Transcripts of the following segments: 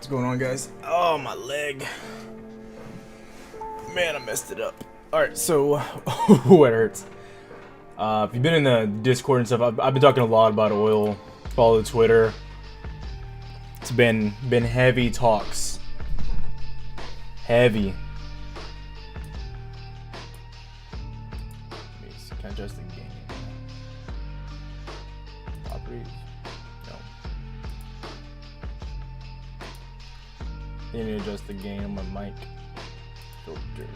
What's going on, guys? Oh, my leg. Man, I messed it up. Alright, so it hurts. If you've been in the Discord and stuff, I've been talking a lot about oil. Follow Twitter. It's been heavy talks. Heavy. Can I adjust the game? Properties. No. I need to adjust the gain on my mic filters.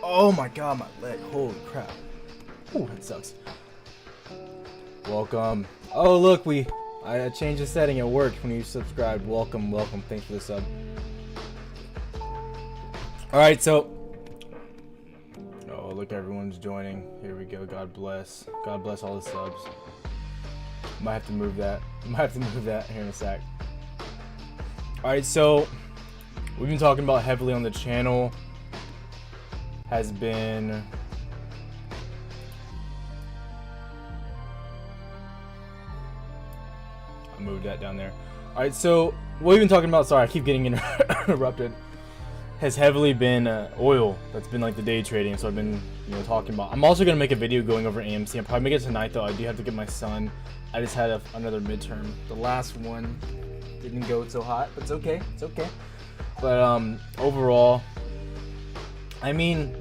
Oh my god, my leg. Holy crap. Ooh, that sucks. Welcome. Oh, look, I changed the setting. It worked when you subscribed. Welcome. Thanks for the sub. Alright, so. Oh, look, everyone's joining. Here we go. God bless. God bless all the subs. Might have to move that. Here in a sec. Alright, so. We've been talking about heavily on the channel. Has been. I moved that down there. Alright, so what we've been talking about, sorry, I keep getting interrupted, has heavily been oil. That's been like the day trading. So I've been, talking about. I'm also going to make a video going over AMC. I'm probably make it tonight, though. I do have to get my son. I just had another midterm. The last one didn't go so hot, but it's okay. It's okay. But overall, I mean,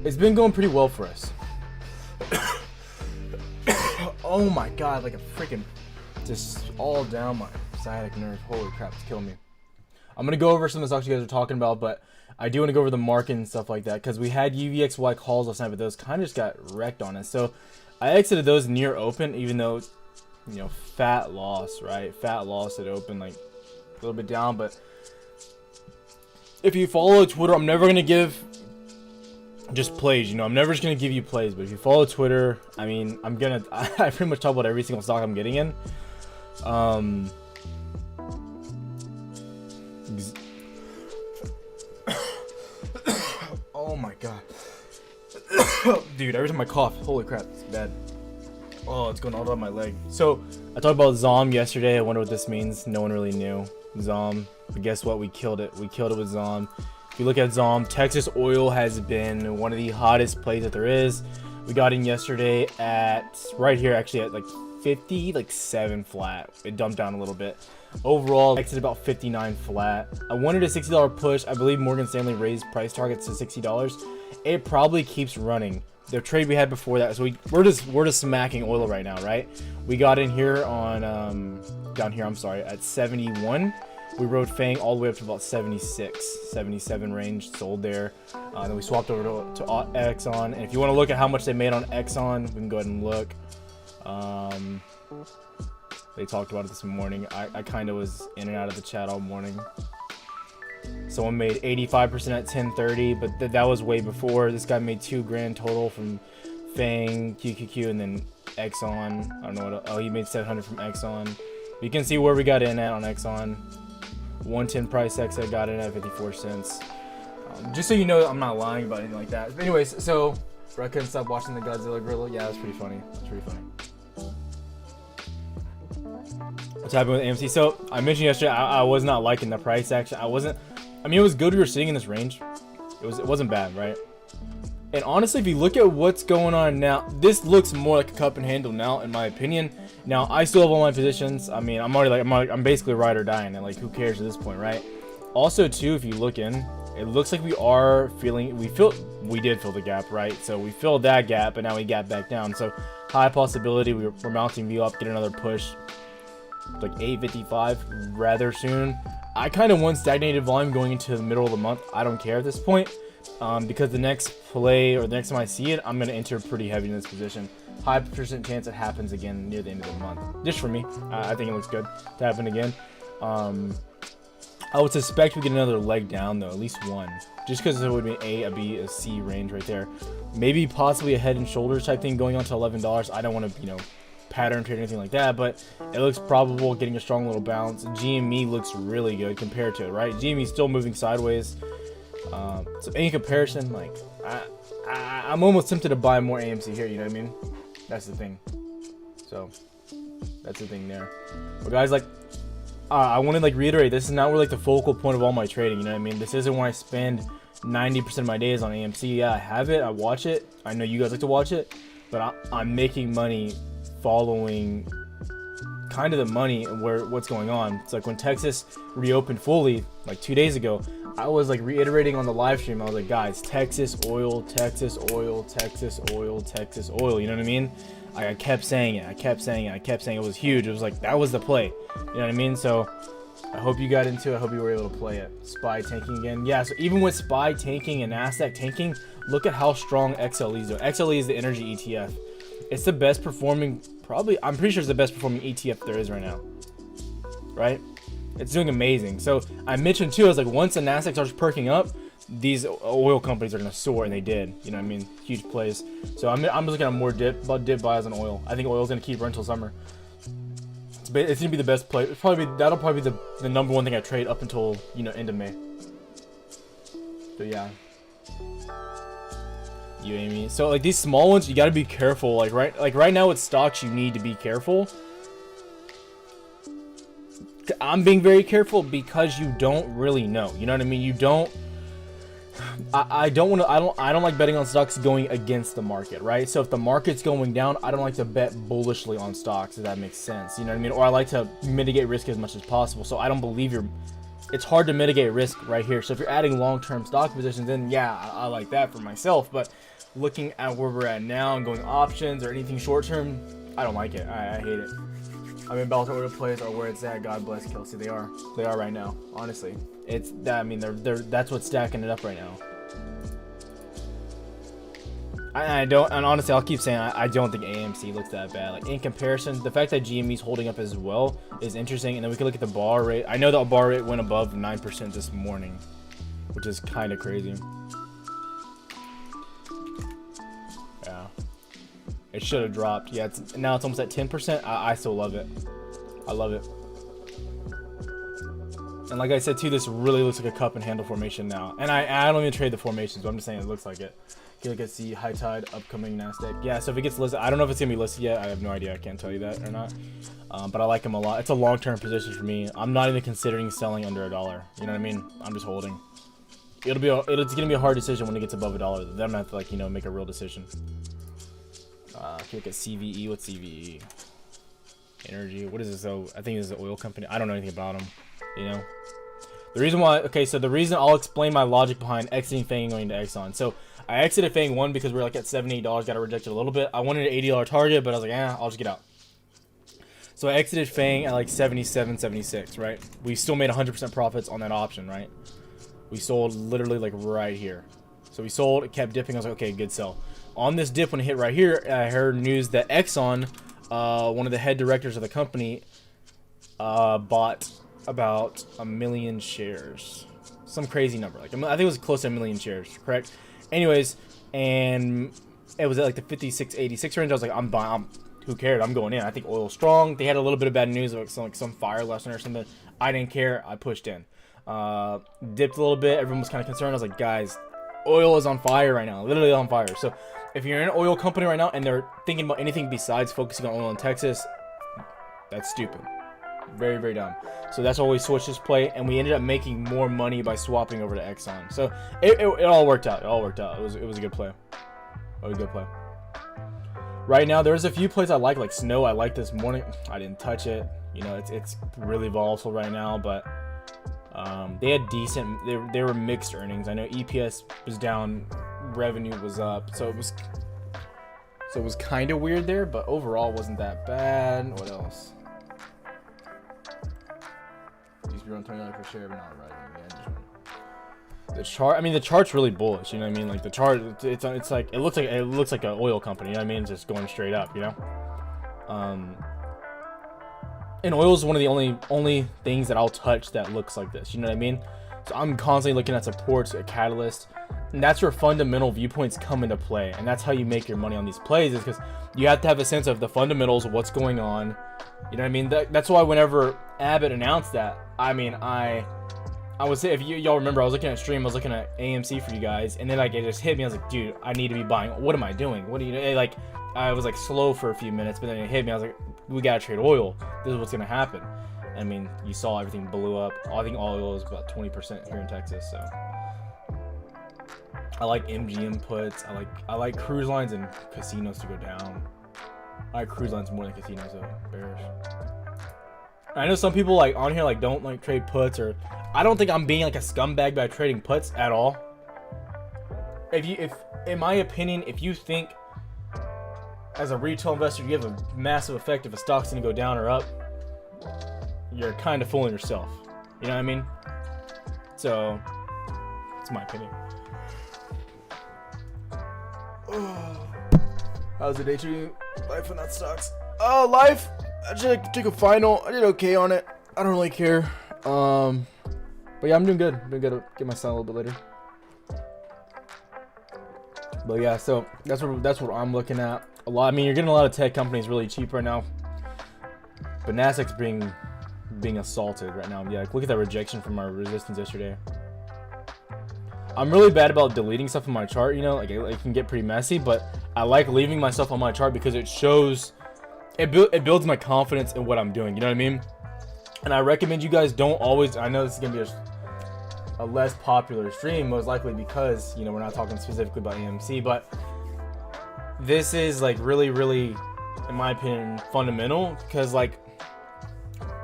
it's been going pretty well for us. Oh my god, like a freaking, just all down my sciatic nerve. Holy crap, it's killing me. I'm going to go over some of the stocks you guys are talking about, but I do want to go over the market and stuff like that, because we had UVXY calls last night, but those kind of just got wrecked on us. So I exited those near open, even though, fat loss, right? Fat loss at open, like a little bit down, but if you follow Twitter, I'm never going to give just plays, I'm never just going to give you plays, but if you follow Twitter, I mean, I pretty much talk about every single stock I'm getting in. Oh my god. Dude, every time I cough, holy crap, it's bad. Oh, it's going all down my leg. So, I talked about ZOM yesterday. I wonder what this means. No one really knew. ZOM. But guess what? We killed it. We killed it with ZOM. If you look at ZOM, Texas oil has been one of the hottest plays that there is. We got in yesterday at, right here actually, at like 57 flat. It dumped down a little bit. Overall, exited about 59 flat. I wanted a $60 push. I believe Morgan Stanley raised price targets to $60. It probably keeps running. The trade we had before that, so we're just smacking oil right now, right? We got in here on down here, I'm sorry, at 71. We rode Fang all the way up to about 76, 77 range, sold there. Then we swapped over to Exxon. And if you want to look at how much they made on Exxon, we can go ahead and look. They talked about it this morning. I kind of was in and out of the chat all morning. Someone made 85% at 1030, but that was way before. This guy made $2 grand total from Fang, QQQ, and then Exxon. I don't know what. Oh, he made 700 from Exxon. You can see where we got in at on Exxon. 110 price exit, got in at 54 cents. Just so you know, I'm not lying about anything like that. But anyways, so I couldn't stop watching the Godzilla gorilla. Yeah, that's pretty funny. That's pretty funny. What's happening with AMC? So I mentioned yesterday I was not liking the price action. I mean, it was good we were sitting in this range. It wasn't bad, right? And honestly, if you look at what's going on now, this looks more like a cup and handle now, in my opinion. Now I still have all my positions. I mean, I'm basically ride or dying, and like, who cares at this point, right? Also, too, if you look in, it looks like we did fill the gap, right? So we filled that gap, and now we gap back down. So high possibility we're mounting view up, get another push, like 855 rather soon. I kind of want stagnated volume going into the middle of the month. I don't care at this point, because the next play or the next time I see it, I'm going to enter pretty heavy in this position. High percent chance it happens again near the end of the month. Just for me, I think it looks good to happen again. I would suspect we get another leg down though, at least one, just because it would be a B, a C range right there. Maybe possibly a head and shoulders type thing going on to $11. I don't want to, pattern trade or anything like that, but it looks probable, getting a strong little bounce. GME looks really good compared to it, right? GME still moving sideways. So in comparison, like, I'm almost tempted to buy more AMC here, you know what I mean? That's the thing. So that's the thing there. But guys, like, I want to reiterate, this is not really the focal point of all my trading, you know what I mean? This isn't where I spend 90% of my days on AMC. Yeah, I have it, I watch it, I know you guys like to watch it, but I'm making money following kind of the money and what's going on. It's like when Texas reopened fully like 2 days ago, I was reiterating on the live stream. I was like, guys, Texas oil, Texas oil, Texas oil, Texas oil. You know what I mean? I kept saying it. I kept saying it was huge. It was like, that was the play. You know what I mean? So I hope you got into it. I hope you were able to play it. SPY tanking again. Yeah, so even with SPY tanking and Nasdaq tanking, look at how strong XLE is doing. XLE is the energy ETF. It's the best performing, I'm pretty sure it's the best performing ETF there is right now, right? It's doing amazing. So I mentioned too, I was like, once the Nasdaq starts perking up, these oil companies are going to soar, and they did. You know what I mean? Huge plays. So I'm looking at more dip buys on oil. I think oil is going to keep running until summer. It's going to be the best play. That'll probably be the number one thing I trade up until, end of May. So yeah. You know what I mean? So these small ones, you got to be careful. Right now with stocks, you need to be careful. I'm being very careful because you don't really know. You know what I mean? You don't. I don't like betting on stocks going against the market, right? So if the market's going down, I don't like to bet bullishly on stocks, if that makes sense. You know what I mean? Or I like to mitigate risk as much as possible. So I don't believe it's hard to mitigate risk right here. So if you're adding long-term stock positions, then yeah, I like that for myself. But looking at where we're at now and going options or anything short-term, I don't like it. I hate it. I mean, Baltimore oil plays are where it's at. God bless Kelsey. They are right now. Honestly, it's that. I mean, that's what's stacking it up right now. And honestly, I'll keep saying I don't think AMC looks that bad. In comparison, the fact that GME's holding up as well is interesting. And then we can look at the bar rate. I know the bar rate went above 9% this morning, which is kind of crazy. Yeah. It should have dropped. Yeah, now it's almost at 10%. I still love it. I love it. And like I said too, this really looks like a cup and handle formation now. And I don't even trade the formations, but I'm just saying it looks like it. Okay, look at the high tide upcoming Nasdaq. Yeah, so if it gets listed, I don't know if it's gonna be listed yet. I have no idea. I can't tell you that or not. But I like them a lot. It's a long-term position for me. I'm not even considering selling under $1. You know what I mean? I'm just holding. It's gonna be a hard decision when it gets above $1. Then I'm gonna have to make a real decision. Okay, look at CVE. What's CVE? Energy. What is this? So I think this is an oil company. I don't know anything about them. The reason why. Okay, so the reason I'll explain my logic behind exiting Fang and going to Exxon. So I exited Fang one because we're at $78. Got to reject it a little bit. I wanted an $80 target, but I was like, I'll just get out. So I exited Fang at 77, 76. Right? We still made 100% profits on that option. Right? We sold literally right here. So we sold. It kept dipping. I was like, okay, good sell. On this dip when it hit right here, I heard news that Exxon, one of the head directors of the company, bought about 1 million shares. some crazy number. Like, I think it was close to 1 million shares, correct? Anyways, and it was at like the 56.86 range. I was like, I'm buying. Who cared? I'm going in. I think oil's strong. They had a little bit of bad news, like some fire lesson or something. I didn't care. I pushed in. Dipped a little bit. Everyone was kind of concerned. I was like, guys, oil is on fire right now. Literally on fire. So if you're in an oil company right now and they're thinking about anything besides focusing on oil in Texas, that's stupid. Very, very dumb. So that's why we switched this play, and we ended up making more money by swapping over to Exxon. So it all worked out. It all worked out. It was a good play. It was a good play. Right now, there's a few plays I like Snow. I like this morning. I didn't touch it. You know, it's really volatile right now, but they had decent. They were mixed earnings. I know EPS was down, revenue was up, so it was kind of weird there, but overall wasn't that bad. What else? Used to be around $20 per share, but not right. The chart, I mean, the chart's really bullish, you know what I mean? Like the chart, it's like it looks like an oil company, you know what I mean? It's just going straight up, you know. And oil is one of the only things that I'll touch that looks like this, you know what I mean? So I'm constantly looking at supports, a catalyst, and that's where fundamental viewpoints come into play, and that's how you make your money on these plays, is because you have to have a sense of the fundamentals, what's going on, you know what I mean? That's why whenever Abbott announced that, I mean, I would say, if y'all remember, I was looking at stream, I was looking at AMC for you guys, and then like it just hit me. I was like, dude, I need to be buying. What am I doing? What do you like? I was like slow for a few minutes, but then it hit me. I was like, we gotta trade oil. This is what's gonna happen. I mean, you saw everything blew up. I think oil is about 20% here in Texas. So I like MGM puts. I like cruise lines and casinos to go down. I like cruise lines more than casinos, though. Bearish. I know some people like on here like don't like trade puts, or I don't think I'm being like a scumbag by trading puts at all. If in my opinion, if you think as a retail investor you have a massive effect if a stock's gonna go down or up, you're kind of fooling yourself. You know what I mean? So it's my opinion. How's the day treating life in that stocks? Oh, life. I took a final. I did okay on it. I don't really care. But yeah, I'm doing good. I'm gonna get my son a little bit later. But yeah, so that's what I'm looking at. A lot. I mean, you're getting a lot of tech companies really cheap right now. But Nasdaq's being assaulted right now. Yeah, look at that rejection from our resistance yesterday. I'm really bad about deleting stuff in my chart. You know, like it can get pretty messy. But I like leaving my stuff on my chart because it shows. It builds my confidence in what I'm doing. You know what I mean? And I recommend you guys don't always. I know this is gonna be a less popular stream, most likely because we're not talking specifically about AMC, but this is like really, really, in my opinion, fundamental, because like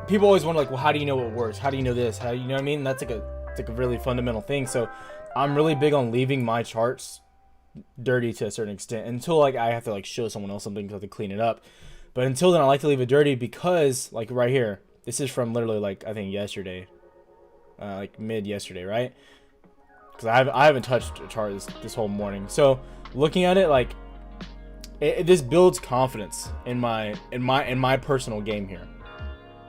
people always wonder like, well, how do you know what works? How do you know this? How do you know what I mean? That's like a really fundamental thing. So I'm really big on leaving my charts dirty to a certain extent until like I have to like show someone else something because I have to clean it up. But until then, I like to leave it dirty because, like right here, this is from literally like I think yesterday, like mid yesterday, right? Because I haven't touched a chart this whole morning. So looking at it, like this builds confidence in my personal game here,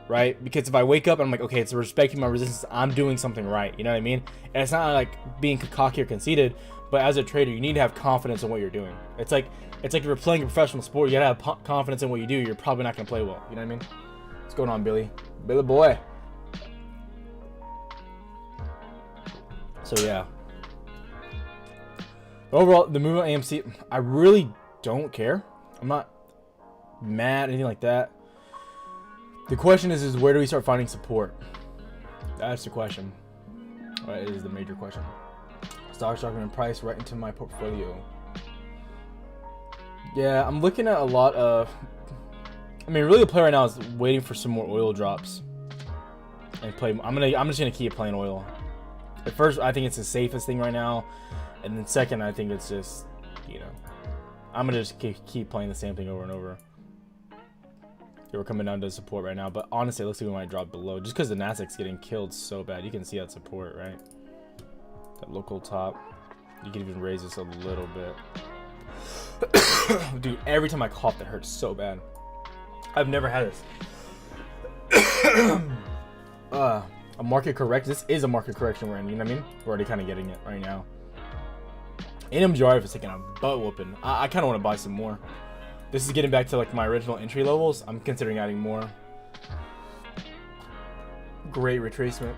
right? Because if I wake up and I'm like, okay, it's respecting my resistance, I'm doing something right. You know what I mean? And it's not like being cocky or conceited, but as a trader, you need to have confidence in what you're doing. It's like if you're playing a professional sport, you gotta have confidence in what you do. You're probably not gonna play well. You know what I mean? What's going on, Billy? Billy boy. So yeah. Overall, the move on AMC, I really don't care. I'm not mad, anything like that. The question is where do we start finding support? That's the question. That is the major question. Stocks dropping in price right into my portfolio. Yeah, I'm looking at a lot of. I mean, really, the play right now is waiting for some more oil drops and play. I'm just gonna keep playing oil. At first, I think it's the safest thing right now, and then second, I think it's just I'm gonna just keep playing the same thing over and over. Yeah, we're coming down to support right now, but honestly, it looks like we might drop below just because the Nasdaq's getting killed so bad. You can see that support, right? That local top. You can even raise this a little bit. Dude, every time I cough, that hurts so bad. I've never had this. a market correction. This is a market correction we're in. You know what I mean? We're already kind of getting it right now. AMZN is taking a butt whooping. I kind of want to buy some more. This is getting back to like my original entry levels. I'm considering adding more. Great retracement.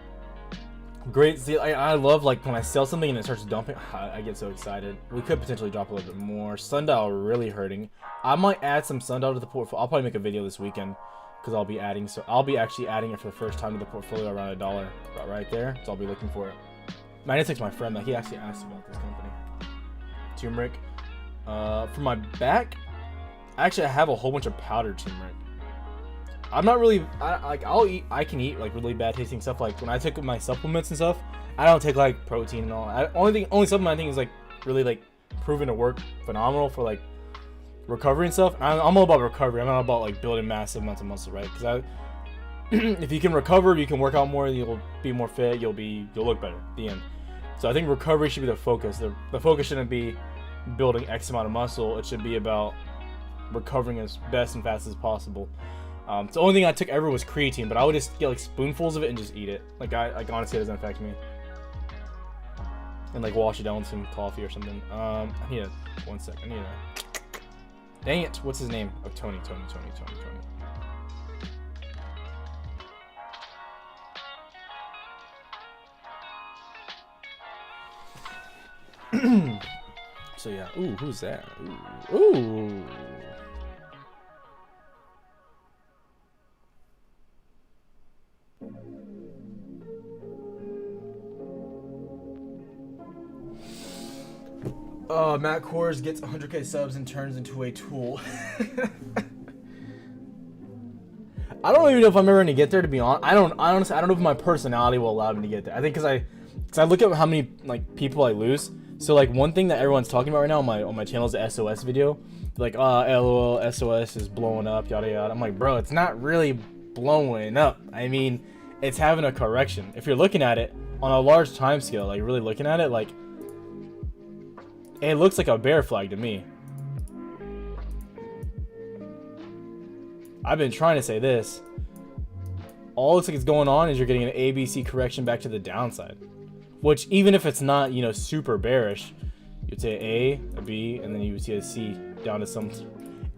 Great. See, I love like when I sell something and it starts dumping. I get so excited. We could potentially drop a little bit more. Sundial really hurting. I might add some Sundial to the portfolio. I'll probably make a video this weekend because I'll be adding. So I'll be actually adding it for the first time to the portfolio around $1, right there. So I'll be looking for it. Magnetic's my friend. Like he actually asked about this company. Turmeric. For my back, actually I have a whole bunch of powdered turmeric. I'm not really I can eat like really bad tasting stuff. Like when I took my supplements and stuff, I don't take like protein and all. Only supplement I think is like really like proven to work phenomenal for like recovery and stuff. I'm all about recovery. I'm not about like building massive amounts of muscle, right? Because if you can recover, you can work out more. You'll be more fit. You'll look better at the end. So I think recovery should be the focus. The focus shouldn't be building X amount of muscle. It should be about recovering as best and fast as possible. The only thing I took ever was creatine, but I would just get like spoonfuls of it and just eat it. Like honestly, it doesn't affect me. And like wash it down with some coffee or something. I need one sec. I need a. Dang it! What's his name? Oh, Tony. So yeah. Ooh, who's that? Ooh. Matt Kors gets 100k subs and turns into a tool. I don't even know if I'm ever gonna get there, to be honest. I honestly don't know if my personality will allow me to get there. I think because I look at how many like people I lose. So like one thing that everyone's talking about right now on my channel is the SOS video. Like, LOL, SOS is blowing up, yada yada. I'm like, bro, it's not really blowing up. I mean, it's having a correction. If you're looking at it on a large time scale, like really looking at it, like it looks like a bear flag to me. I've been trying to say this. All it looks like it's going on is you're getting an ABC correction back to the downside. Which, even if it's not, you know, super bearish, you'd say A, a B, and then you would see a C down to some.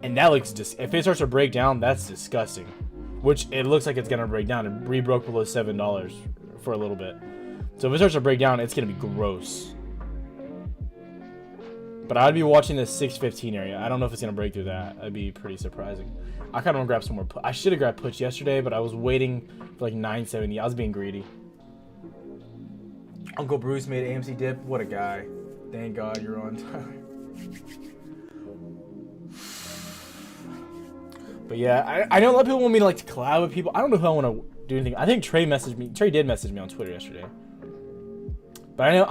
And that looks just, if it starts to break down, that's disgusting. Which it looks like it's going to break down. It re-broke below $7 for a little bit. So if it starts to break down, it's going to be gross. But I'd be watching this 615 area. I don't know if it's going to break through that. That'd be pretty surprising. I kind of want to grab some more. I should have grabbed puts yesterday, but I was waiting for like 970. I was being greedy. Uncle Bruce made AMC dip. What a guy. Thank God you're on time. But yeah, I know a lot of people want me to like to collab with people. I don't know who I want to do anything. I think Trey messaged me. Trey did message me on Twitter yesterday. But I know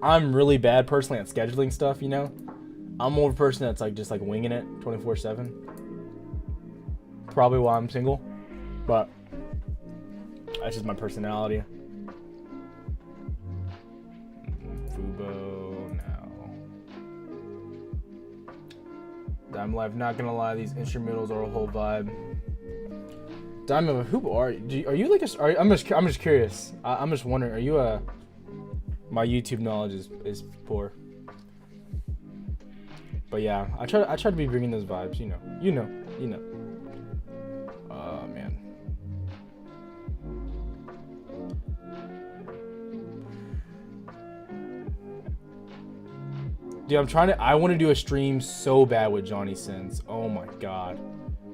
I'm really bad personally at scheduling stuff, you know? I'm more of a person that's like just like winging it 24/7. Probably why I'm single. But that's just my personality. Fubo now. Diamond Life, not gonna lie, these instrumentals are a whole vibe. Diamond, who are you? Are you like a? I'm just curious. I'm just wondering. Are you a? My YouTube knowledge is poor. But yeah, I try to be bringing those vibes. You know. Oh man. Dude, I want to do a stream so bad with Johnny Sins. Oh my god.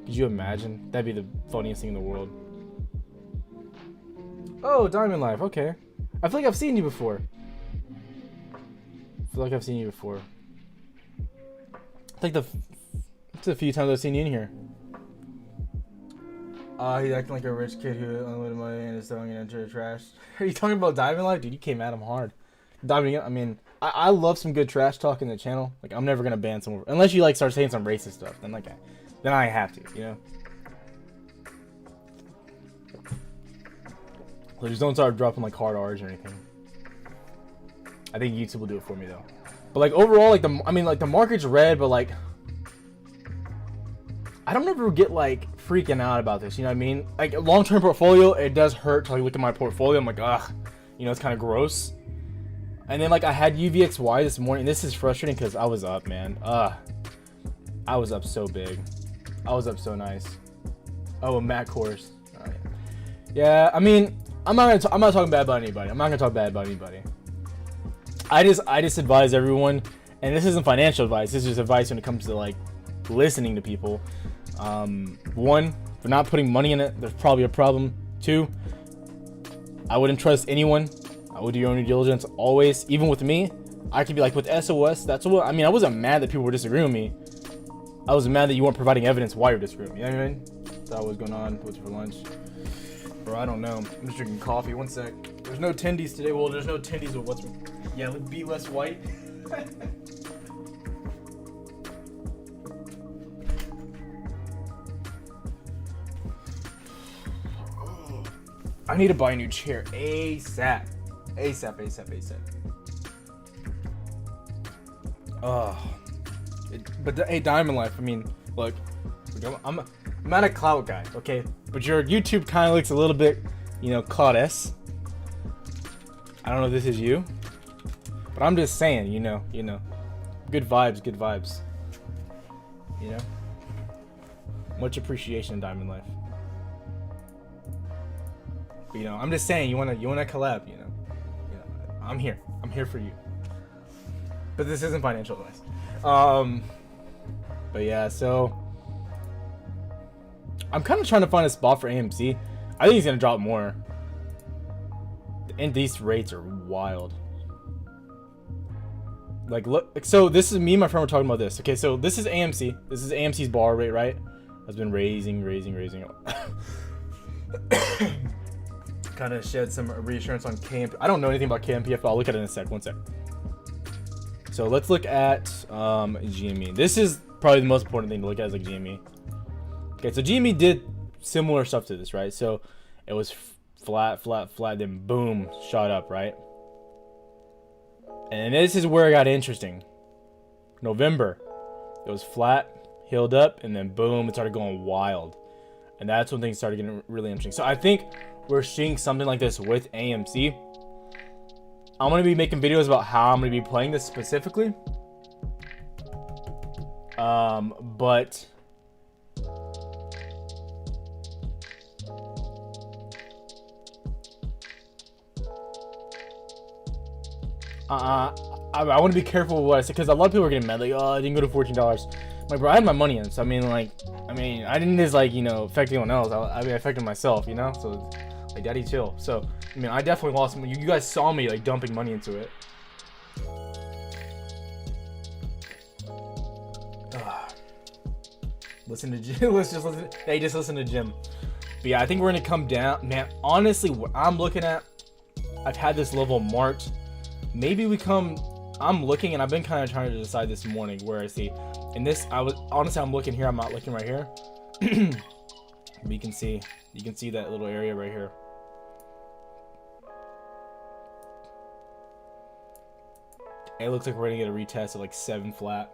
Could you imagine? That'd be the funniest thing in the world. Oh, Diamond Life. Okay. I feel like I've seen you before. It's like it's a few times I've seen you in here. He's acting like a rich kid who unlimited money and is throwing it into the trash. Are you talking about Diamond Life? Dude, you came at him hard. Diamond, I mean, I love some good trash talk in the channel. Like, I'm never gonna ban someone unless you like start saying some racist stuff. Then I have to, you know. So just don't start dropping like hard R's or anything. I think YouTube will do it for me though. But like overall, like the market's red, but like I don't ever get like freaking out about this. You know what I mean? Like a long-term portfolio, it does hurt to like look at my portfolio. I'm like, ugh, you know, it's kind of gross. And then like I had UVXY this morning. And this is frustrating because I was up, man. I was up so big. I was up so nice. Oh, a Mac course. All right. Yeah, I mean, I'm not talking bad about anybody. I'm not gonna talk bad about anybody. I just advise everyone, and this isn't financial advice. This is just advice when it comes to like listening to people. One, for not putting money in it, there's probably a problem. Two, I wouldn't trust anyone. I would do your own due diligence always. Even with me, I could be like with SOS. That's what I mean. I wasn't mad that people were disagreeing with me. I was mad that you weren't providing evidence why you're disagreeing with me. You know what I mean? That's what was going on. What's for lunch? Bro, I don't know. I'm just drinking coffee. One sec. There's no tendies today. Well, there's no tendies with what's. Yeah, be less white. I need to buy a new chair ASAP. ASAP. Hey, Diamond Life. I mean, look, I'm not a clout guy, okay? But your YouTube kind of looks a little bit, you know, clout-esque. I don't know if this is you, but I'm just saying, you know, good vibes. You know, much appreciation, Diamond Life. But, you know, I'm just saying, you wanna collab, you know, I'm here for you. But this isn't financial advice. But yeah, so I'm kind of trying to find a spot for AMC. I think he's gonna drop more, and these rates are wild. Like, look, so this is me and my friend were talking about this. Okay, so this is AMC. This is AMC's bar rate, right? Has been raising. Kind of shed some reassurance on KMP. I don't know anything about KMPF, but I'll look at it in a sec. One sec. So let's look at GME. This is probably the most important thing to look at, is like GME. Okay, so GME did similar stuff to this, right? So it was flat, then boom, shot up, right? And this is where it got interesting. November, it was flat, healed up, and then boom, it started going wild. And that's when things started getting really interesting. So I think we're seeing something like this with AMC. I'm going to be making videos about how I'm going to be playing this specifically. But I want to be careful with what I say, because a lot of people are getting mad, like, oh, I didn't go to $14. Like, bro, I had my money in, so I mean, I didn't just, like, you know, affect anyone else. I mean, I affected myself, you know. So, like, daddy, chill. So, I mean, I definitely lost money. You guys saw me like dumping money into it. Listen to Jim. Let's just listen. Hey, just listen to Jim. But yeah, I think we're gonna come down, man. Honestly, what I'm looking at, I've had this level marked. Maybe we come. I'm looking, and I've been kind of trying to decide this morning where I see. And this, I'm looking here. I'm not looking right here. But you can see that little area right here. It looks like we're gonna get a retest of like 7 flat.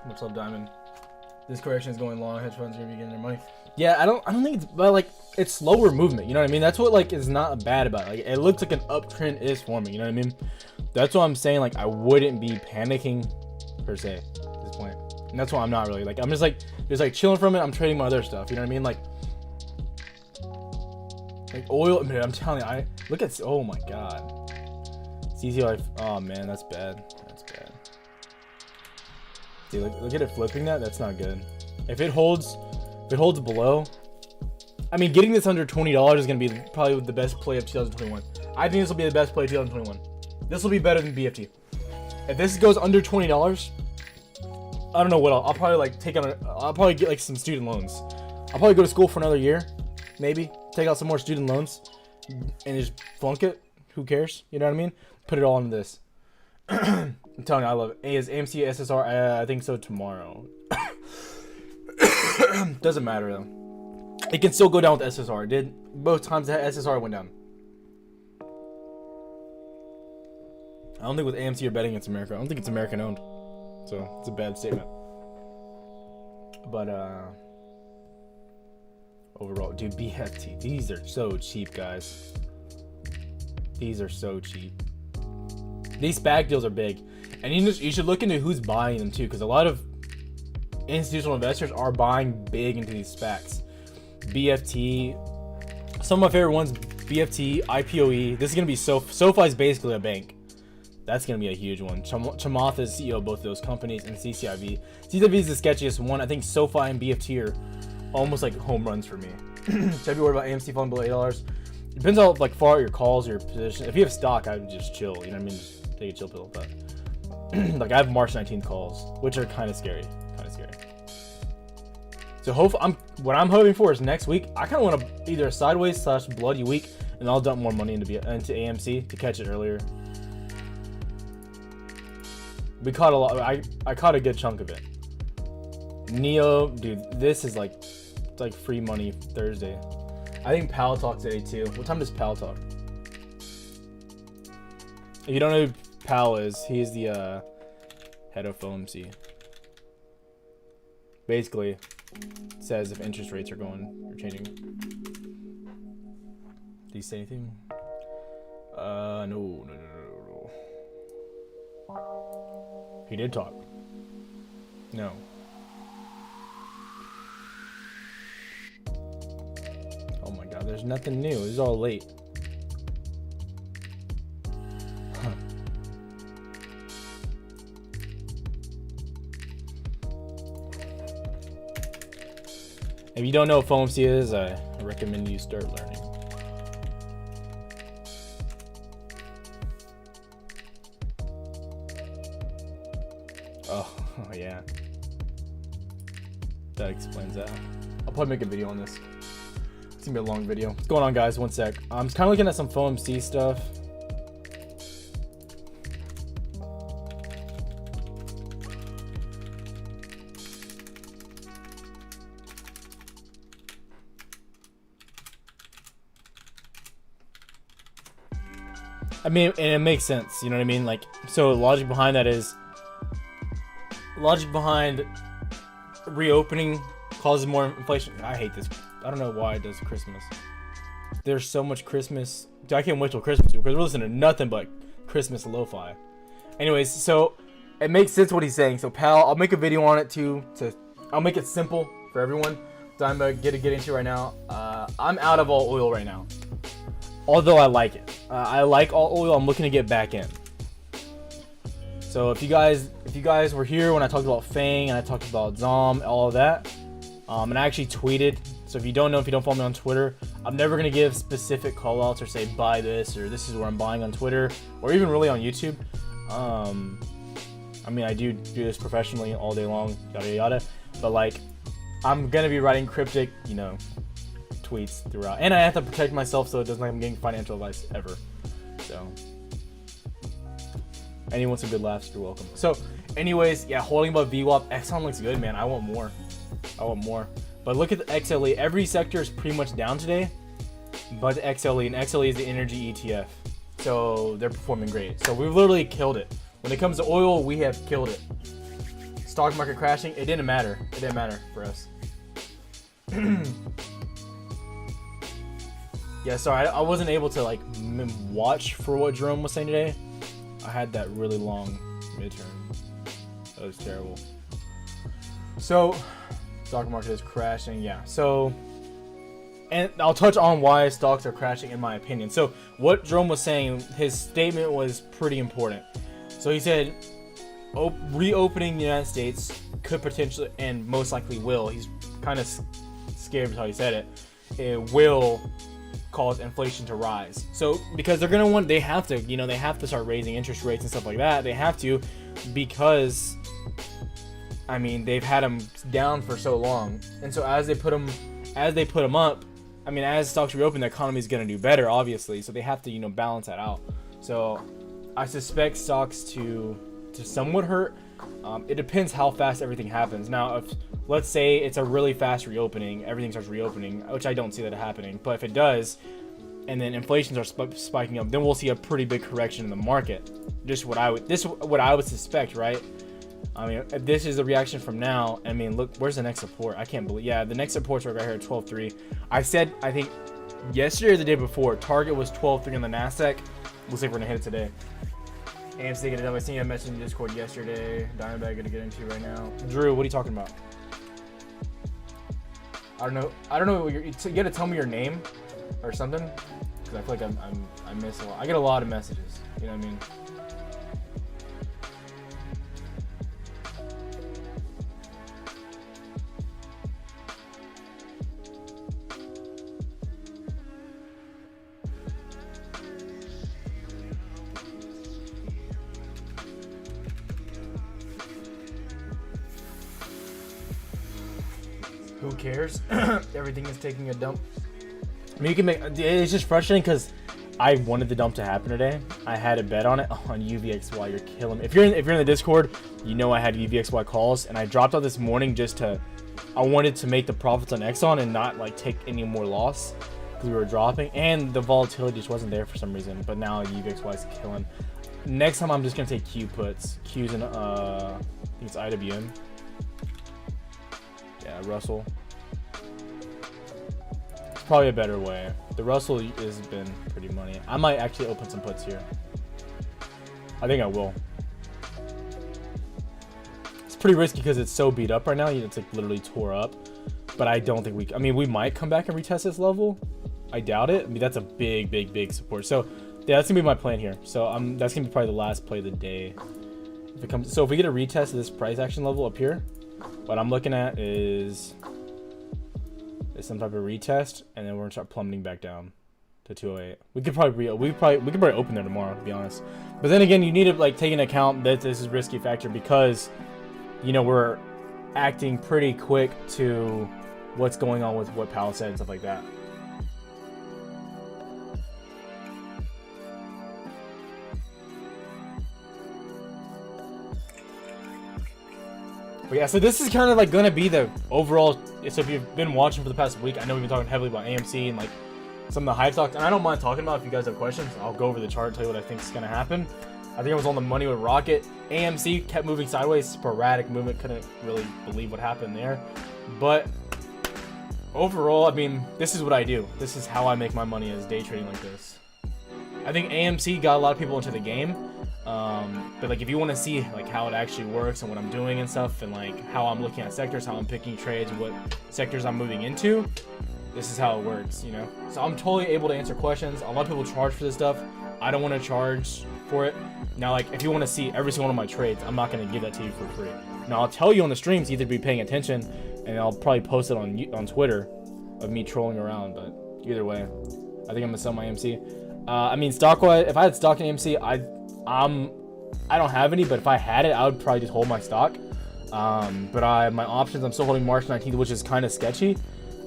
What's up, Diamond? This correction is going long. Hedge funds are gonna be getting their money. Yeah, I don't think it's, but like, it's slower movement. You know what I mean? That's what like is not bad about it. Like, it looks like an uptrend is forming. You know what I mean? That's what I'm saying. Like, I wouldn't be panicking per se at this point. And that's why I'm not really, like, I'm just like chilling from it. I'm trading my other stuff, you know what I mean? Like oil. I mean, I'm telling you, look at, oh my god, CCI. Oh man, that's bad. See, look at it flipping that. That's not good. If it holds below, I mean, getting this under $20 is gonna be probably the best play of 2021. I think this will be the best play of 2021. This will be better than BFT. If this goes under $20, I don't know what I'll probably like take on. I'll probably get like some student loans. I'll probably go to school for another year, maybe take out some more student loans, and just flunk it. Who cares? You know what I mean? Put it all into this. I'm telling you, I love it. A is AMC SSR. I think so tomorrow. Doesn't matter though. It can still go down with SSR. It did both times that SSR went down. I don't think with AMC you're betting against America. I don't think it's American owned. So it's a bad statement. But overall, dude, BFT, these are so cheap, guys. These are so cheap. These SPAC deals are big, and you should look into who's buying them too, because a lot of institutional investors are buying big into these SPACs. BFT, some of my favorite ones, BFT, IPOE. This is gonna be SoFi is basically a bank. That's gonna be a huge one. Chamath is CEO of both of those companies, and CCIV. CCIV is the sketchiest one. I think SoFi and BFT are almost like home runs for me. Should I be worried about AMC falling below $8? Depends on like far out your calls, your position. If you have stock, I would just chill. You know what I mean? Just take a chill pill. But like I have March 19th calls, which are kind of scary. So what I'm hoping for is next week. I kind of want to either a sideways / bloody week, and I'll dump more money into AMC to catch it earlier. We caught a lot. I caught a good chunk of it. Neo, dude, this is like it's like free money Thursday. I think Pal talks today too. What time does Pal talk? If you don't know who Pal is, he's the head of FOMC. Basically, says if interest rates are going or changing. Did he say anything? No. He did talk. No. Oh my god, there's nothing new. This is all late. Huh. If you don't know what FOMC is, I recommend you start learning. Oh yeah. That explains that. I'll probably make a video on this. It's gonna be a long video. What's going on, guys? One sec. I'm kind of looking at some FOMC stuff. I mean, and it makes sense, you know what I mean? Like, so logic behind that is, logic behind reopening causes more inflation. I hate this. I don't know why it does Christmas. There's so much Christmas. Dude, I can't wait till Christmas because we're listening to nothing but Christmas lo-fi. Anyways, so it makes sense what he's saying. So, pal, I'll make a video on it too. I'll make it simple for everyone. So I'm gonna get into right now. I'm out of all oil right now. Although I like it. I like all oil. I'm looking to get back in. So if you guys were here when I talked about Fang and I talked about ZOM, all of that, and I actually tweeted. So if you don't know, if you don't follow me on Twitter, I'm never gonna give specific callouts or say buy this or this is where I'm buying on Twitter or even really on YouTube. I mean, I do this professionally all day long, yada yada. But like, I'm gonna be writing cryptic, you know, tweets throughout, and I have to protect myself so it doesn't like I'm getting financial advice ever. So anyone wants a good laughs, you're welcome. So anyways, yeah, holding above VWAP. Exxon looks good, man. I want more. But look at the XLE. Every sector is pretty much down today, but the XLE, and XLE is the energy ETF, so they're performing great. So we've literally killed it. When it comes to oil, we have killed it. Stock market crashing, it didn't matter. It didn't matter for us. Yeah, sorry, I wasn't able to like watch for what Jerome was saying today. I had that really long midterm. That was terrible. So, stock market is crashing. Yeah. So, and I'll touch on why stocks are crashing in my opinion. So, what Jerome was saying, his statement was pretty important. So he said, reopening the United States could potentially, and most likely will. He's kind of scared with how he said it. It will cause inflation to rise. So because they're gonna want, they have to start raising interest rates and stuff like that. They have to, because I mean they've had them down for so long, and so as they put them up, I mean as stocks reopen, the economy is gonna do better, obviously. So they have to balance that out. So I suspect stocks to somewhat hurt. It depends how fast everything happens. Now, if let's say it's a really fast reopening, everything starts reopening, which I don't see that happening, but if it does, and then inflation starts spiking up, then we'll see a pretty big correction in the market. Just what I would suspect, right? I mean, if this is the reaction from now, I mean, look, where's the next support? I can't believe, yeah, the next support's right here at 12.3. I said, I think yesterday or the day before, target was 12.3 on the Nasdaq. Looks like we're gonna hit it today. AMC gonna done. I seen a message in Discord yesterday. Diamondback gonna get into right now. Drew, what are you talking about? I don't know. You gotta tell me your name or something, because I feel like I miss a lot. I get a lot of messages. You know what I mean? Who cares? Everything is taking a dump. I mean, you can make. It's just frustrating because I wanted the dump to happen today. I had a bet on it on UVXY. You're killing me. If you're in the Discord, you know I had UVXY calls, and I dropped out this morning just to. I wanted to make the profits on Exxon and not like take any more loss because we were dropping, and the volatility just wasn't there for some reason. But now UVXY is killing. Next time I'm just gonna take Q puts. Q's in I think it's IWM. Yeah, Russell. It's probably a better way. The Russell has been pretty money. I might actually open some puts here. I think I will. It's pretty risky because it's so beat up right now. It's like literally tore up. But I don't think we. I mean, we might come back and retest this level. I doubt it. I mean, that's a big support. So yeah, that's gonna be my plan here. So that's gonna be probably the last play of the day. If it comes, so if we get a retest of this price action level up here. What I'm looking at is some type of retest, and then we're gonna start plummeting back down to 208. We could probably open there tomorrow, to be honest. But then again, you need to like take into account that this is risky factor because you know we're acting pretty quick to what's going on with what Powell said and stuff like that. But yeah, so this is kind of like going to be the overall. So if you've been watching for the past week, I know we've been talking heavily about AMC and like some of the hype stocks. And I don't mind talking about it if you guys have questions. I'll go over the chart and tell you what I think is going to happen. I think I was on the money with Rocket. AMC kept moving sideways, sporadic movement. Couldn't really believe what happened there. But overall, I mean, this is what I do. This is how I make my money as day trading like this. I think AMC got a lot of people into the game. But like if you want to see like how it actually works and what I'm doing and stuff and like how I'm looking at sectors, how I'm picking trades, what sectors I'm moving into, this is how it works, you know. So I'm totally able to answer questions. A lot of people charge for this stuff. I don't want to charge for it. Now like if you want to see every single one of my trades, I'm not going to give that to you for free. Now I'll tell you on the streams either be paying attention and I'll probably post it on Twitter of me trolling around, but either way, I think I'm going to sell my AMC. I mean stock wise, if I had stock in AMC, I don't have any, but if I had it, I would probably just hold my stock. But my options, I'm still holding March 19th, which is kind of sketchy.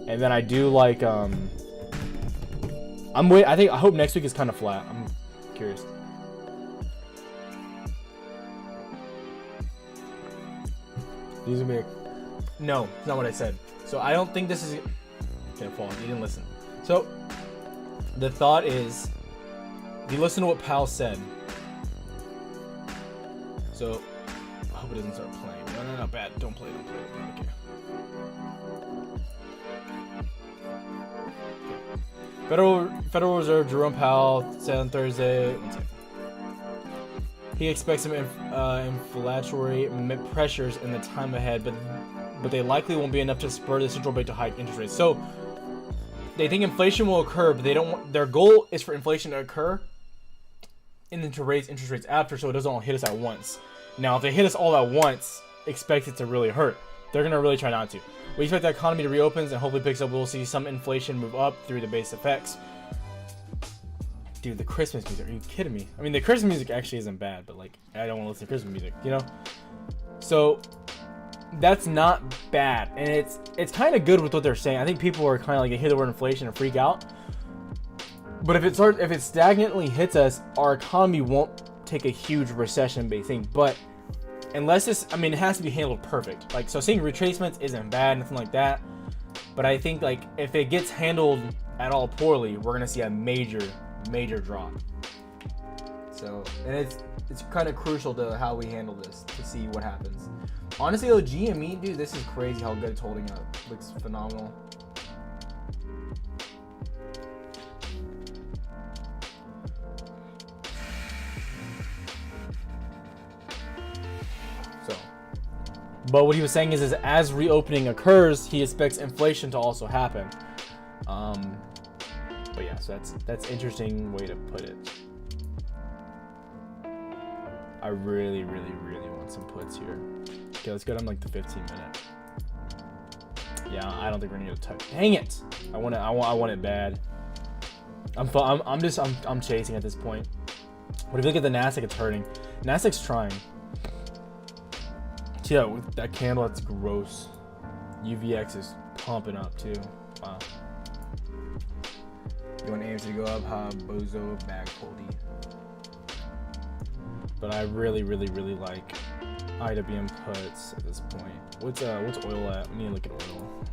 And then I do like, I hope next week is kind of flat. I'm curious. These are big. No, it's not what I said. So I don't think this is. Okay, Paul, you didn't listen. So the thought is, if you listen to what Powell said. So I hope it doesn't start playing. No, bad. Don't play. Okay. Federal Reserve Jerome Powell said on Thursday. He expects some inflationary pressures in the time ahead, but they likely won't be enough to spur the central bank to hike interest rates. So they think inflation will occur, but they don't want, their goal is for inflation to occur and then to raise interest rates after, so it doesn't all hit us at once. Now, if they hit us all at once, expect it to really hurt. They're gonna really try not to. We expect the economy to reopen and hopefully picks up. We'll see some inflation move up through the base effects. Dude, the Christmas music, are you kidding me? I mean, the Christmas music actually isn't bad, but like, I don't want to listen to Christmas music, you know? So that's not bad, and it's kind of good with what they're saying. I think people are kind of like, they hear the word inflation and freak out. But if it stagnantly hits us, our economy won't take a huge recession-based thing. But unless this, I mean, it has to be handled perfect. Like, so seeing retracements isn't bad, nothing like that. But I think like if it gets handled at all poorly, we're gonna see a major drop. So, and it's kind of crucial to how we handle this to see what happens. Honestly though, GME, dude, this is crazy how good it's holding up. Looks phenomenal. So, but what he was saying is as reopening occurs, he expects inflation to also happen. But yeah, so that's interesting way to put it. I really want some puts here. Okay, let's go down like the 15-minute. Yeah, I don't think we're gonna get a touch. Dang it! I want it bad. I'm chasing at this point. But if you look at the Nasdaq, it's hurting. Nasdaq's trying. Yeah, with that candle, that's gross. UVX is pumping up too. Wow. You want AMZN to go up? Ha, bozo, bag holdy. But I really like IWM puts at this point. What's oil at? We need to look at oil.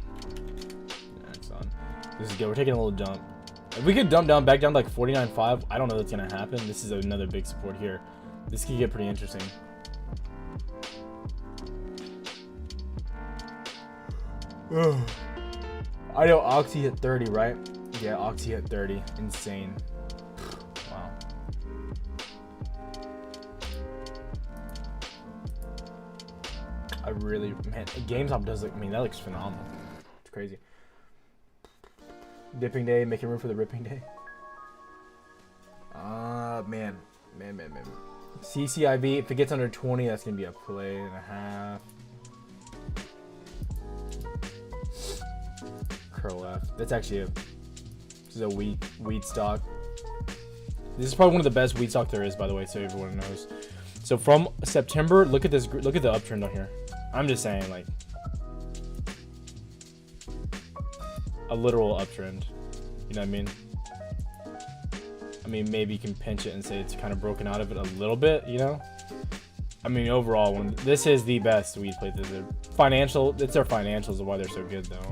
Exxon. This is good. We're taking a little dump. If we could dump down back down to like 49.5, I don't know that's gonna happen. This is another big support here. This could get pretty interesting. I know Oxy hit 30, right? Yeah, Oxy hit 30. Insane. Wow. Man, GameStop does look, I mean, that looks phenomenal. It's crazy. Dipping day, making room for the ripping day. Man. CCIV, if it gets under 20, that's gonna be a play and a half. Curl F. That's actually this is a wheat stock. This is probably one of the best wheat stock there is, by the way, so everyone knows. So from September, look at this. Look at the uptrend on here. I'm just saying, like, a literal uptrend. You know what I mean? I mean, maybe you can pinch it and say it's kind of broken out of it a little bit. You know? I mean, overall, this is the best wheat plate. It's their financials of why they're so good, though.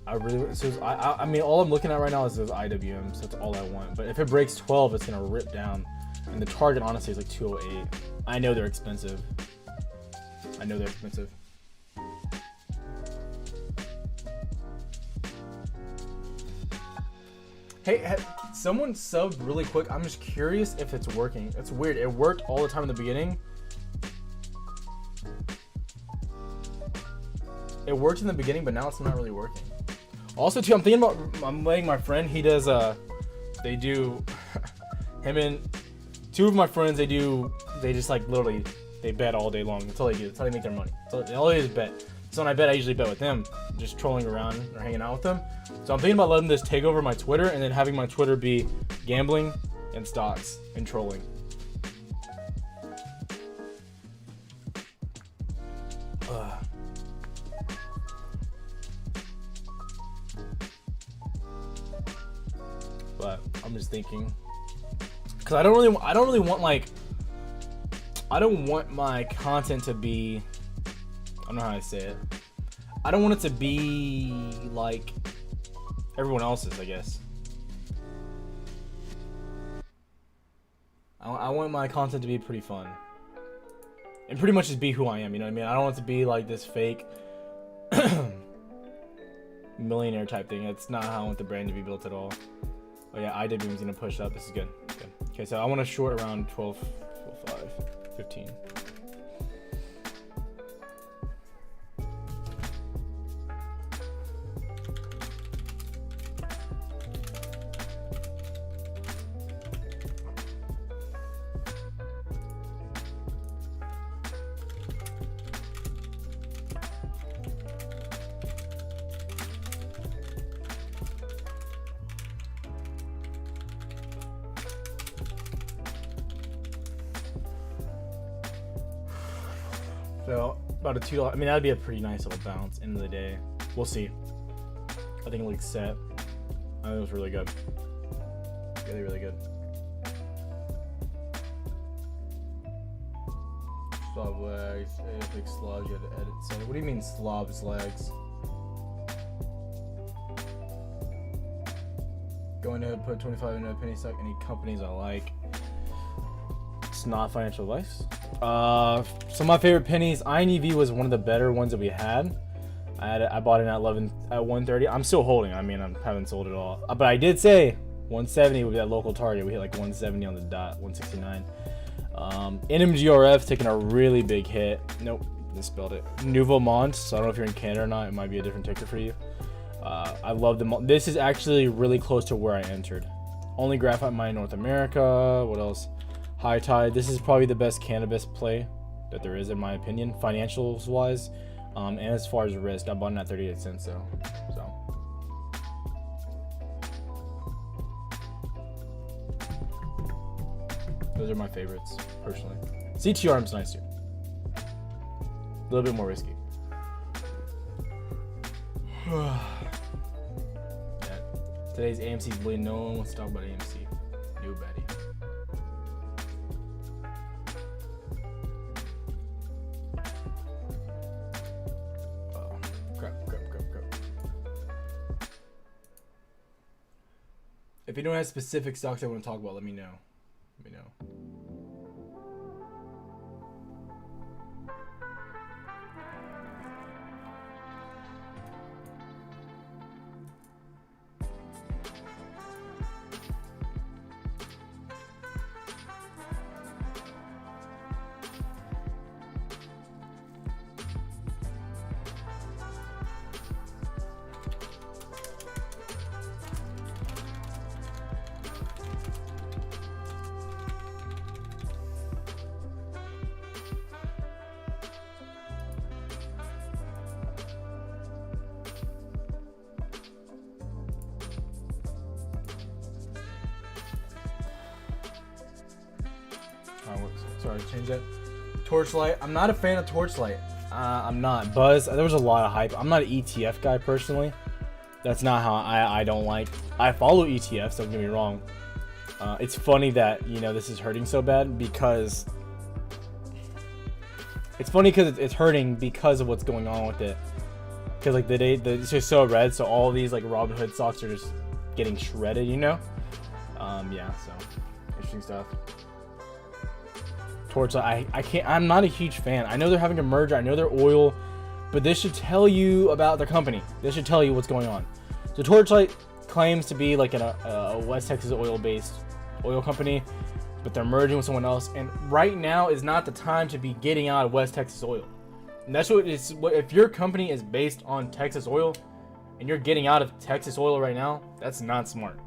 I mean, all I'm looking at right now is those IWMs. That's all I want. But if it breaks 12, it's gonna rip down. And the target, honestly, is like 208. I know they're expensive. Hey, someone subbed really quick. I'm just curious if it's working. It's weird. It worked all the time in the beginning. It worked in the beginning, but now it's not really working. Also, too, I'm letting my friend, he does, they do, him and two of my friends, they just like literally, they bet all day long. That's all they do. That's how they make their money. So all they do is bet. So when I bet, I usually bet with them, just trolling around or hanging out with them. So I'm thinking about letting this take over my Twitter and then having my Twitter be gambling and stocks and trolling. But I'm just thinking, because I don't really want, like, I don't want my content to be, I don't know how to say it. I don't want it to be like everyone else's, I guess. I want my content to be pretty fun. And pretty much just be who I am, you know what I mean? I don't want it to be like this fake millionaire type thing. That's not how I want the brand to be built at all. Oh yeah, IWM is gonna push up. This is good. Okay, so I want to short around 12, 5, 15. So about a $2. I mean, that'd be a pretty nice little bounce. End of the day, we'll see. I think it looks set. I think it was really good. Really good. Slob lags. AFX slobs. You had to edit. So what do you mean slobs lags? Going to put 25 into a penny stock. Any companies I like. It's not financial advice. Some of my favorite pennies. INEV was one of the better ones that we had. I bought it at 130. I'm still holding. I mean, I haven't sold it all. But I did say 170 would be that local target. We hit like 170 on the dot. 169. NMGRF taking a really big hit. Nope, misspelled it. Nouveau Mont. So I don't know if you're in Canada or not. It might be a different ticker for you. I love them. This is actually really close to where I entered. Only graphite mine in North America. What else? High Tide. This is probably the best cannabis play that there is, in my opinion, financials wise. And as far as risk, I bought it at 38 cents. So. Those are my favorites, personally. CTRM's nice too. A little bit more risky. Yeah. Today's AMC's bleeding. No one wants to talk about AMC. New Betty. Crap. If you don't have specific stocks I want to talk about, let me know. Sorry, change that. Torchlight. I'm not a fan of Torchlight. I'm not. Buzz. There was a lot of hype. I'm not an ETF guy personally. That's not how I don't like. I follow ETFs. Don't get me wrong. It's funny that this is hurting so bad because it's hurting because of what's going on with it. Because like it's just so red. So all these like Robinhood stocks are just getting shredded. Yeah. So interesting stuff. Torchlight, I'm not a huge fan. I know they're having a merger. I know they're oil, but this should tell you about their company. This should tell you what's going on. So Torchlight claims to be like a West Texas oil-based oil company, but they're merging with someone else. And right now is not the time to be getting out of West Texas oil. And that's if your company is based on Texas oil, and you're getting out of Texas oil right now, that's not smart.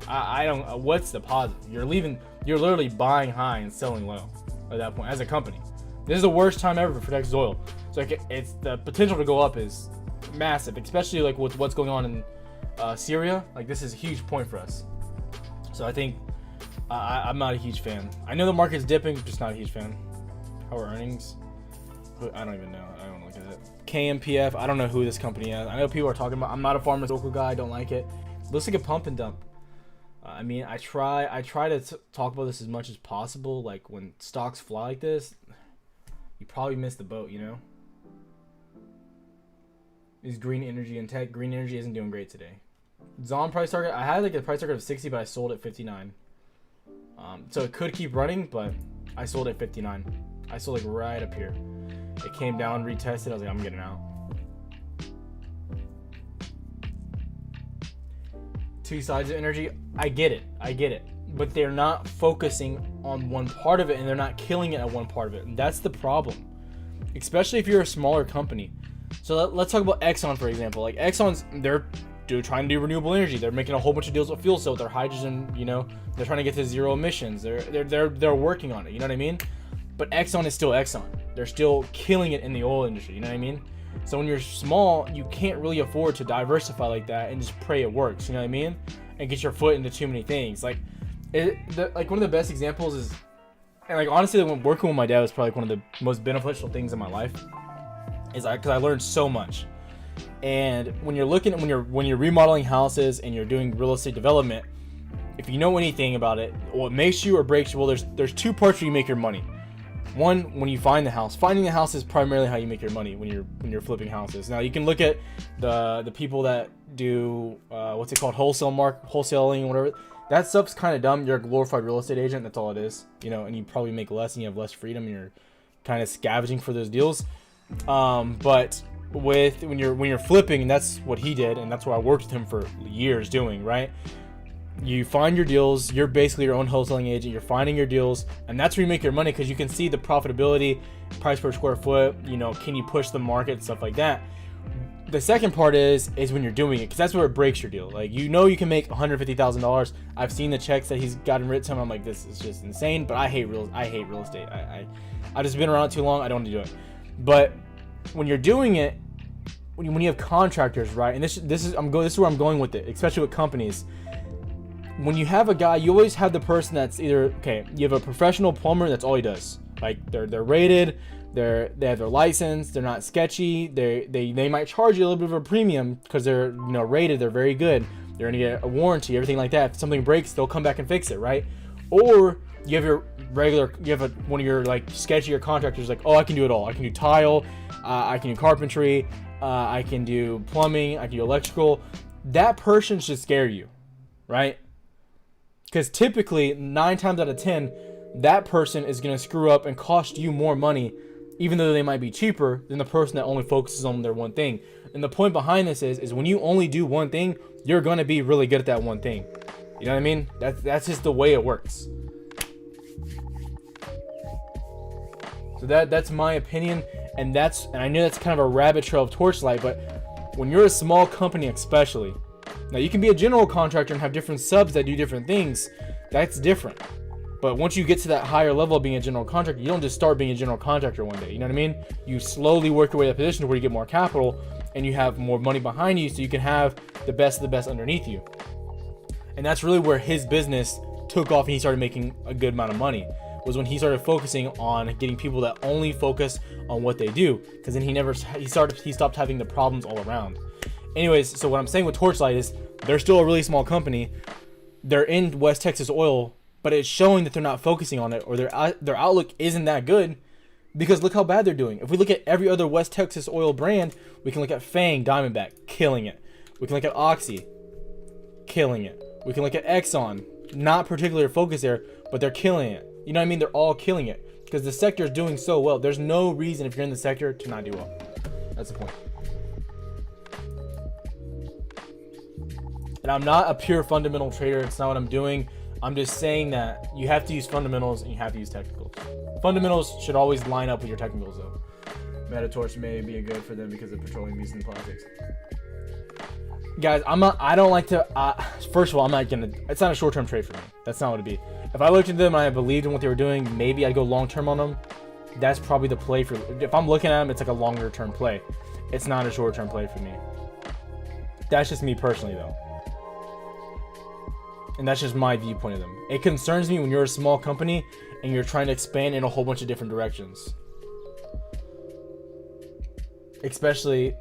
I don't. What's the positive? You're leaving. You're literally buying high and selling low at that point as a company. This is the worst time ever for Texas oil. So like it's the potential to go up is massive, especially like with what's going on in Syria. Like this is a huge point for us. So I think I'm not a huge fan. I know the market's dipping, just not a huge fan. How are earnings? I don't even know. I don't look at it. KMPF. I don't know who this company is. I know people are talking about. I'm not a pharmaceutical guy. I don't like it. Looks like a pump and dump. I mean, I try to talk about this as much as possible. Like when stocks fly like this, you probably miss the boat. Is green energy and tech? Green energy isn't doing great today. Zom price target. I had like a price target of 60, but I sold at 59. So it could keep running, but I sold at 59. I sold like right up here. It came down, retested. I was like, I'm getting out. Two sides of energy. I get it. But they're not focusing on one part of it, and they're not killing it at one part of it. And that's the problem. Especially if you're a smaller company. So let's talk about Exxon, for example. Like Exxon's, they're trying to do renewable energy. They're making a whole bunch of deals with fuel cells, their hydrogen. They're trying to get to zero emissions. They're working on it. You know what I mean? But Exxon is still Exxon. They're still killing it in the oil industry. You know what I mean? So when you're small, you can't really afford to diversify like that and just pray it works. You know what I mean? And get your foot into too many things. Like one of the best examples is, and like honestly, when working with my dad was probably one of the most beneficial things in my life. Because I learned so much. And when you're remodeling houses and you're doing real estate development, if you know anything about it, what makes you or breaks you, well, there's two parts where you make your money. One, when you find the house, finding the house is primarily how you make your money when you're flipping houses. Now you can look at the people that do what's it called, wholesaling, whatever. That stuff's kind of dumb. You're a glorified real estate agent. That's all it is, you know. And you probably make less, and you have less freedom, and you're kind of scavenging for those deals. But when you're flipping, and that's what he did, and that's what I worked with him for years doing, right? You find your deals, you're basically your own wholesaling agent, you're finding your deals, and that's where you make your money, because you can see the profitability, price per square foot, you know, can you push the market, stuff like that. The second part is when you're doing it, because that's where it breaks your deal. Like, you know, you can make $150,000. I've seen the checks that he's gotten written to him. I'm like, this is just insane, but I hate real estate. I just been around too long. I don't want to do it. But when you're doing it, when you have contractors, right? And this is where I'm going with it, especially with companies. When you have a guy, you always have the person that's either, okay, you have a professional plumber, that's all he does. Like, they're rated, they have their license, they're not sketchy, they might charge you a little bit of a premium because they're, you know, rated, they're very good, they're gonna get a warranty, everything like that. If something breaks, they'll come back and fix it, right? Or you have one of your like sketchier contractors, like, oh, I can do it all. I can do tile, I can do carpentry, I can do plumbing, I can do electrical. That person should scare you, right? Because typically, 9 times out of 10, that person is going to screw up and cost you more money, even though they might be cheaper than the person that only focuses on their one thing. And the point behind this is when you only do one thing, you're going to be really good at that one thing. You know what I mean? That's just the way it works. So that's my opinion, and I know that's kind of a rabbit trail of Torchlight, but when you're a small company especially, now you can be a general contractor and have different subs that do different things. That's different. But once you get to that higher level of being a general contractor, you don't just start being a general contractor one day. You know what I mean? You slowly work your way to that position where you get more capital and you have more money behind you, so you can have the best of the best underneath you. And that's really where his business took off and he started making a good amount of money, was when he started focusing on getting people that only focus on what they do. Because then he stopped having the problems all around. Anyways, so what I'm saying with Torchlight is they're still a really small company. They're in West Texas oil, but it's showing that they're not focusing on it, or their outlook isn't that good, because look how bad they're doing. If we look at every other West Texas oil brand, we can look at Fang, Diamondback, killing it. We can look at Oxy, killing it. We can look at Exxon, not particularly focused there, but they're killing it. You know what I mean? They're all killing it because the sector is doing so well. There's no reason if you're in the sector to not do well. That's the point. And I'm not a pure fundamental trader. It's not what I'm doing. I'm just saying that you have to use fundamentals and you have to use technicals. Fundamentals should always line up with your technicals, though. Metatorch may be good for them because of petroleum use and plastics. Guys, I don't like to, first of all, it's not a short-term trade for me. That's not what it'd be. If I looked at them and I believed in what they were doing, maybe I'd go long-term on them. That's probably the play for, if I'm looking at them, it's like a longer-term play. It's not a short-term play for me. That's just me personally, though. And that's just my viewpoint of them. It concerns me when you're a small company and you're trying to expand in a whole bunch of different directions. Especially,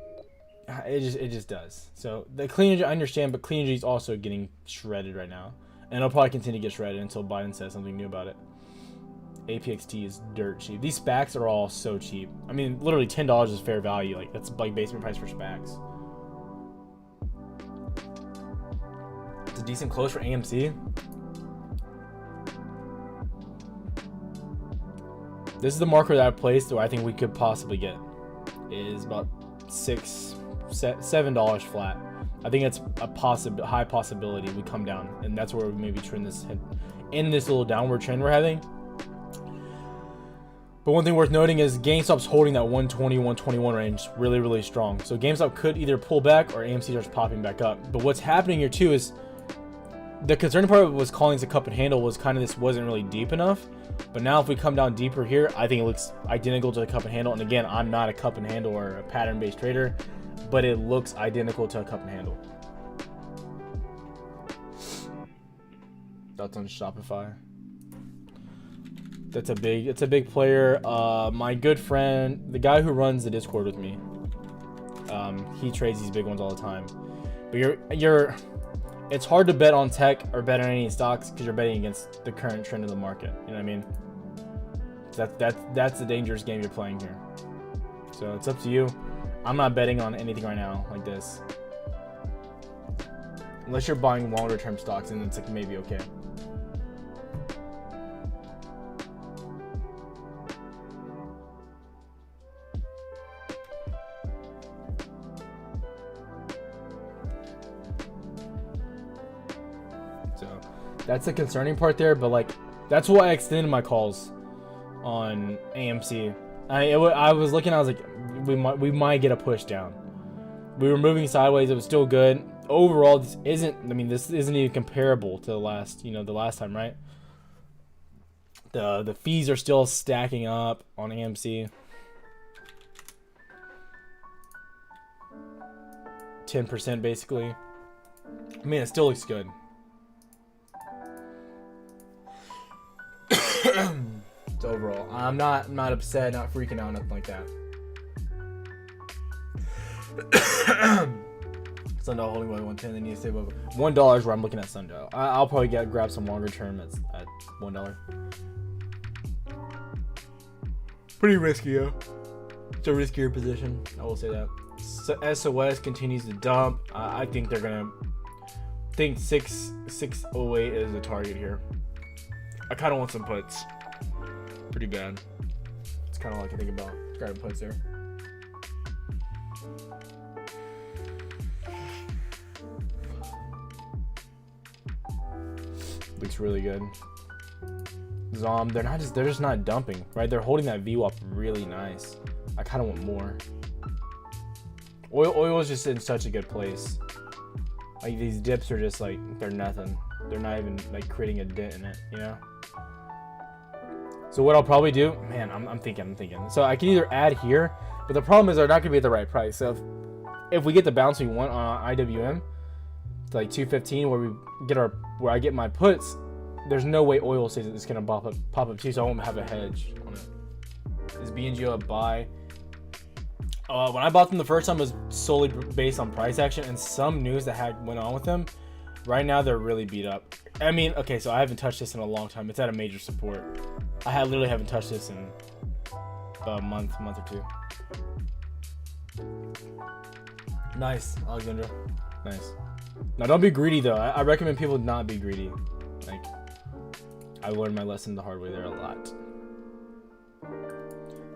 it just does. So the clean energy, I understand, but clean energy is also getting shredded right now. And it'll probably continue to get shredded until Biden says something new about it. APXT is dirt cheap. These SPACs are all so cheap. I mean, literally $10 is fair value. Like, that's like basement price for SPACs. It's a decent close for AMC. This is the marker that I placed, where I think we could possibly get is about $7 flat. I think it's a high possibility we come down, and that's where we maybe trend this in this little downward trend we're having. But one thing worth noting is GameStop's holding that 120, 121 range really, really strong. So GameStop could either pull back or AMC starts popping back up. But what's happening here too is the concerning part was calling this a cup and handle was kind of this wasn't really deep enough. But now if we come down deeper here, I think it looks identical to the cup and handle. And again, I'm not a cup and handle or a pattern-based trader, but it looks identical to a cup and handle. Thoughts on Shopify? It's a big player. My good friend, the guy who runs the Discord with me, he trades these big ones all the time. But it's hard to bet on tech or bet on any stocks because you're betting against the current trend of the market. You know what I mean? That's the dangerous game you're playing here. So it's up to you. I'm not betting on anything right now like this. Unless you're buying longer term stocks, and it's like maybe okay. So that's the concerning part there, but like that's why I extended my calls on AMC. I was looking, I was like, we might get a push down. We were moving sideways, it was still good. Overall, this isn't even comparable to the last time, right? The fees are still stacking up on AMC. 10% basically. I mean, it still looks good. So overall, I'm not upset, not freaking out, nothing like that. Sundial holding by 110, they need to stay above $1 is where I'm looking at Sundial. I'll probably grab some longer term at $1. Pretty risky, yeah. It's a riskier position, I will say that. SOS continues to dump. I think they're gonna think 608 is the target here. I kind of want some puts. Pretty bad. It's kind of all I can think about grabbing puts there. Looks really good. Zom, they're just not dumping, right? They're holding that VWAP really nice. I kind of want more. Oil is just in such a good place. Like these dips are just like they're nothing. They're not even like creating a dent in it, you know. So what I'll probably do, man, I'm thinking. So I can either add here, but the problem is they're not gonna be at the right price. So if we get the bounce we want on IWM to like 215, where I get my puts, there's no way oil says it's gonna pop up too, so I won't have a hedge on it. Is BNGO a buy? When I bought them the first time, it was solely based on price action and some news that went on with them. Right now, they're really beat up. I mean, okay, so I haven't touched this in a long time. It's at a major support. I literally haven't touched this in a month or two. Nice, Alexandra. Nice. Now, don't be greedy, though. I recommend people not be greedy. Like, I learned my lesson the hard way there a lot.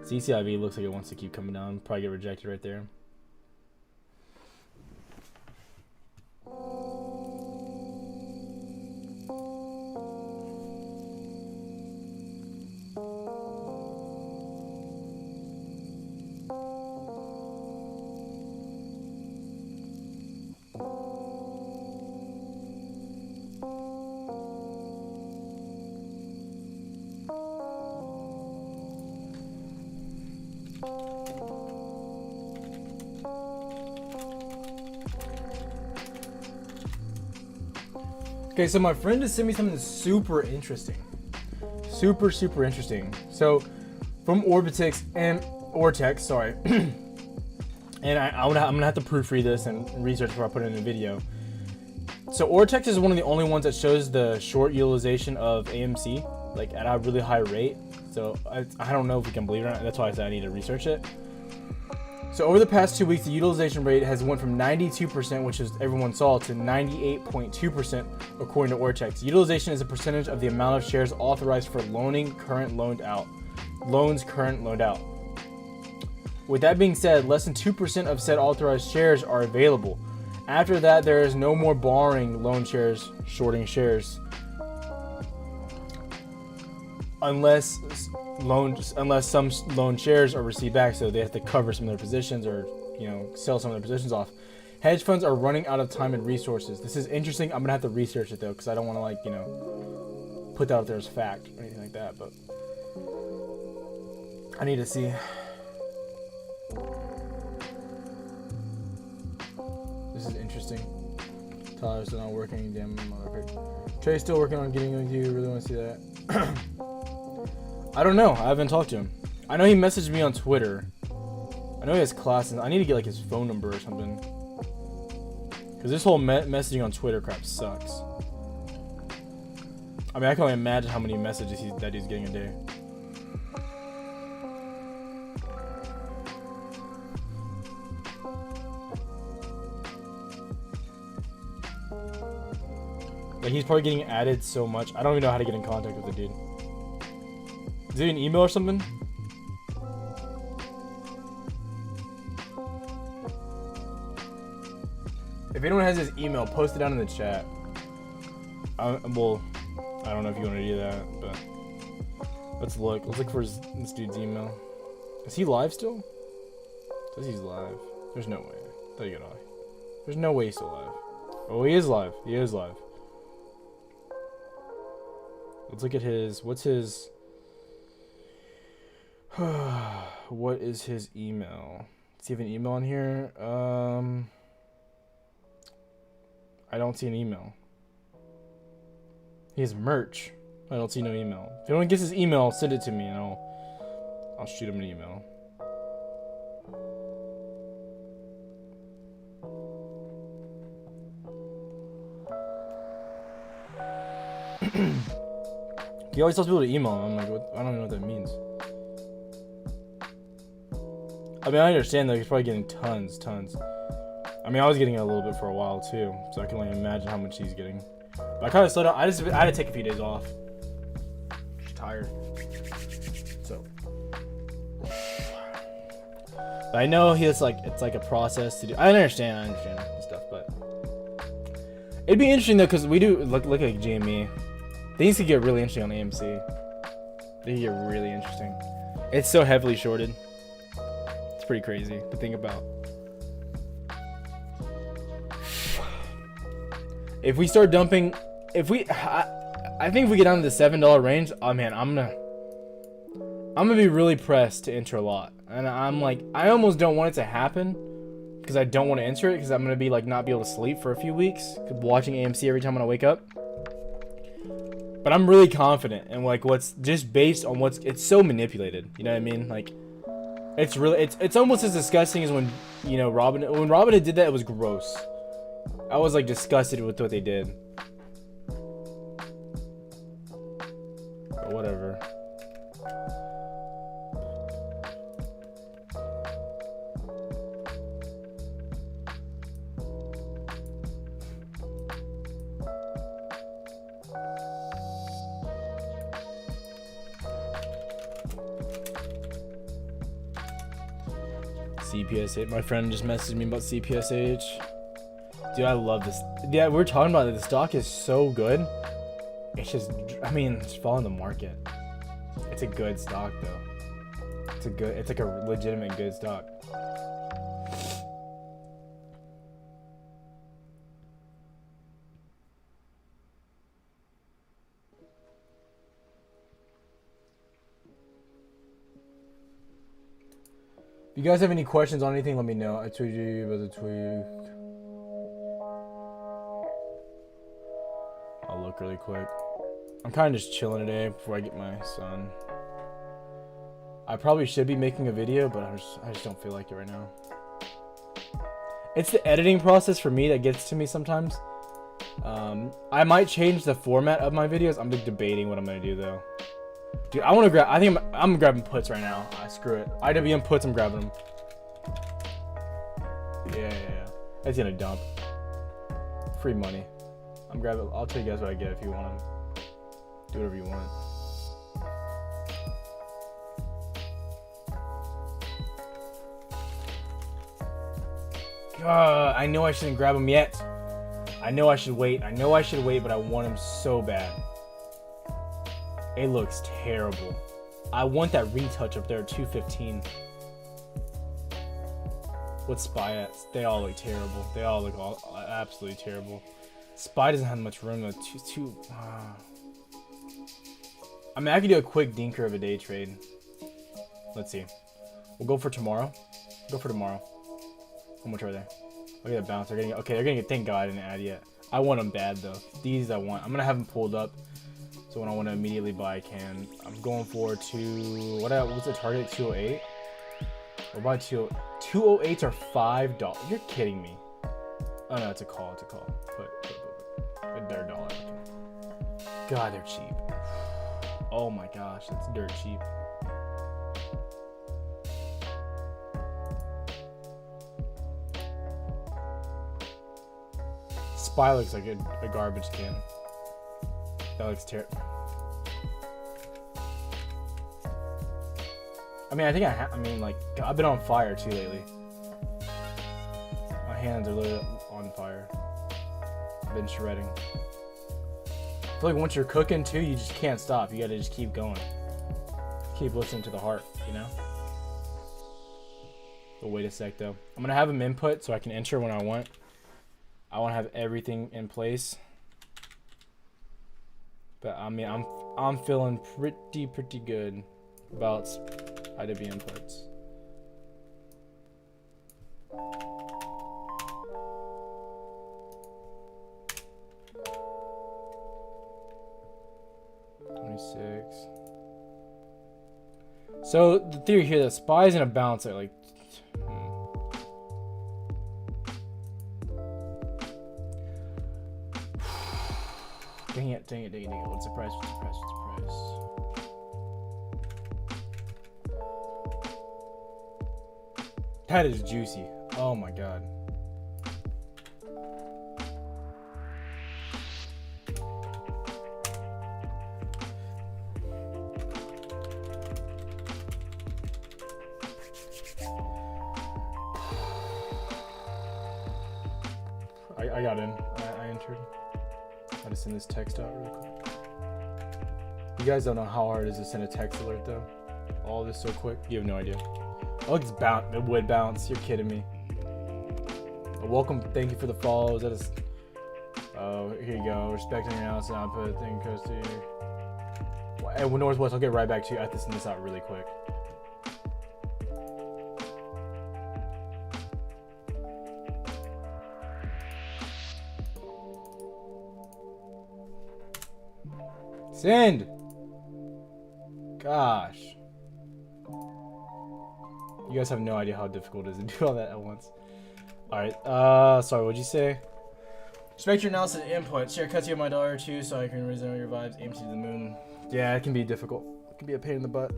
CCIV looks like it wants to keep coming down. Probably get rejected right there. Okay, so my friend just sent me something super interesting. Super interesting. So, from Ortex, sorry. And I'm gonna have to proofread this and research before I put it in a video. So Ortex is one of the only ones that shows the short utilization of AMC, like at a really high rate. So I don't know if we can believe it or not. That's why I said I need to research it. So over the past 2 weeks, the utilization rate has went from 92%, which is everyone saw, to 98.2% according to Ortex. Utilization is a percentage of the amount of shares authorized for loans current loaned out. With that being said, less than 2% of said authorized shares are available. After that, there is no more borrowing loan shares, shorting shares, unless some loan shares are received back, so they have to cover some of their positions or sell some of their positions off. Hedge funds are running out of time and resources. This is interesting. I'm gonna have to research it though, because I don't want to put that out there as fact or anything like that. But I need to see. This is interesting. Tyler's still not working. Damn motherfucker. Trey's still working on getting with you. Really want to see that. I don't know. I haven't talked to him. I know he messaged me on Twitter. I know he has classes. I need to get like his phone number or something. Because this whole messaging on Twitter crap sucks. I mean, I can only imagine how many messages that he's getting a day. Like, he's probably getting added so much. I don't even know how to get in contact with the dude. Is it an email or something? If anyone has his email, post it down in the chat. Well, I don't know if you want to do that, but let's look. Let's look for this dude's email. Is he live still? It says he's live. There's no way. There you go. There's no way he's still live. Oh, he is live. He is live. Let's look at his. What's his? What is his email? Does he have an email on here? I don't see an email. He has merch. I don't see no email. If anyone gets his email, send it to me and I'll shoot him an email. He always tells people to email him. I'm like, what? I don't even know what that means. I mean, I understand though. He's probably getting tons. I mean, I was getting it a little bit for a while too, so I can only imagine how much he's getting. But I kind of slowed down. I had to take a few days off. Just tired. So. But I know it's like a process to do. I understand and stuff, but it'd be interesting though, because we do look at GME. Things could get really interesting on AMC. They get really interesting. It's so heavily shorted. It's pretty crazy to think about. If we start dumping, I think if we get down to the $7 range, oh man, I'm gonna be really pressed to enter a lot, and I'm like, I almost don't want it to happen because I don't want to enter it because I'm gonna be like not be able to sleep for a few weeks watching AMC every time when I wake up. But I'm really confident and like what's just based on it's so manipulated. You know what I mean? Like it's really it's almost as disgusting as when when Robinhood did that. It was gross. I was like disgusted with what they did. But whatever. CPSH. My friend just messaged me about CPSH. Dude, I love this. Yeah, we were talking about it. The stock is so good. It's just, I mean, it's following the market. It's a good stock, though. It's like a legitimate good stock. If you guys have any questions on anything, let me know. I tweeted you about the tweet. I'll look really quick. I'm kind of just chilling today before I get my son. I probably should be making a video, but I just don't feel like it right now. It's the editing process for me that gets to me sometimes. I might change the format of my videos. I'm just debating what I'm gonna do though. Dude, I want to grab. I think I'm grabbing puts right now. Screw it. IWM puts. I'm grabbing them. Yeah. That's gonna dump. Free money. I'm grabbing. I'll tell you guys what I get if you want them. Do whatever you want. I know I shouldn't grab them yet. I know I should wait. But I want them so bad. It looks terrible. I want that retouch up there at 215. What's SPY at? They all look terrible. They all look absolutely terrible. SPY doesn't have much room though. I mean, I could do a quick dinker of a day trade. Let's see. We'll go for tomorrow. How much are they? Look at that bounce. They're gonna get. Thank God I didn't add yet. I want them bad though. These I want. I'm gonna have them pulled up. So when I want to immediately buy, I can. I'm going for what's the target? 208. We'll buy 208s are $5. You're kidding me. Oh no, it's a call. Put. They're $1. God, they're cheap. Oh my gosh, that's dirt cheap. SPY looks like a garbage can. That looks terrible. I mean, I think I mean, like, I've been on fire too lately. My hands are literally on fire. I've been shredding. I feel like once you're cooking too, you just can't stop. You gotta just keep going. Keep listening to the heart, you know? But wait a sec though. I'm gonna have them input so I can enter when I want. I want to have everything in place. But I mean, I'm feeling pretty good about IW inputs. So the theory here that spies and a bounce are like, dang it. What's the price? That is juicy. Oh my god. I got in. I entered. I just send this text out real quick. You guys don't know how hard it is to send a text alert though. All this so quick. You have no idea. Oh, it's bounce. It would bounce. You're kidding me. Welcome. Thank you for the follows. That is. Oh, here you go. Respecting your analysis and output. Thing goes to you. Hey, Northwest. I'll get right back to you. I have to send this out really quick. Send. Gosh. You guys have no idea how difficult it is to do all that at once. Alright, sorry, what'd you say? Respect your analysis and input. Share cuts you my dollar or two so I can resume your vibes. Aim to the moon. Yeah, it can be difficult. It can be a pain in the butt.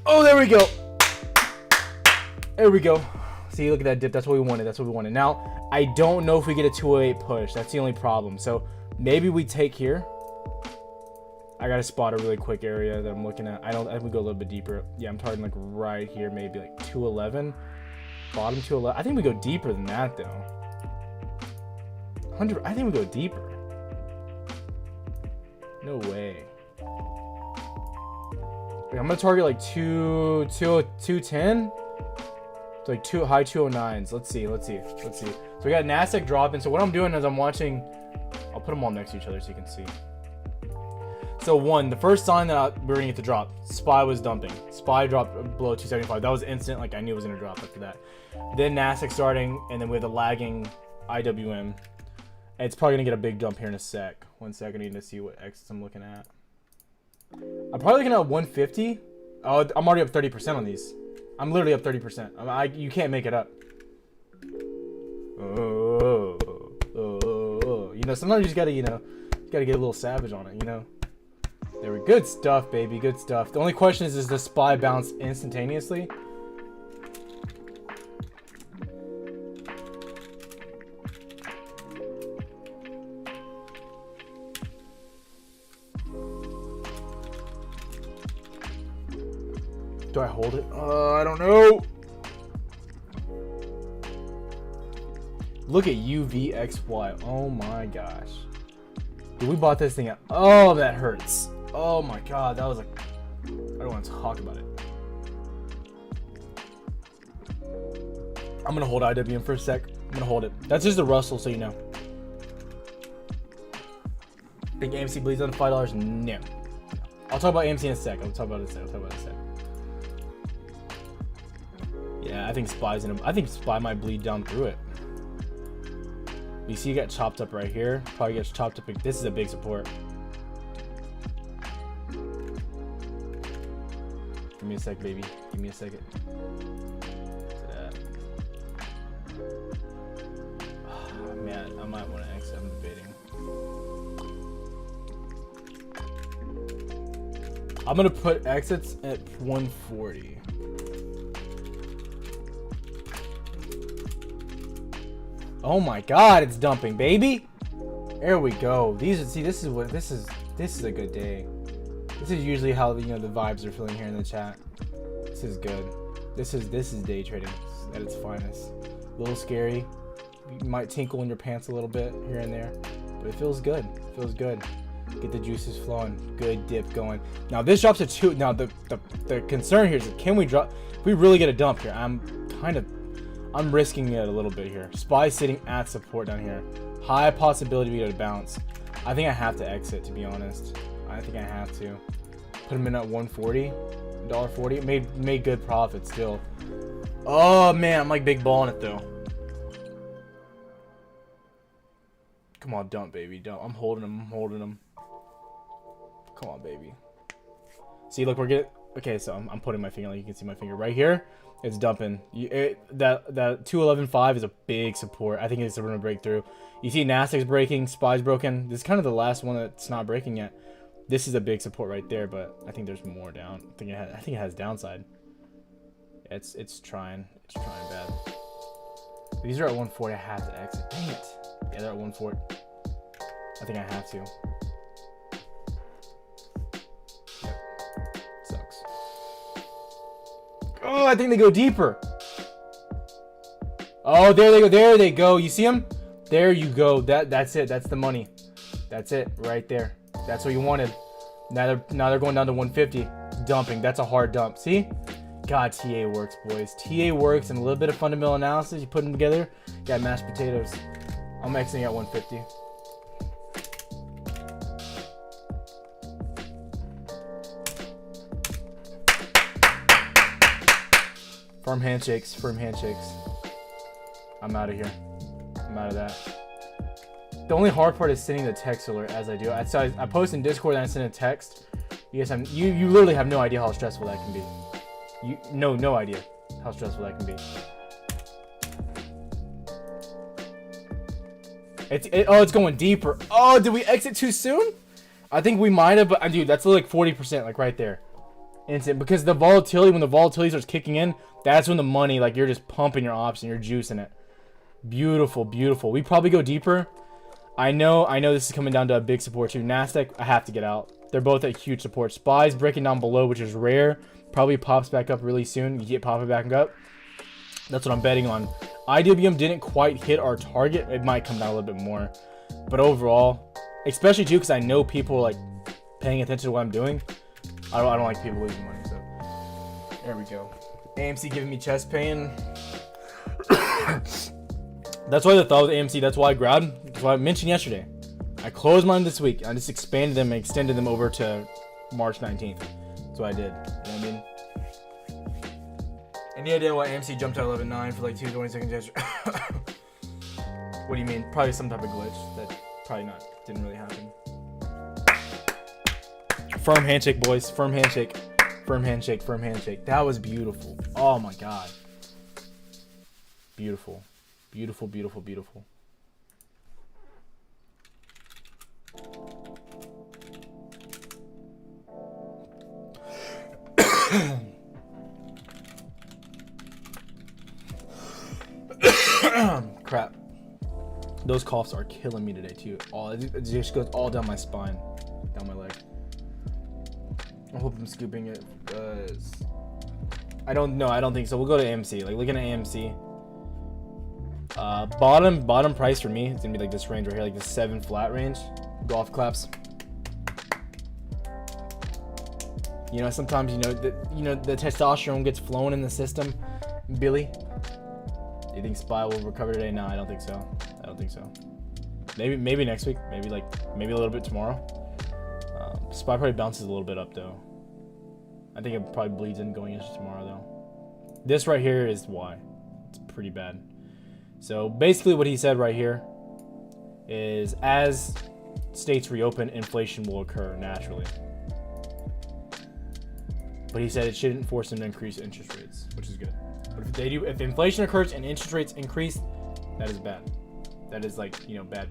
Oh, there we go. There we go. See, look at that dip. That's what we wanted. That's what we wanted. Now, I don't know if we get a 208 push. That's the only problem. So, maybe we take here. I gotta spot a really quick area that I'm looking at. I think we go a little bit deeper. Yeah, I'm targeting like right here, maybe like 211. Bottom 211. I think we go deeper than that though. 100. I think we go deeper. No way. Wait, I'm gonna target like 210. It's like high 209s. Let's see. So we got Nasdaq dropping. So what I'm doing is I'm watching. I'll put them all next to each other so you can see. So the first sign that we were gonna get to drop, SPY was dumping. SPY dropped below 275. That was instant, like I knew it was gonna drop after that. Then Nasdaq starting, and then with a lagging IWM. It's probably gonna get a big jump here in a sec. 1 second, I need to see what exits I'm looking at. I'm probably looking at 150. Oh, I'm already up 30% on these. I'm literally up 30%. You can't make it up. You know, sometimes you just gotta, gotta get a little savage on it, you know. There we go. Good stuff, baby. Good stuff. The only question is the SPY bounce instantaneously? Do I hold it? I don't know. Look at UVXY. Oh my gosh. Dude, we bought this thing at. Oh, that hurts. Oh my god, that was like. I don't want to talk about it. I'm gonna hold IWM for a sec. I'm gonna hold it. That's just a Russell, so you know. Think AMC bleeds on $5? No. I'll talk about AMC in a sec. I'll talk about it in a sec. Yeah, I think SPY might bleed down through it. You see, you got chopped up right here. Probably gets chopped up. This is a big support. Give me a sec, baby. Give me a second. Oh, man, I might want to exit. I'm debating. I'm gonna put exits at 140. Oh my god, it's dumping, baby. There we go. These see, this is a good day. This is usually how the vibes are feeling here in the chat. This is good. This is day trading at its finest. A little scary. You might tinkle in your pants a little bit here and there, but it feels good. It feels good. Get the juices flowing. Good dip going. Now this drops to 2. Now the concern here is, can we drop? If we really get a dump here, I'm risking it a little bit here. SPY sitting at support down here. High possibility we get a bounce. I think I have to exit, to be honest. I think I have to. Put them in at 140, $1.40. Made good profit still. Oh man, I'm like big balling it though. Come on, dump, baby, dump. I'm holding them. I'm holding them. Come on, baby. See, look, we're getting. Okay, so I'm putting my finger. Like you can see my finger right here. It's dumping. That 211.5 is a big support. I think it's going to break through. You see Nasdaq's breaking, SPY's broken. This is kind of the last one that's not breaking yet. This is a big support right there, but I think there's more down. I think it has downside. It's trying bad. These are at 140. I have to exit. Dang it. Yeah, they're at 140. I think I have to. Yep. Sucks. Oh, I think they go deeper. Oh, there they go. There they go. You see them? There you go. That's it. That's the money. That's it right there. That's what you wanted. Now they're going down to 150. Dumping. That's a hard dump. See? God, TA works, boys. TA works, and a little bit of fundamental analysis. You put them together. Got mashed potatoes. I'm exiting at 150. Firm handshakes. Firm handshakes. I'm out of here. I'm out of that. The only hard part is sending the text alert as I do. I post in Discord and I send a text. You guys have you literally have no idea how stressful that can be. No idea how stressful that can be. It's going deeper. Oh, did we exit too soon? I think we might have, but dude, that's like 40%, like right there. Instant, because the volatility, when the volatility starts kicking in, that's when the money, like you're just pumping your option, you're juicing it. Beautiful, beautiful. We probably go deeper. I know this is coming down to a big support too. Nasdaq, I have to get out. They're both at huge support. SPY's breaking down below, which is rare. Probably pops back up really soon. You get popping back up. That's what I'm betting on. IWM didn't quite hit our target. It might come down a little bit more. But overall, especially too, because I know people are like paying attention to what I'm doing. I don't like people losing money. So there we go. AMC giving me chest pain. That's why the thought with AMC. That's why I grabbed. That's why I mentioned yesterday. I closed mine this week. I just expanded them and extended them over to March 19th. That's what I did. You know what I mean? Any idea why AMC jumped to 11.9 for like 2.20 seconds yesterday? What do you mean? Probably some type of glitch that probably didn't really happen. Firm handshake, boys. Firm handshake. Firm handshake. Firm handshake. That was beautiful. Oh my god. Beautiful. Beautiful, beautiful, beautiful. Crap. Those coughs are killing me today too. It just goes all down my spine, down my leg. I hope I'm scooping it. I don't think so. We'll go to AMC. Like looking at AMC. Bottom price for me, it's gonna be like this range right here, like the 7 flat range. Golf claps. You know, sometimes the testosterone gets flowing in the system. Billy, do you think SPY will recover today? No, I don't think so. I don't think so. Maybe next week. Maybe a little bit tomorrow. SPY probably bounces a little bit up though. I think it probably bleeds in going into tomorrow though. This right here is why. It's pretty bad. So basically what he said right here is as states reopen, inflation will occur naturally. But he said it shouldn't force them to increase interest rates, which is good. But if inflation occurs and interest rates increase, that is bad. That is like, bad.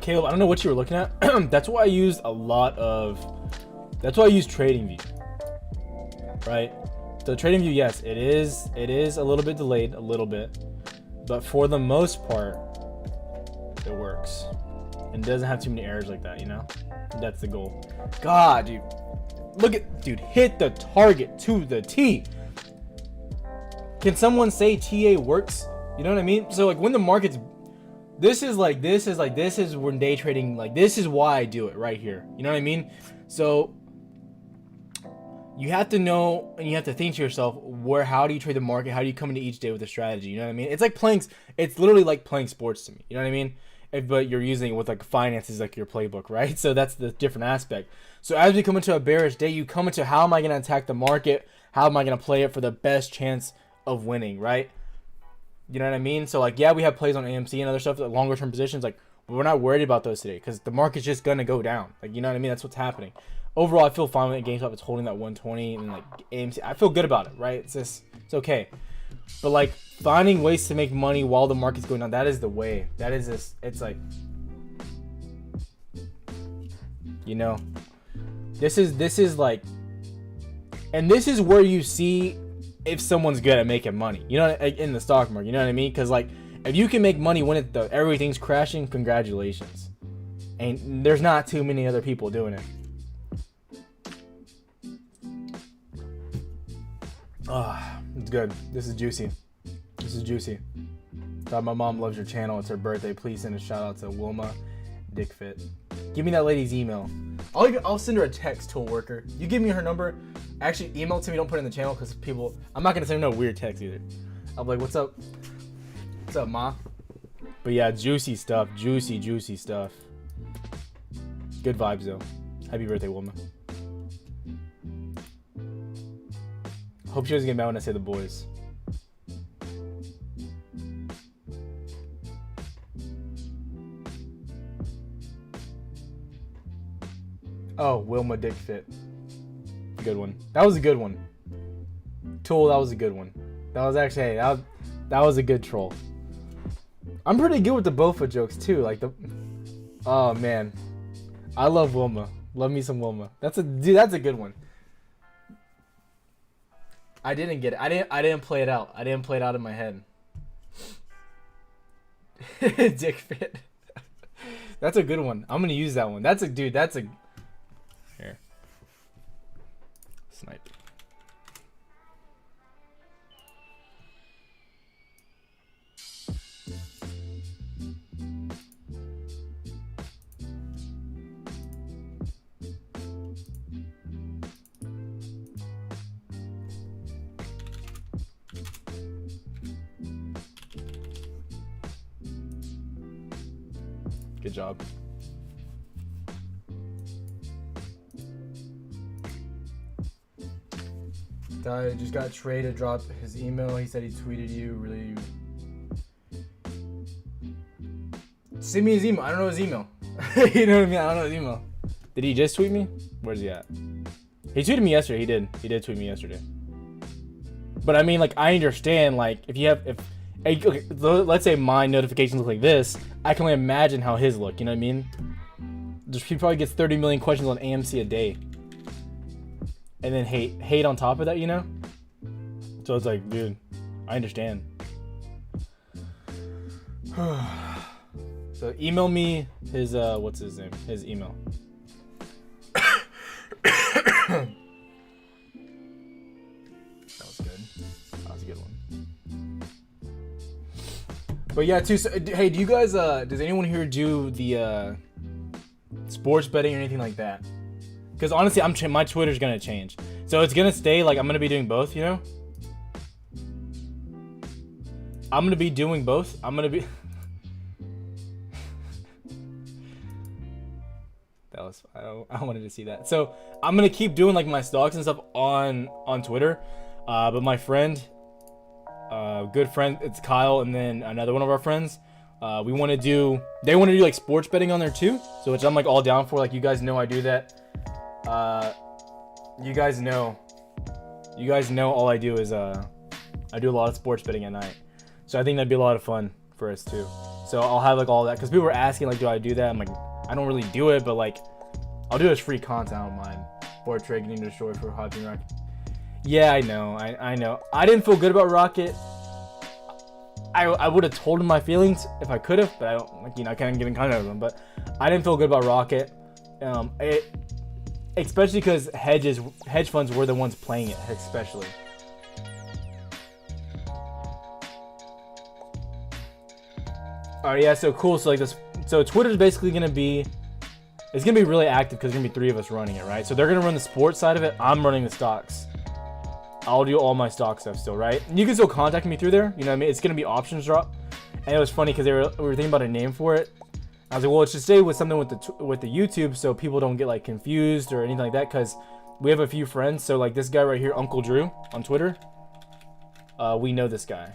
Caleb, I don't know what you were looking at. That's why I used TradingView. Right? The trading view, yes, it is a little bit delayed, a little bit, but for the most part, it works. And doesn't have too many errors like that, you know? That's the goal. God, dude. Look at, dude, hit the target to the T. Can someone say TA works? You know what I mean? So like when the market's, this is when day trading, like this is why I do it right here. You know what I mean? So you have to know, and you have to think to yourself, how do you trade the market? How do you come into each day with a strategy? You know what I mean? It's like it's literally like playing sports to me. You know what I mean? But you're using it with like finances, like your playbook, right? So that's the different aspect. So as we come into a bearish day, you come into how am I going to attack the market? How am I going to play it for the best chance of winning, right? You know what I mean? So like, yeah, we have plays on AMC and other stuff, like longer term positions, like, but we're not worried about those today because the market's just going to go down. Like, you know what I mean? That's what's happening. Overall, I feel fine with it. GameStop is holding that 120 and like AMC, I feel good about it, right? It's okay. But like finding ways to make money while the market's going down, that is the way. That is just, it's like, you know, this is like, and this is where you see if someone's good at making money, you know, in the stock market, you know what I mean? Because like, if you can make money when everything's crashing, congratulations. And there's not too many other people doing it. Ah, it's good. This is juicy. This is juicy. Thought my mom loves your channel. It's her birthday. Please send a shout out to Wilma Dickfit. Give me that lady's email. I'll send her a text to a worker. You give me her number. Actually, email it to me. Don't put it in the channel because people. I'm not gonna send no weird text either. I'll be like, "What's up? What's up, ma?" But yeah, juicy stuff. Juicy stuff. Good vibes though. Happy birthday, Wilma. Hope she doesn't get mad when I say the boys. Oh, Wilma Dickfit. Good one. That was a good one. Tool, that was a good one. That was actually, hey, that was a good troll. I'm pretty good with the Bofa jokes too. Like oh man. I love Wilma. Love me some Wilma. That's a good one. I didn't get it. I didn't play it out. I didn't play it out in my head. Dick fit. That's a good one. I'm gonna use that one. That's a here. Snipe. Good job. I just got Trey to drop his email. He said he tweeted you. Really? Send me his email. I don't know his email. You know what I mean? I don't know his email. Did he just tweet me? Where's he at? He tweeted me yesterday. He did tweet me yesterday. But I mean, like, I understand, like, okay, let's say my notifications look like this, I can only imagine how his look, you know what I mean? He probably gets 30 million questions on AMC a day. And then hate on top of that, you know? So it's like, dude, I understand. So email me his, what's his name? His email. That was good. That was a good one. But yeah, too. So, hey, do you guys? Does anyone here do the sports betting or anything like that? Because honestly, my Twitter's gonna change, so it's gonna stay like I'm gonna be doing both. You know, I'm gonna be doing both. I'm gonna be. That was I wanted to see that. So I'm gonna keep doing like my stocks and stuff on Twitter, but my friend. Good friend, it's Kyle, and then another one of our friends. They want to do like sports betting on there too. So which I'm like all down for. Like you guys know I do that. You guys know all I do is I do a lot of sports betting at night. So I think that'd be a lot of fun for us too. So I'll have like all that because people were asking like, do I do that? I'm like, I don't really do it, but like I'll do it as free content. I don't mind. Board trade getting destroyed for Hodgkin Rock. Yeah, I know. I know. I didn't feel good about Rocket. I would have told him my feelings if I could have, but I don't, like, you know, I can't get in contact with him. But I didn't feel good about Rocket. Especially because hedge funds were the ones playing it, especially. Alright, yeah, so cool. So like this, so Twitter's basically gonna be, it's gonna be really active because there's gonna be 3 of us running it, right? So they're gonna run the sports side of it. I'm running the stocks. I'll do all my stock stuff still, right? And you can still contact me through there. You know what I mean? It's gonna be options drop, and it was funny because we were thinking about a name for it. I was like, well, it should stay with something with the YouTube, so people don't get like confused or anything like that. Because we have a few friends. So like this guy right here, Uncle Drew on Twitter. We know this guy.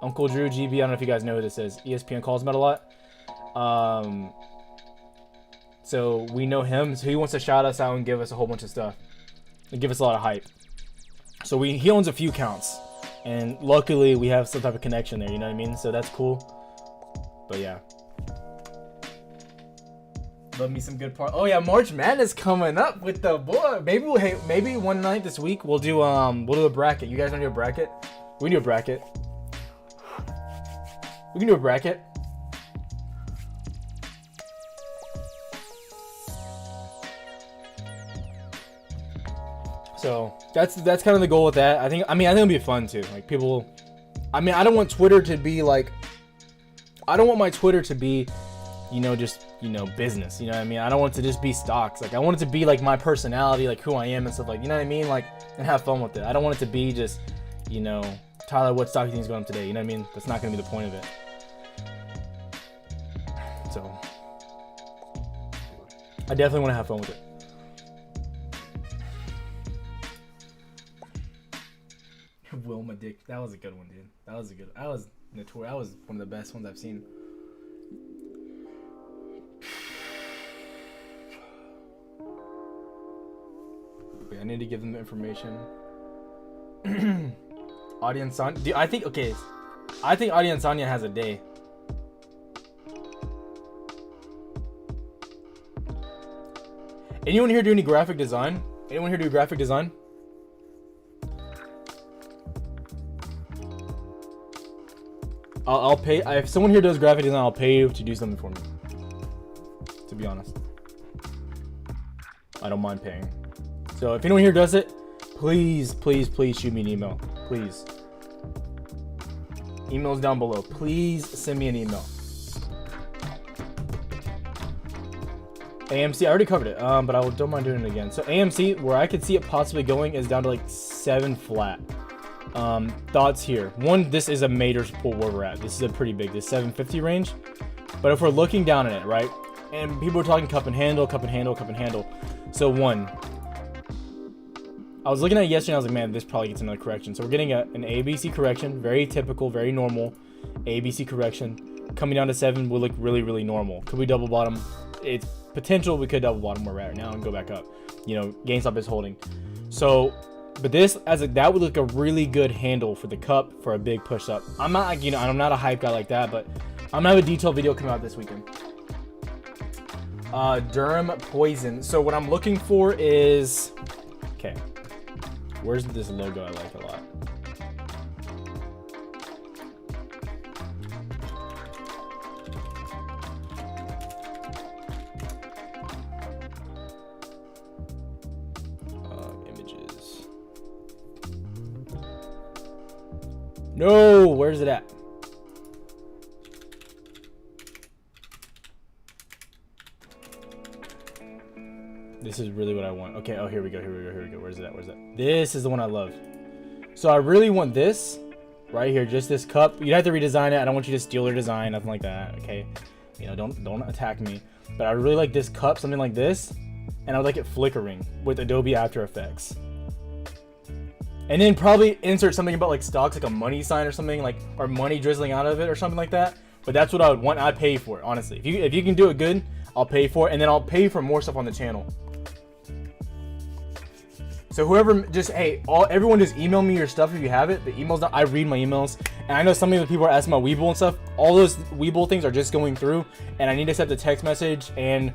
Uncle Drew GB, I don't know if you guys know who this is. ESPN calls him out a lot. So we know him. So he wants to shout us out and give us a whole bunch of stuff. And give us a lot of hype. So he owns a few accounts. And luckily we have some type of connection there, you know what I mean? So that's cool. But yeah. Love me some good part. Oh yeah, March Madness coming up with the boy. Maybe one night this week we'll do a bracket. You guys want to do a bracket? We can do a bracket. We can do a bracket. So that's kind of the goal with that. I think it'll be fun too. Like people, I don't want Twitter to be like, I don't want my Twitter to be, you know, just, you know, business. You know what I mean? I don't want it to just be stocks. Like I want it to be like my personality, like who I am and stuff, like, you know what I mean? Like, and have fun with it. I don't want it to be just, you know, Tyler, what stock do you think is going up today? You know what I mean? That's not gonna be the point of it. So I definitely want to have fun with it. Wilma Dick, that was a good one, dude. That was notorious. That was one of the best ones I've seen. Wait, I need to give them the information. Audience on. I think Audience Anya has a day. Anyone here do any graphic design? Anyone here do graphic design? I'll pay. If someone here does graphic design, I'll pay you to do something for me. To be honest, I don't mind paying. So if anyone here does it, please shoot me an email. Please. Emails down below. Please send me an email. AMC, I already covered it, but I don't mind doing it again. So AMC, where I could see it possibly going, is down to like 7 flat. Thoughts here. One, this is a major support where we're at. This is a pretty big, this 750 range. But if we're looking down at it, right, and people are talking cup and handle. So one, I was looking at it yesterday and I was like, man, this probably gets another correction. So we're getting an ABC correction, very typical, very normal ABC correction. Coming down to 7 will look really, really normal. Could we double bottom? It's potential we could double bottom where we're at right now and go back up. You know, GameStop is holding. So, but this, that would look a really good handle for the cup for a big push up. I'm not like, you know, I'm not a hype guy like that, but I'm gonna have a detailed video coming out this weekend. Derm Poison. So what I'm looking for is, okay, where's this logo I like a lot? No, where's it at? This is really what I want. Okay, oh, here we go. Where's it at? This is the one I love. So I really want this right here, just this cup. You'd have to redesign it. I don't want you to steal their design, nothing like that, okay? You know, don't attack me. But I really like this cup, something like this, and I would like it flickering with Adobe After Effects. And then probably insert something about like stocks, like a money sign or something, like, or money drizzling out of it or something like that. But that's what I would want. I'd pay for it, honestly. If you can do it good, I'll pay for it, and then I'll pay for more stuff on the channel. So whoever, just, hey, everyone just email me your stuff if you have it. The emails, I read my emails, and I know some of the people are asking about Webull and stuff. All those Webull things are just going through, and I need to set the text message and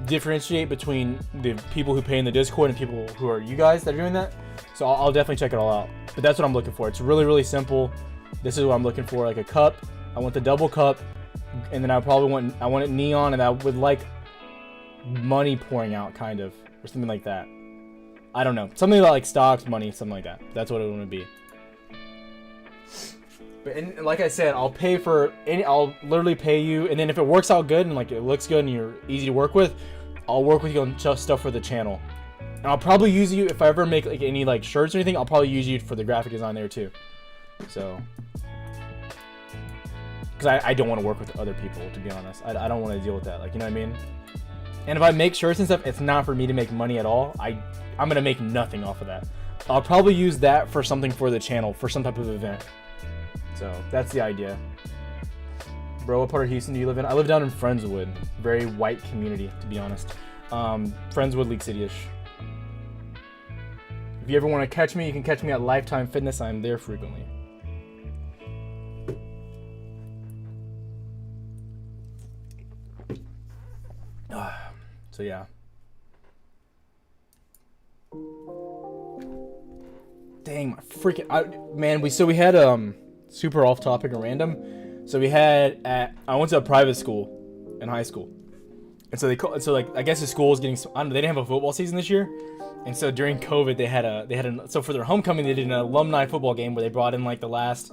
differentiate between the people who pay in the Discord and people who are you guys that are doing that. So I'll definitely check it all out. But that's what I'm looking for. It's really, really simple. This is what I'm looking for, like a cup. I want the double cup, and then I want it neon, and I would like money pouring out, kind of, or something like that. I don't know, something about like stocks, money, something like that. That's what it would be. But and like I said, I'll pay for any. I'll literally pay you, and then if it works out good and like it looks good and you're easy to work with, I'll work with you on just stuff for the channel. And I'll probably use you if I ever make like any like shirts or anything. I'll probably use you for the graphic design there too. So, because I don't want to work with other people, to be honest. I don't want to deal with that. Like, you know what I mean? And if I make shirts and stuff, it's not for me to make money at all. I'm gonna make nothing off of that. I'll probably use that for something for the channel, for some type of event. So that's the idea. Bro, what part of Houston do you live in? I live down in Friendswood. Very white community, to be honest. Friendswood, League City-ish. If you ever want to catch me, you can catch me at Lifetime Fitness. I'm there frequently. So yeah. Dang, my freaking man. We had super off topic and random. So we had I went to a private school in high school, and so I guess the school was getting. I don't know, they didn't have a football season this year, and so during COVID they had so for their homecoming they did an alumni football game where they brought in like the last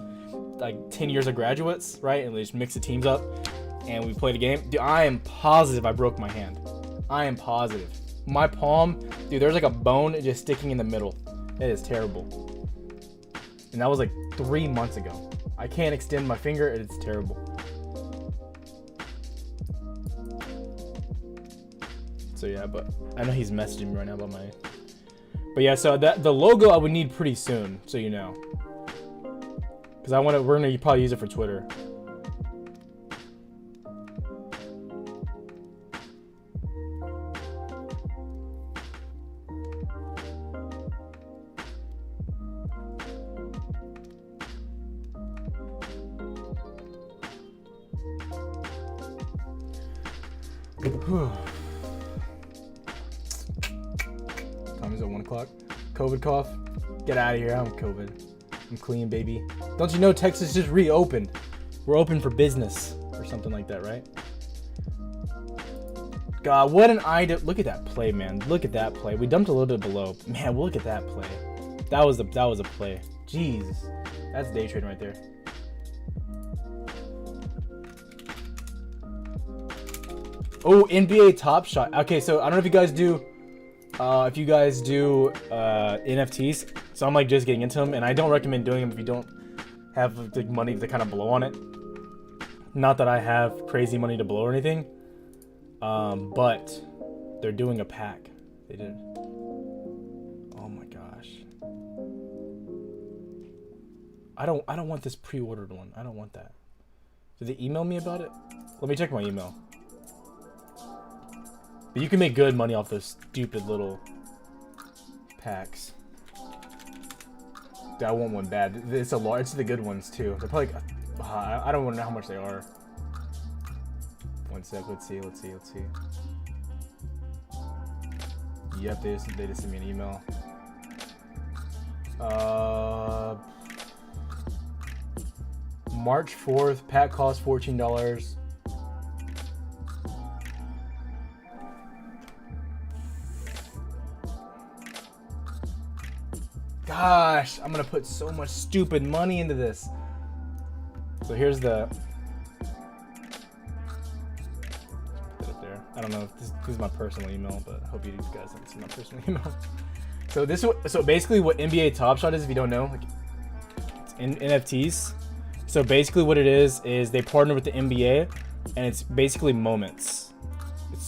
like 10 years of graduates, right, and they just mixed the teams up, and we played a game. Dude, I am positive I broke my hand. I am positive. My palm, dude, there's like a bone just sticking in the middle. It is terrible. And that was like 3 months ago. I can't extend my finger. It's terrible. So yeah, but I know he's messaging me right now about my... But yeah, so the logo I would need pretty soon, so you know. Because we're gonna probably use it for Twitter. Time is at 1 o'clock. COVID cough. Get out of here. I'm COVID. I'm clean, baby. Don't you know Texas just reopened? We're open for business or something like that, right? God, what an idea. Look at that play, man. Look at that play. We dumped a little bit below. Man, look at that play. That was a play. Jeez. That's day trading right there. Oh, NBA Top Shot. Okay, so I don't know if you guys do NFTs. So I'm like just getting into them, and I don't recommend doing them if you don't have the money to kind of blow on it. Not that I have crazy money to blow or anything, but they're doing a pack. They did. Oh my gosh. I don't want this pre-ordered one. I don't want that. Did they email me about it? Let me check my email. But you can make good money off those stupid little packs. Dude, I want one bad. It's the good ones too. They're probably. I don't want to know how much they are. One sec. Let's see. Yep, they just sent me an email. March 4th. Pack cost $14. Gosh, I'm gonna put so much stupid money into this. So here's the. Put it up there. I don't know if this is my personal email, but I hope you guys haven't seen my personal email. So basically, what NBA Top Shot is, if you don't know, like, it's NFTs. So basically, what it is they partner with the NBA, and it's basically moments.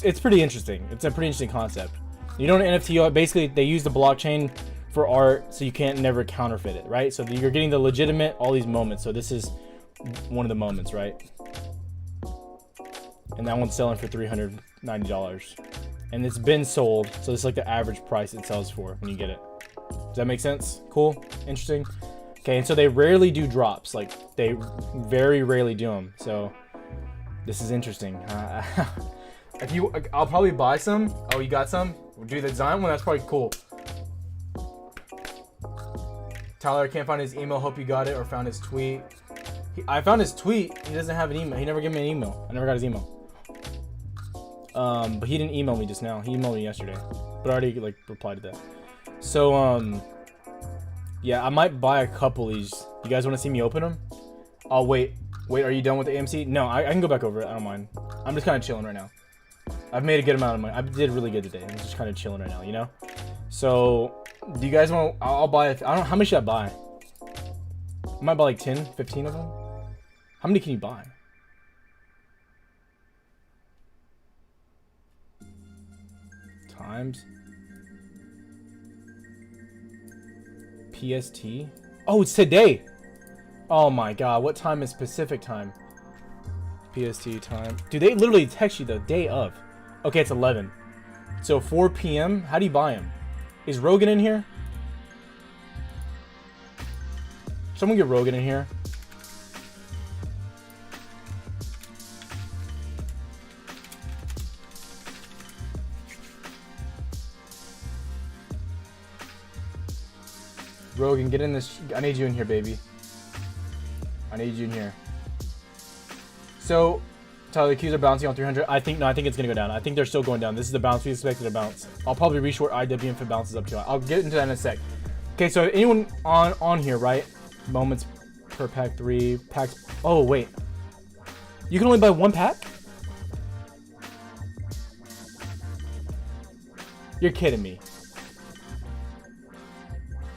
It's pretty interesting. It's a pretty interesting concept. You know, an NFT, basically they use the blockchain for art, so you can't never counterfeit it, right? So you're getting the legitimate, all these moments. So this is one of the moments, right? And that one's selling for $390, and it's been sold. So this is like the average price it sells for when you get it. Does that make sense? Cool, interesting. Okay, and so they rarely do drops. Like they very rarely do them. So this is interesting. If you, I'll probably buy some. Oh, you got some? Do the design one. That's probably cool. Tyler, I can't find his email. Hope you got it or found his tweet. I found his tweet. He doesn't have an email. He never gave me an email. I never got his email. But he didn't email me just now. He emailed me yesterday, but I already like replied to that. So yeah, I might buy a couple of these. You guys want to see me open them? Oh wait, are you done with the AMC? No, I can go back over it. I don't mind. I'm just kind of chilling right now. I've made a good amount of money. I did really good today. I'm just kind of chilling right now, you know. So, do you guys want? I'll buy. I don't know how many should I buy. I might buy like 10, 15 of them. How many can you buy? Times. PST. Oh, it's today. Oh my god, what time is Pacific time? PST time. Dude, they literally text you the day of. Okay, it's 11. So 4 p.m. How do you buy them? Is Rogan in here? Someone get Rogan in here. Rogan, get in this. I need you in here, baby. I need you in here. So, Tyler, the Qs are bouncing on 300. I think it's gonna go down. I think they're still going down. This is the bounce we expected to bounce. I'll probably reshort IW if it bounces up too high. I'll get into that in a sec. Okay, so anyone on here, right? Moments per pack 3 packs. Oh wait, you can only buy 1 pack? You're kidding me.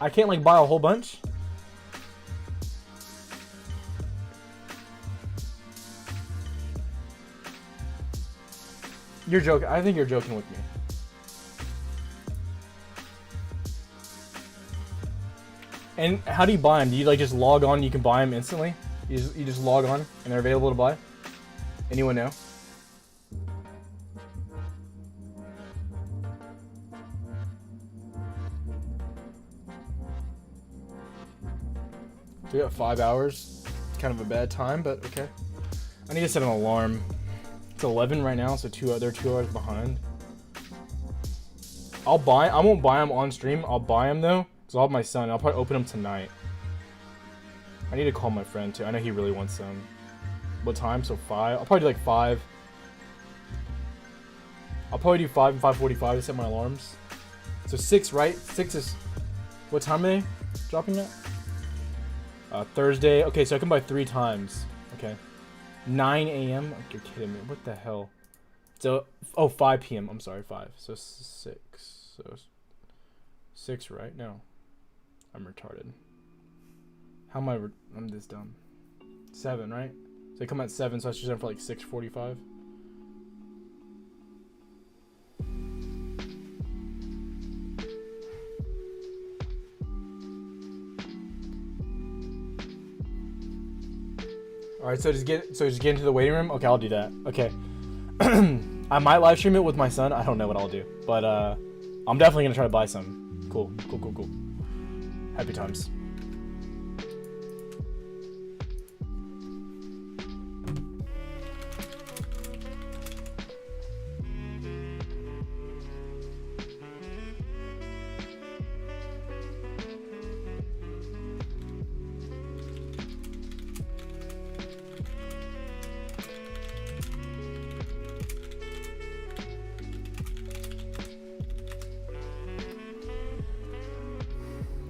I can't like buy a whole bunch? You're joking. I think you're joking with me. And how do you buy them? Do you like just log on? You can buy them instantly. You just log on and they're available to buy. Anyone know? So we got 5 hours. It's kind of a bad time, but okay. I need to set an alarm. It's 11 right now, so they're 2 hours behind. I won't buy them on stream. I'll buy them though, because I'll have my son. I'll probably open them tonight. I need to call my friend too. I know he really wants some. What time? So 5. I'll probably do like 5. I'll probably do 5 and 5:45 to set my alarms. So 6, right? 6 is. What time are they dropping that? Thursday. Okay, so I can buy 3 times. Okay. 9 a.m. Oh, you're kidding me. What the hell? So, 5 p.m. I'm sorry, 5. So 6. So 6, right? No. I'm retarded. How am I'm this dumb. 7, right? So they come at 7, so I should set for like 6:45. Alright, so just get into the waiting room? Okay, I'll do that. Okay. I might live stream it with my son. I don't know what I'll do. But I'm definitely gonna try to buy some. Cool. Happy times.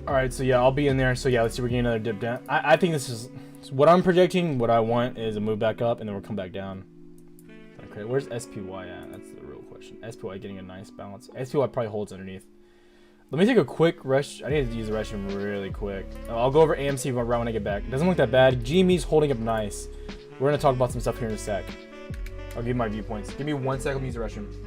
Alright, so yeah, I'll be in there. So yeah, let's see if we're getting another dip down. I think this is what I'm projecting. What I want is a move back up and then we'll come back down. Okay, where's SPY at? That's the real question. SPY getting a nice balance. SPY probably holds underneath. Let me take a quick rush. I need to use the restroom really quick. I'll go over AMC right when I get back. It doesn't look that bad. GME's holding up nice. We're gonna talk about some stuff here in a sec. I'll give you my viewpoints. Give me 1 second to use the restroom.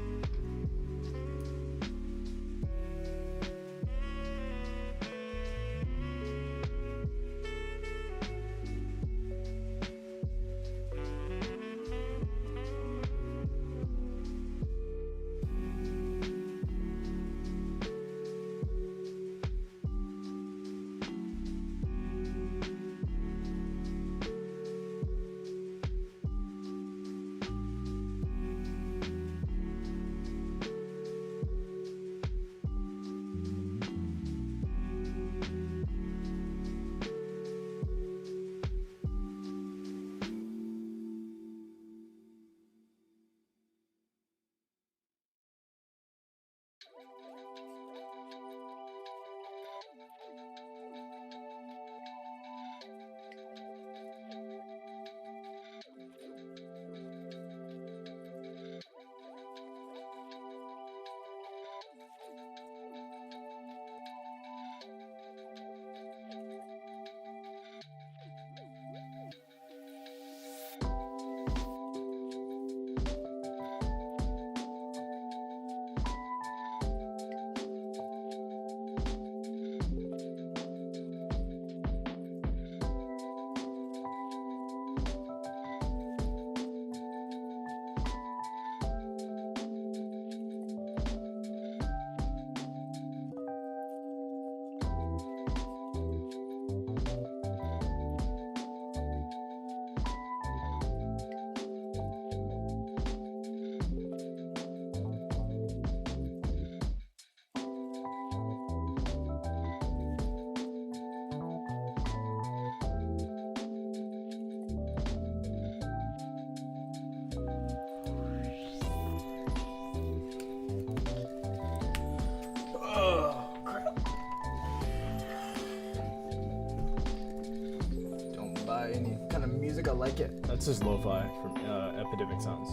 I like it. That's just lo-fi from Epidemic Sounds.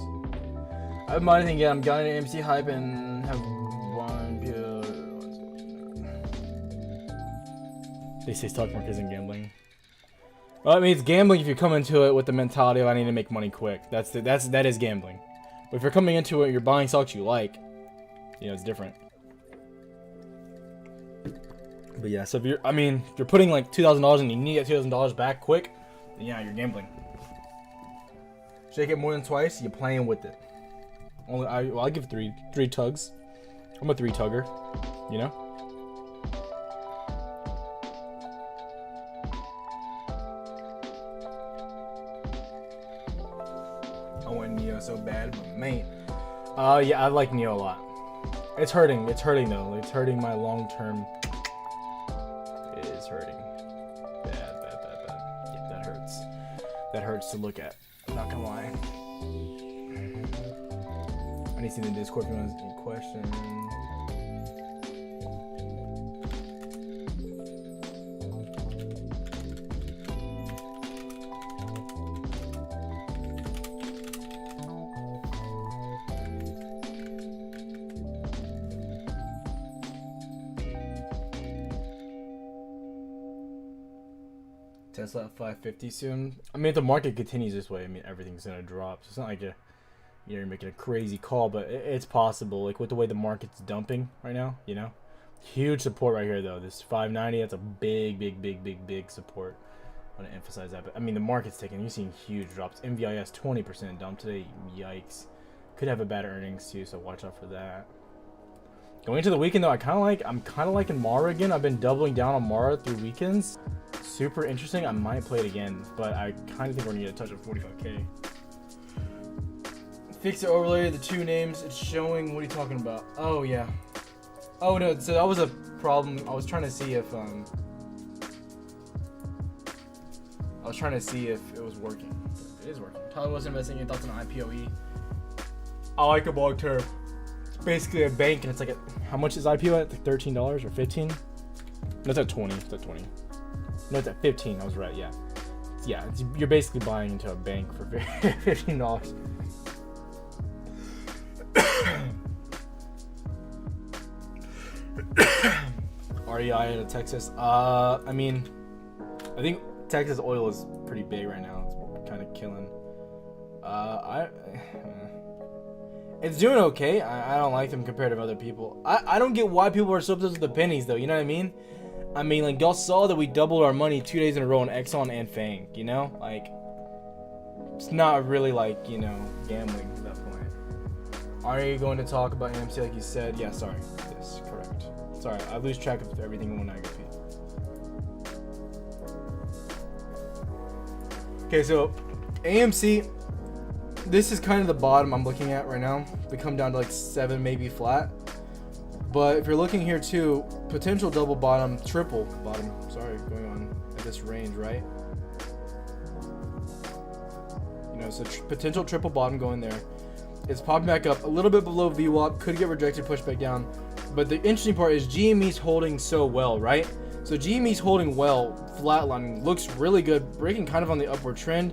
I've been mining again. I'm getting an AMC hype and have one pure. They say stock market isn't gambling. Well, I mean, it's gambling if you come into it with the mentality of I need to make money quick. That is gambling. But if you're coming into it, you're buying stocks you like. You know, it's different. But yeah, so if you're putting like $2,000 and you need that $2,000 back quick, then yeah, you're gambling. Shake it more than twice, you're playing with it. I'll give three tugs. I'm a 3-tugger, you know. I want Neo so bad, but man, yeah, I like Neo a lot. It's hurting though. It's hurting my long term. It is hurting. Bad. Yeah, that hurts. That hurts to look at. I'm not gonna lie. I need to see the Discord if you want any questions. Tesla at 550 soon. I mean, if the market continues this way, I mean, everything's gonna drop. So it's not like you're making a crazy call, but it's possible. Like with the way the market's dumping right now, you know, huge support right here though. This 590, that's a big support. I want to emphasize that. But I mean, the market's taking. You're seeing huge drops. MVIS 20% dump today. Yikes. Could have a bad earnings too, so watch out for that. Going into the weekend though, I'm kind of liking Mara again. I've been doubling down on Mara through weekends. Super interesting. I might play it again, but I kind of think we're gonna get a touch of 45k. Fix the overlay, the two names it's showing. What are you talking about? Oh yeah. Oh no, so that was a problem. I was trying to see if it was working. It is working. Tyler was investing in thoughts on IPOE. I like a long term. It's basically a bank, and it's like how much is IPO at? Like $13 or $15? No, it's at 20. It's at 20. No, it's at 15. I was right. Yeah. Yeah. You're basically buying into a bank for $15. REI out of Texas. I mean, I think Texas oil is pretty big right now. It's kind of killing. It's doing okay. I don't like them compared to other people. I don't get why people are so obsessed with the pennies though. You know what I mean? I mean, like y'all saw that we doubled our money 2 days in a row on Exxon and Fang. You know, like it's not really like, you know, gambling at that point. Are you going to talk about AMC like you said? Yeah, sorry. Yes, correct. Sorry, I lose track of everything when I get paid. Okay, so AMC, this is kind of the bottom I'm looking at right now. We come down to like 7, maybe flat. But if you're looking here too, potential double bottom, triple bottom, sorry, going on at this range, right? You know, so potential triple bottom going there. It's popping back up a little bit below VWAP, could get rejected, pushed back down. But the interesting part is GME's holding so well, right? So GME's holding well, flatlining, looks really good, breaking kind of on the upward trend.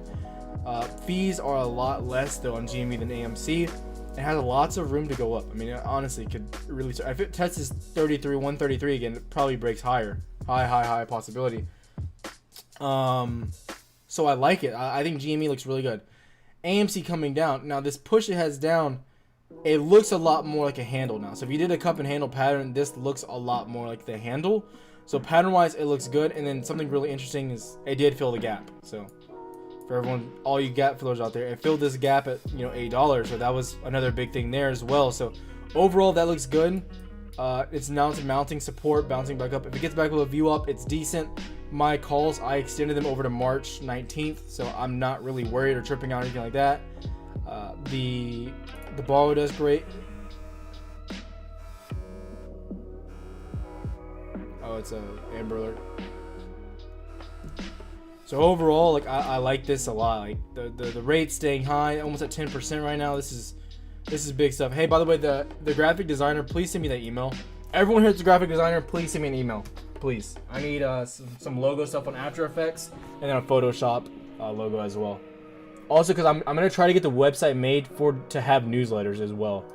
Fees are a lot less though on GME than AMC. It has lots of room to go up. I mean, it honestly could really. If it tests 133 again, it probably breaks higher. High possibility. So I like it. I think GME looks really good. AMC coming down. Now this push it has down, it looks a lot more like a handle now. So if you did a cup and handle pattern, this looks a lot more like the handle. So pattern wise, it looks good. And then something really interesting is it did fill the gap. So for everyone, all you gap fillers out there, it filled this gap at, you know, $8. So that was another big thing there as well. So overall, that looks good. It's now mounting support, bouncing back up. If it gets back with a view up, it's decent. My calls, I extended them over to March 19th, so I'm not really worried or tripping out or anything like that. The borrow does great. Oh, it's a Amber Alert. So overall, like I like this a lot. Like the rate staying high, almost at 10% right now. This is big stuff. Hey, by the way, the graphic designer, please send me that email. Everyone here that's a graphic designer, please send me an email. Please. I need some logo stuff on After Effects and then a Photoshop logo as well. Also, because I'm gonna try to get the website made to have newsletters as well.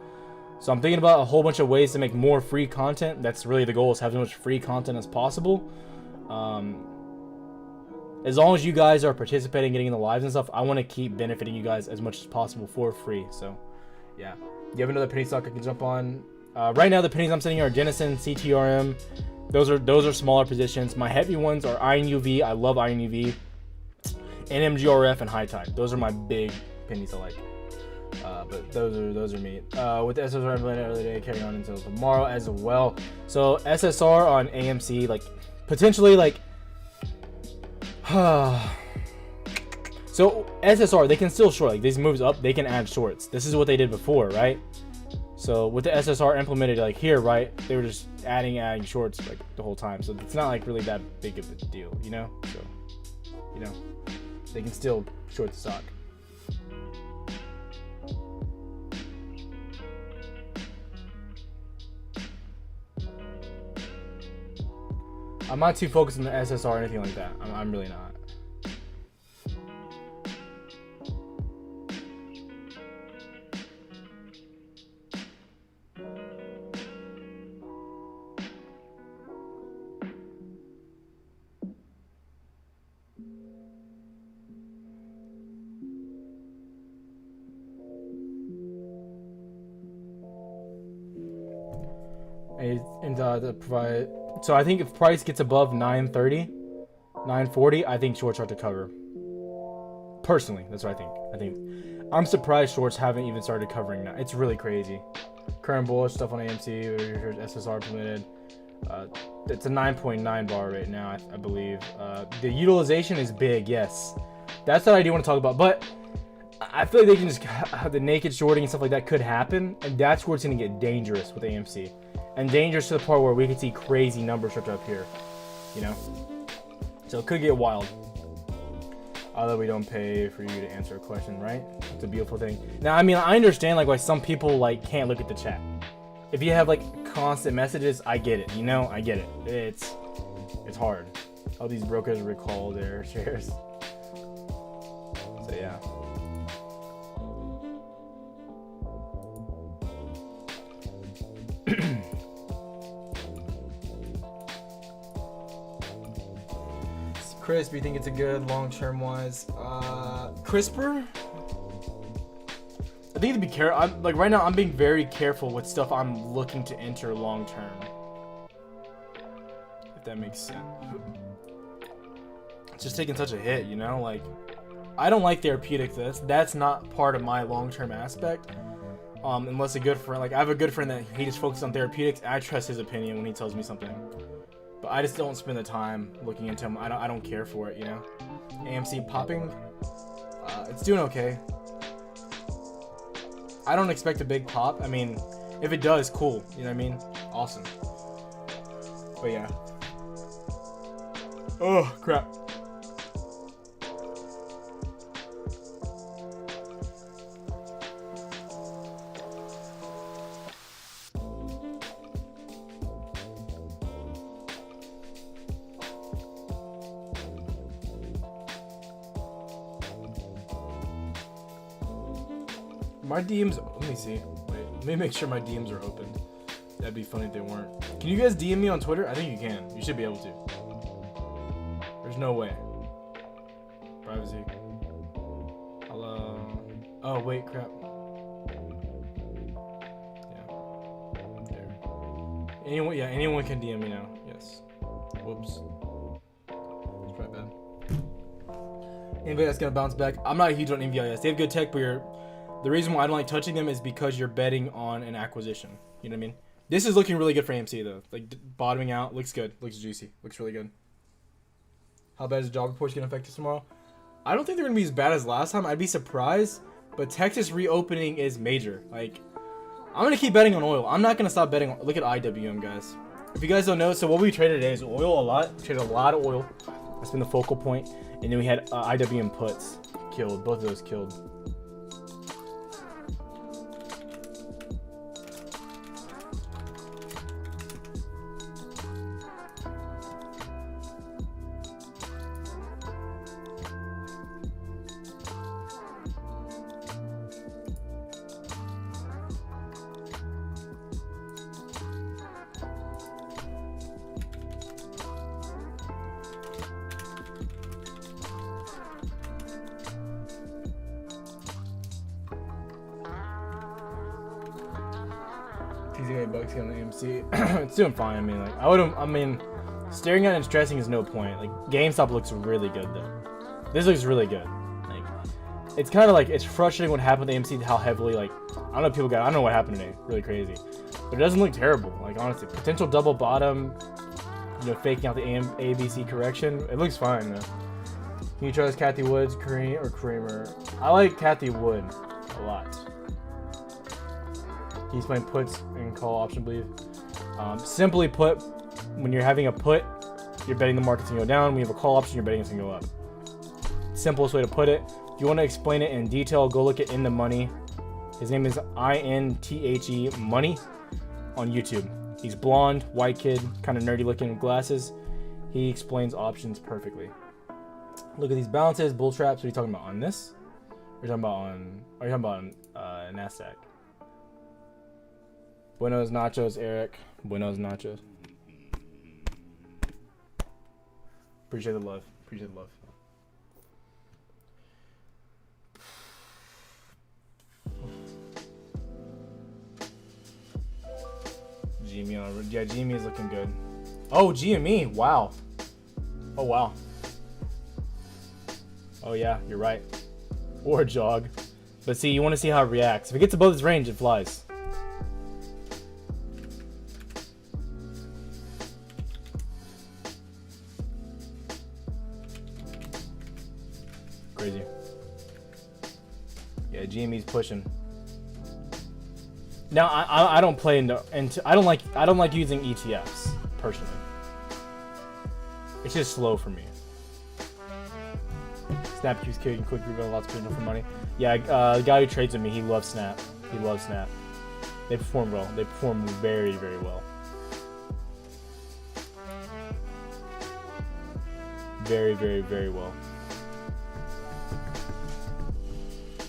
So I'm thinking about a whole bunch of ways to make more free content. That's really the goal, is have as much free content as possible. As long as you guys are participating, getting in the lives and stuff, I want to keep benefiting you guys as much as possible for free. So, yeah. Do you have another penny stock I can jump on? Right now, the pennies I'm sitting here are Denison, CTRM. Those are smaller positions. My heavy ones are INUV. I love INUV. NMGRF and High Tide. Those are my big pennies I like. But those are me. With the SSR implemented earlier today, carrying on until tomorrow as well. So SSR on AMC, like potentially like. So SSR, they can still short. Like these moves up, they can add shorts. This is what they did before, right? So with the SSR implemented like here, right? They were just adding shorts like the whole time. So it's not like really that big of a deal, you know? So, you know, they can still short the stock. I'm not too focused on the SSR or anything like that. I'm really not. And the provide. So I think if price gets above 930, 940, I think shorts start to cover. Personally, that's what I think. I'm surprised shorts haven't even started covering now. It's really crazy. Current bullish stuff on AMC, SSR permitted. It's a 9.9 bar right now, I believe. The utilization is big, yes. That's what I do want to talk about. But I feel like they can just have the naked shorting and stuff like that could happen, and that's where it's going to get dangerous with AMC. And dangerous to the part where we could see crazy numbers start up here, you know? So it could get wild. Although we don't pay for you to answer a question, right? It's a beautiful thing. Now, I mean, I understand like why some people like can't look at the chat. If you have like constant messages, I get it, you know? I get it. It's hard. All these brokers recall their shares. So yeah. Crisp, you think it's a good long-term wise? CRISPR? I think to be careful. I'm like right now. I'm being very careful with stuff I'm looking to enter long-term. If that makes sense. It's just taking such a hit, you know. Like, I don't like therapeutics. That's not part of my long-term aspect. Unless a good friend, like I have a good friend that he just focuses on therapeutics. I trust his opinion when he tells me something. But I just don't spend the time looking into them. I don't care for it, you know. AMC popping, it's doing okay. I don't expect a big pop. I mean, if it does, cool. You know what I mean? Awesome. But yeah. Oh crap. My DMs, let me see. Wait, let me make sure my DMs are open. That'd be funny if they weren't. Can you guys DM me on Twitter? I think you can. You should be able to. There's no way. Privacy. Hello. Oh, wait, crap. Yeah. There. Anyone can DM me now. Yes. Whoops. That's probably bad. Anybody that's gonna bounce back. I'm not huge on NVIS. They have good tech, but the reason why I don't like touching them is because you're betting on an acquisition. You know what I mean? This is looking really good for AMC though. Like bottoming out, looks good, looks juicy, looks really good. How bad is the job reports gonna affect us tomorrow? I don't think they're gonna be as bad as last time. I'd be surprised, but Texas reopening is major. Like, I'm gonna keep betting on oil. I'm not gonna stop betting. Look at IWM, guys. If you guys don't know, so what we traded today is oil a lot. We traded a lot of oil. That's been the focal point. And then we had IWM puts killed. Both of those killed. Teasing $8 on the AMC. It's doing fine. I mean, like, I mean, staring at it and stressing is no point. Like, GameStop looks really good though. This looks really good. Like, it's kind of like, it's frustrating what happened with AMC, how heavily, like, I don't know if people got, I don't know what happened today. Really crazy. But it doesn't look terrible. Like, honestly, potential double bottom, you know, faking out the ABC correction. It looks fine though. Can you trust Kathy Wood's Kramer? I like Kathy Wood a lot. He's playing puts and call option, I believe. Simply put, when you're having a put, you're betting the market's gonna go down. When you have a call option, you're betting it's gonna go up. Simplest way to put it. If you want to explain it in detail, go look at In the Money. His name is INTHE Money on YouTube. He's blonde, white kid, kind of nerdy looking with glasses. He explains options perfectly. Look at these balances, bull traps. What are you talking about on this? Are you talking about on? Are you talking about on Nasdaq? Buenos nachos, Eric. Buenos nachos. Appreciate the love. Appreciate the love. GME on, yeah, GME is looking good. Oh, GME, wow. Oh, wow. Oh, yeah, you're right. Or jog. But see, you want to see how it reacts. If it gets above this range, it flies. Crazy. Yeah, GME's pushing. Now I don't play into I don't like using ETFs personally. It's just slow for me. Snap keeps killing quick group lots of potential for money. Yeah, the guy who trades with me, he loves Snap. He loves Snap. They perform well. They perform very, very well. Very, very, very well.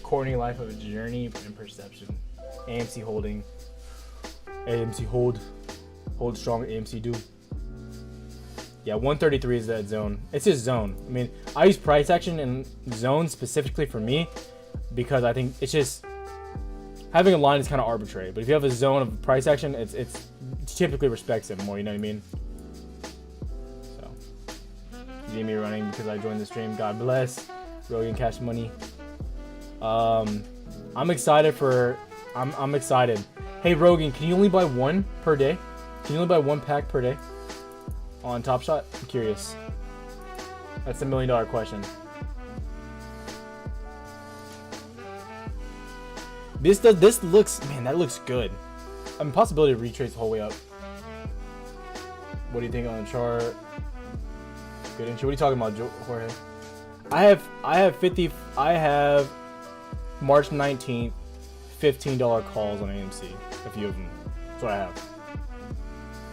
Courtney Life of a Journey and Perception. AMC holding. AMC hold strong. AMC do. Yeah, 133 is that zone. It's his zone. I mean, I use price action and zone specifically for me because I think it's just having a line is kind of arbitrary. But if you have a zone of price action, it's typically respects it more. You know what I mean? So, Jamie running because I joined the stream. God bless. Rogan Cash Money. I'm excited for. I'm excited. Hey Rogan, can you only buy one per day? Can you only buy one pack per day? On Top Shot? I'm curious. That's the $1 million question. This looks, man, that looks good. I mean, possibility to retrace the whole way up. What do you think on the chart? Good entry. What are you talking about, Jorge? I have March 19th, $15 calls on AMC. A few of them. That's what I have.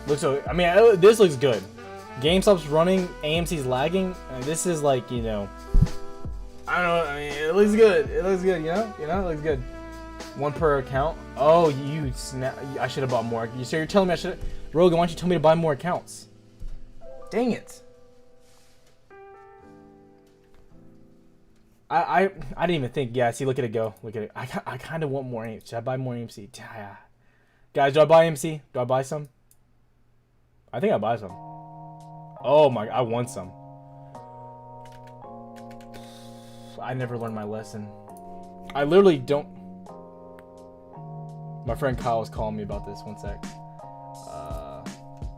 Looks so. I mean, this looks good. GameStop's running, AMC's lagging, and this is like, you know, I don't know. I mean, it looks good. It looks good. You know, it looks good. One per account. Oh, you snap! I should have bought more. So you're telling me I should? Rogan, why don't you tell me to buy more accounts? Dang it! I didn't even think. Yeah, see, look at it go. Look at it. I kind of want more AMC. Should I buy more AMC? Yeah. Guys, do I buy AMC? Do I buy some? I think I buy some. Oh my, I want some. I never learned my lesson. I literally don't. My friend Kyle was calling me about this. One sec.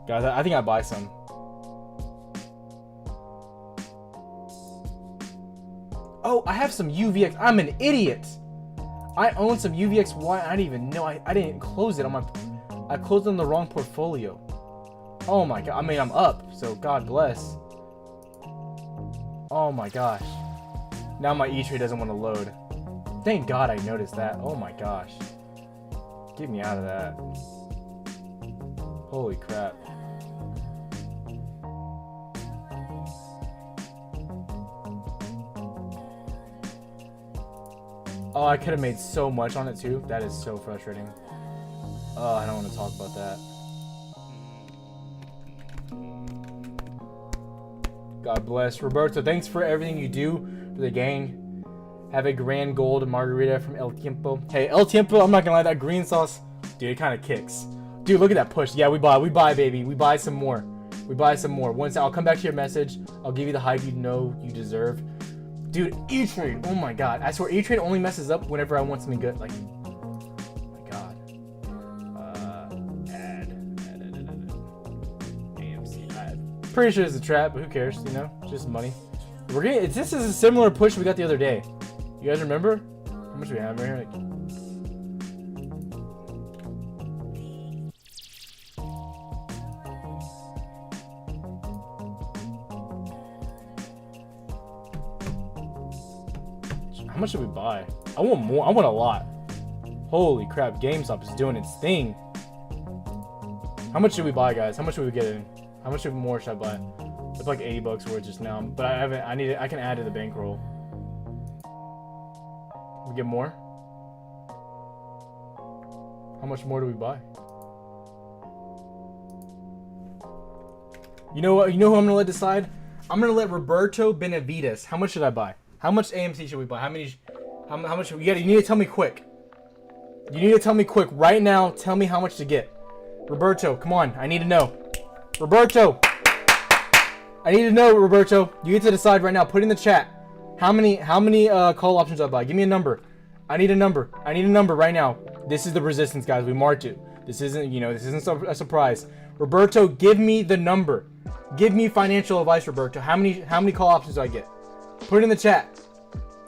Guys, I think I buy some. Oh, I have some UVX. I'm an idiot. I own some UVXY. I didn't even know. I didn't close it on my. I closed on the wrong portfolio. Oh my god. I mean, I'm up, so God bless. Oh my gosh. Now my E-Trade doesn't want to load. Thank God I noticed that. Oh my gosh. Get me out of that. Holy crap. Oh, I could have made so much on it too. That is so frustrating. Oh, I don't want to talk about that. God bless. Roberto, thanks for everything you do for the gang. Have a grand gold margarita from El Tiempo. Hey, El Tiempo, I'm not gonna lie, that green sauce, dude, it kind of kicks. Dude, look at that push. Yeah, we buy, baby. We buy some more. We buy some more. Once I'll come back to your message. I'll give you the hype you know you deserve. Dude, E-Trade. Oh my god. I swear E-Trade only messes up whenever I want something good. Like, oh my god. Add. AMC. Pretty sure it's a trap, but who cares? You know, it's just money. We're getting. This is a similar push we got the other day. You guys remember? How much do we have right here? Like, how much should we buy? I want more. I want a lot. Holy crap! GameStop is doing its thing. How much should we buy, guys? How much should we get in? How much more should I buy? It's like 80 bucks worth just now, but I haven't. I need it. I can add to the bankroll. We get more. How much more do we buy? You know what? You know who I'm gonna let decide? I'm gonna let Roberto Benavides. How much should I buy? How much AMC should we buy? How many? How much? You need to tell me quick. You need to tell me quick right now. Tell me how much to get. Roberto, come on. I need to know. Roberto. I need to know, Roberto. You get to decide right now. Put in the chat. How many call options I buy? Give me a number. I need a number. I need a number right now. This is the resistance, guys. We marked it. This isn't, this isn't a surprise. Roberto, give me the number. Give me financial advice, Roberto. How many call options do I get? Put it in the chat.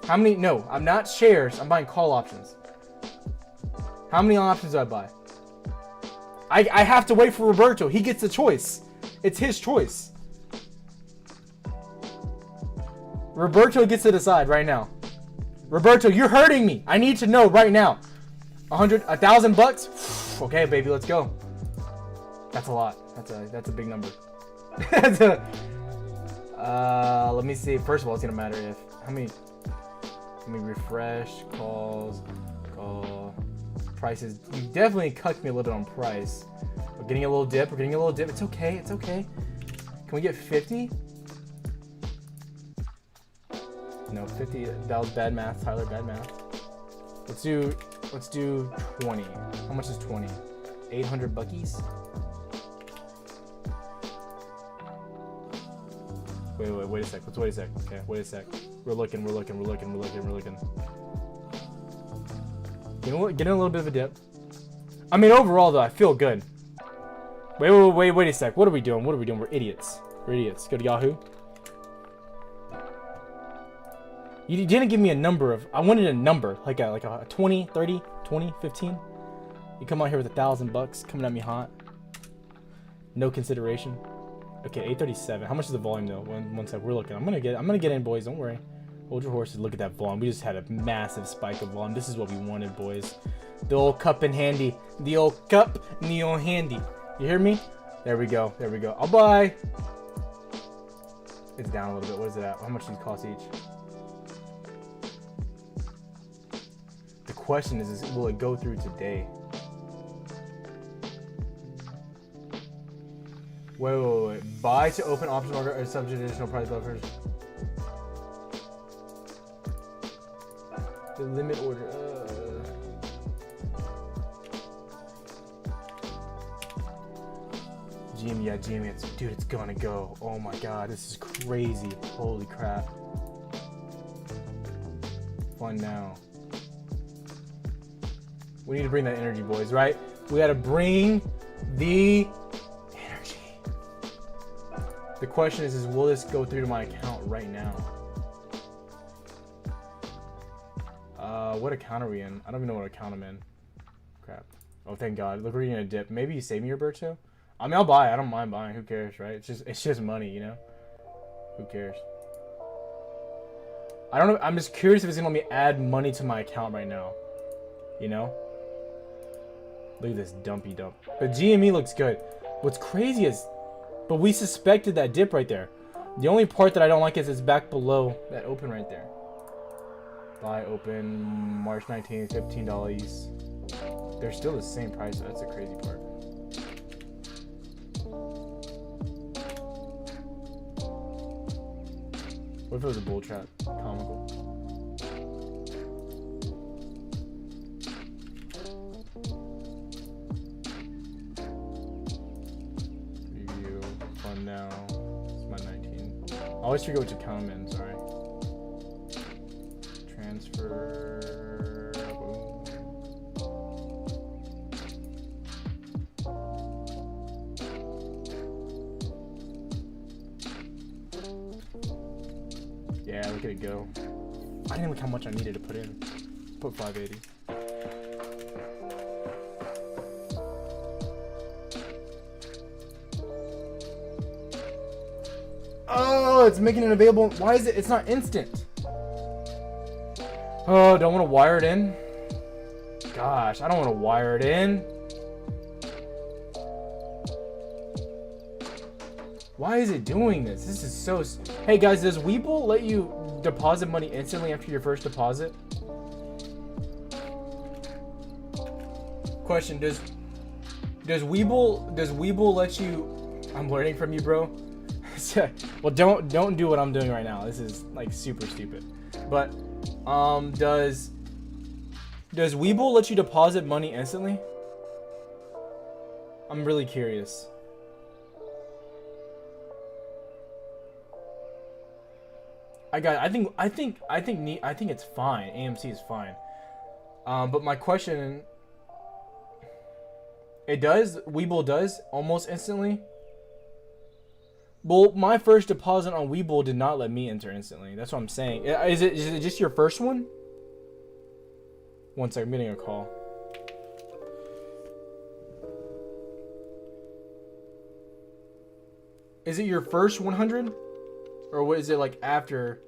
How many? No, I'm not shares. I'm buying call options. How many options do I buy? I have to wait for Roberto. He gets the choice. It's his choice. Roberto gets to decide right now. Roberto, you're hurting me. I need to know right now. 1,000 bucks? Okay, baby, let's go. That's a lot. That's a big number. That's a. Let me see. First of all, it's gonna matter if let me refresh calls, call prices. You definitely cucked me a little bit on price. We're getting a little dip. We're getting a little dip. It's okay. It's okay. Can we get 50? No, 50. That was bad math, Tyler. Bad math. Let's do 20. How much is 20? 800 buckies. Wait a sec. Let's wait a sec. Okay, wait a sec. We're looking. Getting a little bit of a dip. I mean, overall though, I feel good. Wait a sec. What are we doing? We're idiots. Go to Yahoo. You didn't give me a number of. I wanted a number, like a 20, 30, 20, 15. You come out here with 1,000 bucks, coming at me hot. No consideration. Okay, 837. How much is the volume though? One sec. We're looking. I'm gonna get in, boys. Don't worry. Hold your horses. Look at that volume. We just had a massive spike of volume. This is what we wanted, boys. The old cup in handy. The old cup and the old handy. You hear me? There we go. I'll buy. It's down a little bit. What is it at? How much do these cost each? The question is will it go through today? Wait. Buy to open option order or subject to additional price buffers. The limit order. GME, dude, it's gonna go. Oh my god, this is crazy. Holy crap. Fun now. We need to bring that energy, boys, right? We gotta bring the energy. The question is will this go through to my account right now? What account are we in? I don't even know what account I'm in. Crap. Oh, thank God. Look, we're getting a dip. Maybe you save me, Roberto? I mean, I'll buy. I don't mind buying. Who cares, right? It's just money, you know? Who cares? I don't know. I'm just curious if it's gonna let me add money to my account right now. You know? Look at this dumpy dump. But GME looks good. What's crazy is, but we suspected that dip right there. The only part that I don't like is it's back below that open right there. Buy open March 19th, $15. They're still the same price. So that's the crazy part. What if it was a bull trap? Comical. I always forget which account I'm in, sorry. Transfer. Boom. Yeah, look at it go. I didn't look how much I needed to put in. Put 580. Oh, it's making it available. Why is it? It's not instant. Oh, don't want to wire it in. Gosh, I don't want to wire it in. Why is it doing this? This is so... Hey guys, does Webull let you deposit money instantly after your first deposit? Question, does Webull let you... I'm learning from you, bro. Well, don't do what I'm doing right now. This is like super stupid. But does Webull let you deposit money instantly? I'm really curious. I think it's fine. AMC is fine. But my question, it does, Webull does almost instantly. Well, my first deposit on Webull did not let me enter instantly. That's what I'm saying. Is it just your first one? One second, I'm getting a call. Is it your first 100? Or what is it like after?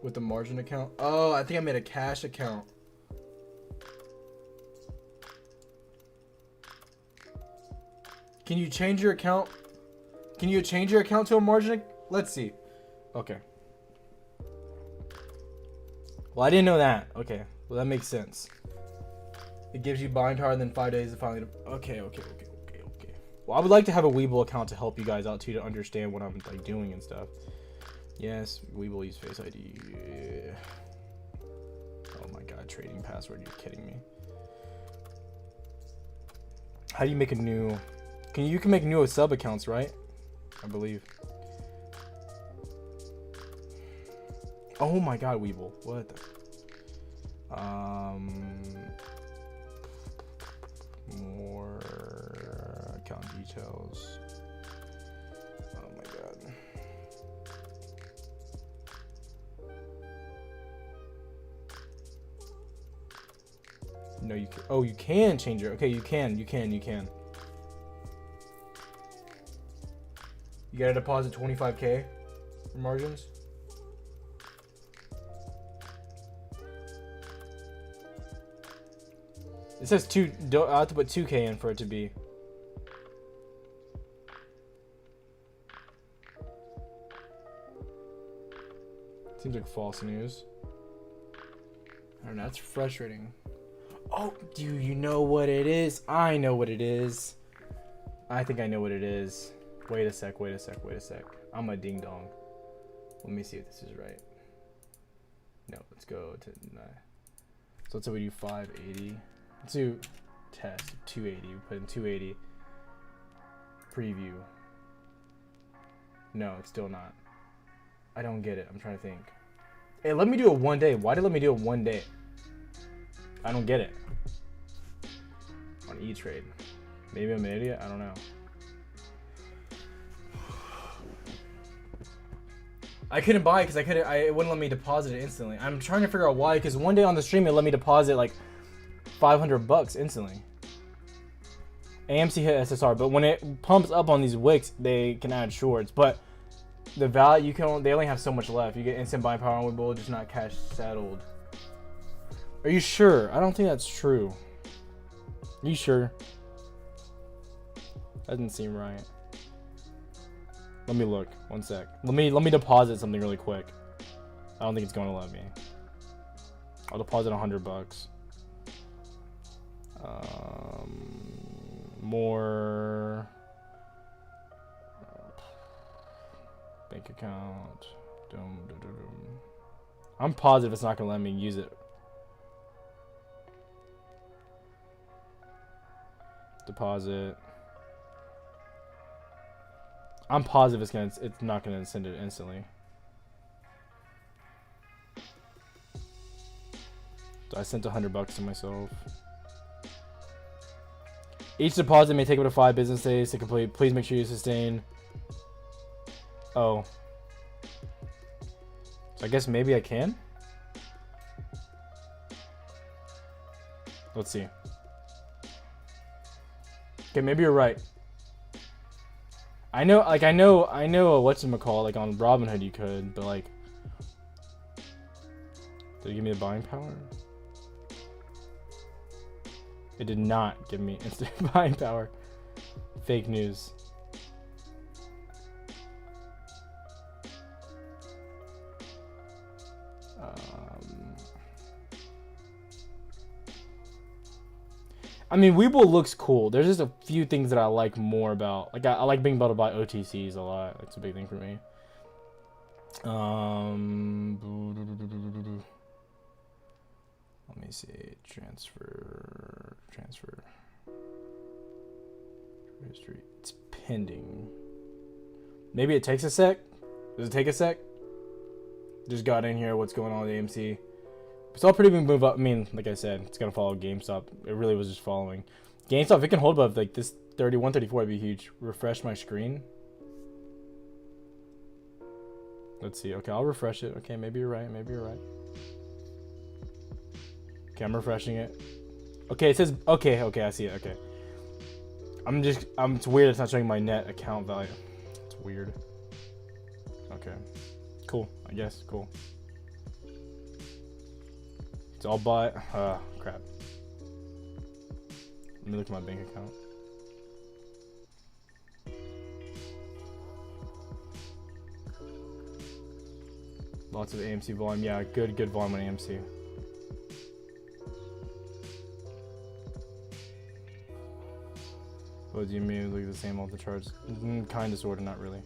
With the margin account? Oh, I think I made a cash account. Can you change your account? Can you change your account to a margin? Let's see. Okay. Well, I didn't know that. Okay. Well, that makes sense. It gives you buying power, then 5 days to finally... Okay. Well, I would like to have a Webull account to help you guys out too, to understand what I'm like doing and stuff. Yes, Webull use Face ID. Yeah. Oh my god, trading password, you're kidding me. How do you make a new... You can make new sub accounts, right? I believe. Oh my god, Webull. What the... More account details. Oh my god. No, you can. Oh, you can change it. Okay, you can. You gotta deposit 25K for margins. It says I have to put 2K in for it to be. Seems like false news. I don't know, that's frustrating. Oh, do you know what it is? I know what it is. I think I know what it is. Wait a sec. I'm a ding dong. Let me see if this is right. No, let's go to 9. So let's say we do 580. Let's do test 280. We put in 280. Preview. No, it's still not. I don't get it. I'm trying to think. Hey, let me do it 1 day. Why did it let me do it 1 day? I don't get it. On E-Trade. Maybe I'm an idiot. I don't know. I couldn't buy it because it wouldn't let me deposit it instantly. I'm trying to figure out why, because one day on the stream it let me deposit like $500 instantly. AMC hit SSR, but when it pumps up on these wicks, they can add shorts. But the value they only have so much left. You get instant buying power on Webull, just not cash settled. Are you sure? I don't think that's true. Are you sure? That doesn't seem right. Let me look. 1 sec. Let me deposit something really quick. I don't think it's going to let me. I'll deposit $100. More. Bank account. Dum, dum, dum, dum. I'm positive it's not gonna let me use it. Deposit. I'm positive it's not gonna send it instantly. So I sent $100 to myself. Each deposit may take up to 5 business days to complete. Please make sure you sustain. Oh. So I guess maybe I can? Let's see. Okay, maybe you're right. I know whatchamacallit, like on Robinhood you could, but like, did it give me the buying power? It did not give me instant buying power. Fake news. I mean, Webull looks cool. There's just a few things that I like more about. Like, I like being able to buy OTCs a lot. That's a big thing for me. Let me see. Transfer. History. It's pending. Maybe it takes a sec. Does it take a sec? Just got in here. What's going on with AMC? It's all pretty big move up. I mean, like I said, it's gonna follow GameStop. It really was just following GameStop. If it can hold above like this 134, it'd be huge. Refresh my screen. Let's see. Okay, I'll refresh it. Okay, maybe you're right. Maybe you're right. Okay, I'm refreshing it. Okay, it says okay. Okay, I see it. Okay. It's weird. It's not showing my net account value. It's weird. Okay. Cool. I guess. Cool. It's all bought. Crap. Let me look at my bank account. Lots of AMC volume. Yeah, good volume on AMC. What do you mean? Look at the same all the charts. Kind of, sort of, not really.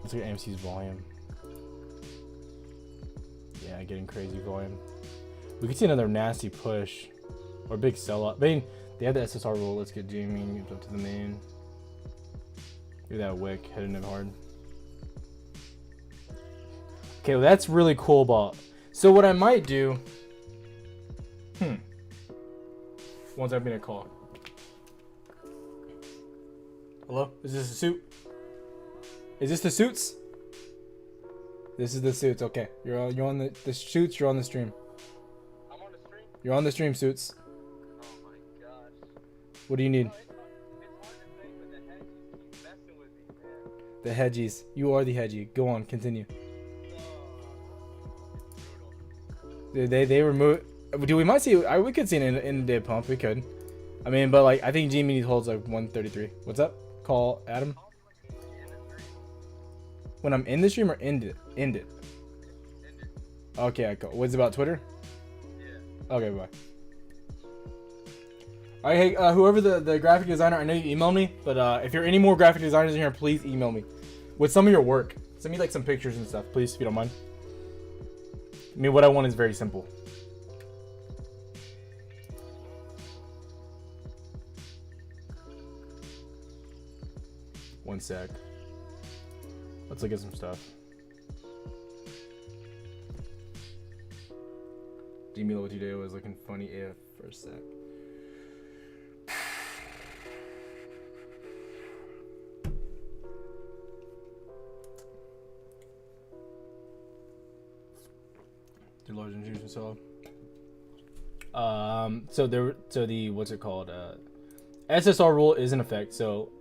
Let's look at AMC's volume. Yeah, getting crazy volume. We could see another nasty push or big sell-up. I mean, they have the SSR rule. Let's get Jamie up to the main. Look at that wick hitting it hard. Okay, well, that's really cool, ball. So what I might do. One's having a call. Hello? Is this a suit? Is this the suits? This is the suits. Okay, you're on the suits. You're on the stream. I'm on the stream. You're on the stream, suits. Oh my gosh. What do you need? No, it's hard to say, but the hedgies keep messing with me, man. The hedgies. You are the hedgie. Go on, continue. They remove. Dude, we might see. We could see an in the day pump. We could. I mean, but like I think Jimmy holds like 133. What's up? Call Adam. When I'm in the stream or end it? End it. Okay, I go. What's about Twitter? Yeah. Okay, bye. Alright, hey, whoever the graphic designer, I know you emailed me, but if you're any more graphic designers in here, please email me with some of your work. Send me like some pictures and stuff, please, if you don't mind. I mean, what I want is very simple. One sec. Let's look at some stuff. Jimmy Lotideo was looking funny AF for a sec. The large infusion cell. So the what's it called? SSR rule is in effect. So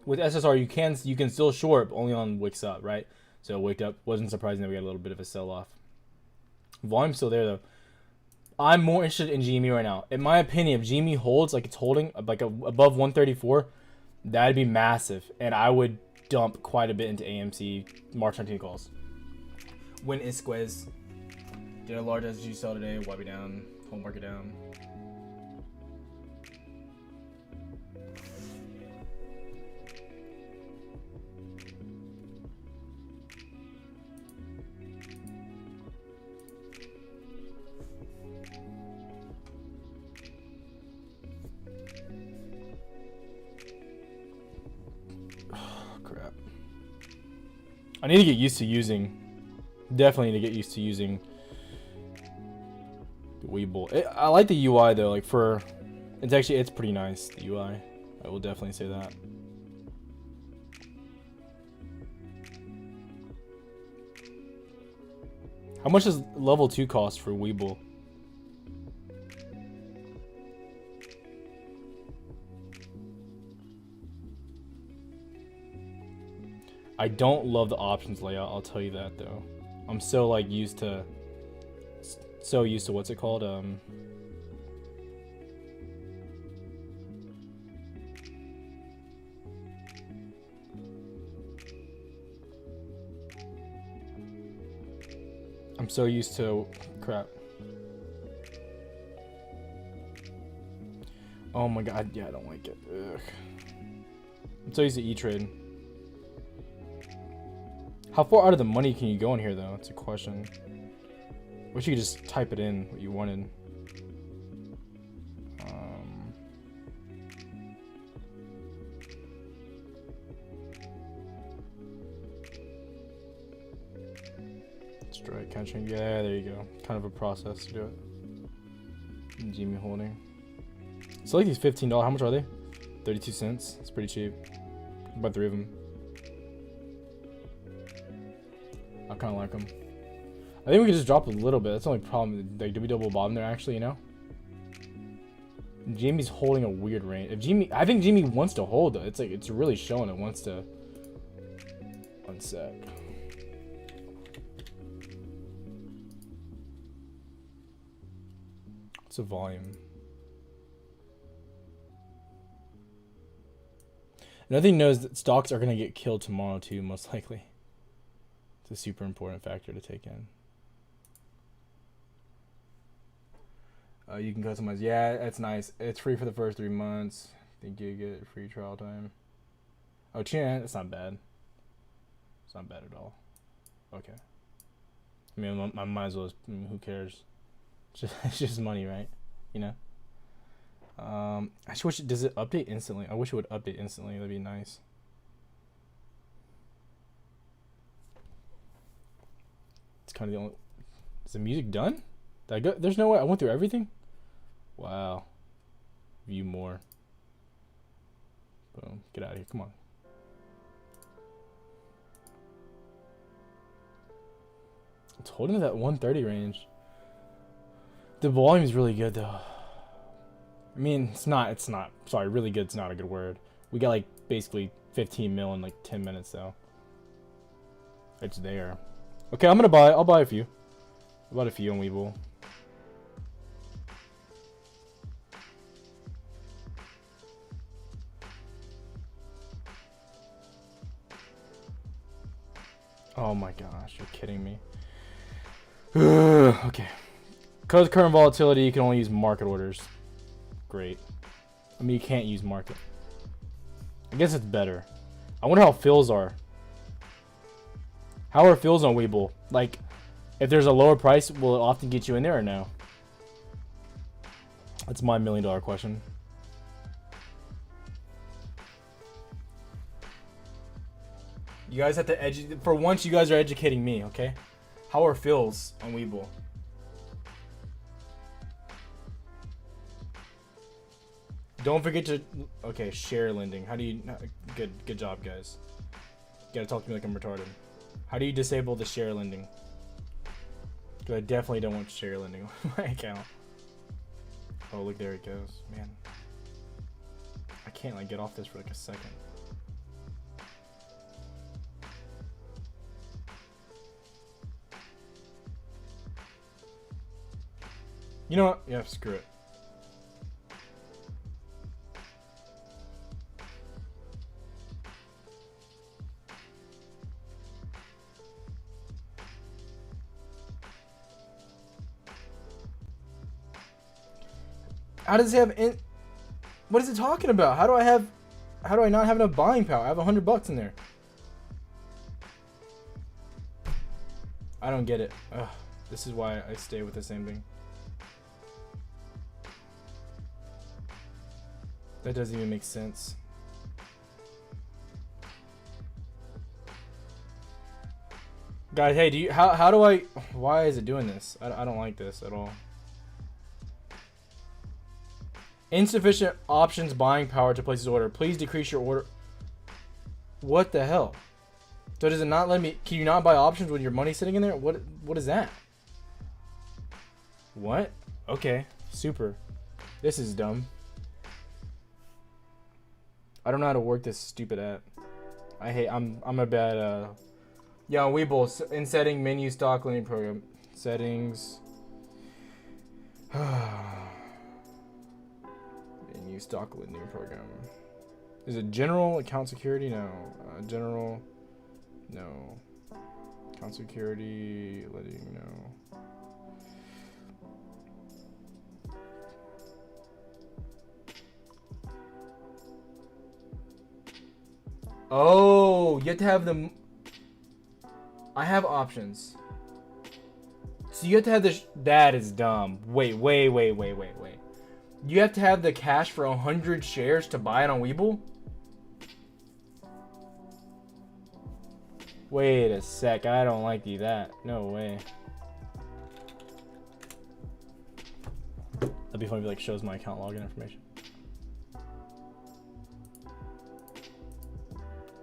with SSR, you can still short only on wicks up, right? So wicked up. Wasn't surprising that we got a little bit of a sell off. Volume's still there though. I'm more interested in GME right now. In my opinion, if GME holds like it's holding like above 134, that'd be massive, and I would dump quite a bit into AMC March 19 calls. When Isquez did a large SG sell today, YB down, home market down. I need to get used to using. Definitely need to get used to using the Webull. I like the UI though. Like for, it's pretty nice. The UI. I will definitely say that. How much does level 2 cost for Webull? I don't love the options layout, I'll tell you that though. I'm so like used to what's it called? I'm so used to crap. Oh my god, yeah, I don't like it. Ugh. I'm so used to E-Trade. How far out of the money can you go in here though? That's a question. Wish you could just type it in what you wanted. Strike catching. Yeah, there you go. Kind of a process to do it. Jimmy holding. So like these $15. How much are they? 32 cents. It's pretty cheap. About 3 of them. I kind of like them. I think we can just drop a little bit. That's the only problem. Like, do we double bottom there actually, you know? Jimmy's holding a weird range. If Jimmy, I think Jimmy wants to hold though. It's like, it's really showing it wants to. One sec. What's the volume? Another thing to know is that stocks are going to get killed tomorrow too, most likely. It's a super important factor to take in. You can customize. Yeah, that's nice. It's free for the first 3 months. I think you get free trial time. Oh, Chan, it's not bad. It's not bad at all. Okay. I mean, I might as well. Who cares? It's just money, right? You know. I just wish does it update instantly? I wish it would update instantly. That'd be nice. It's kind of the only. Is the music done? Did I go? There's no way I went through everything. Wow. View more. Boom. Get out of here. Come on. It's holding that 130 range. The volume is really good though. I mean, it's not. Sorry, really good's not a good word. We got like basically 15 mil in like 10 minutes though. It's there. Okay, I'm gonna buy. I'll buy a few. I bought a few on Webull. Oh my gosh, you're kidding me. Okay. Because current volatility, you can only use market orders. Great. I mean, you can't use market. I guess it's better. I wonder how fills are. How are fills on Webull? Like, if there's a lower price, will it often get you in there or no? That's my $1 million question. You guys have to for once, you guys are educating me, okay? How are fills on Webull? Don't forget to share lending. How do you good job, guys. You gotta talk to me like I'm retarded. How do you disable the share lending? Because I definitely don't want share lending on my account. Oh look, there it goes. Man. I can't like get off this for like a second. You know what? Yeah, screw it. How does it have in? What is it talking about? How do I not have enough buying power? I have $100 in there. I don't get it. Ugh, this is why I stay with the same thing. That doesn't even make sense. Guys, hey, do you how do I? Why is it doing this? I don't like this at all. Insufficient options buying power to place this order. Please decrease your order. What the hell? So does it not let me? Can you not buy options when your money's sitting in there? What is that? What? Okay, super. This is dumb. I don't know how to work this stupid app. I'm a bad yeah, Weeble in setting menu stock lending program settings. Menu stock lending program. Is it general account security? No. General. No. Account security letting no. Oh, you have to have them. I have options. So you have to have this. That is dumb. Wait. You have to have the cash for 100 shares to buy it on Weeble? Wait a sec. I don't like that. No way. That'd be funny if it like shows my account login information.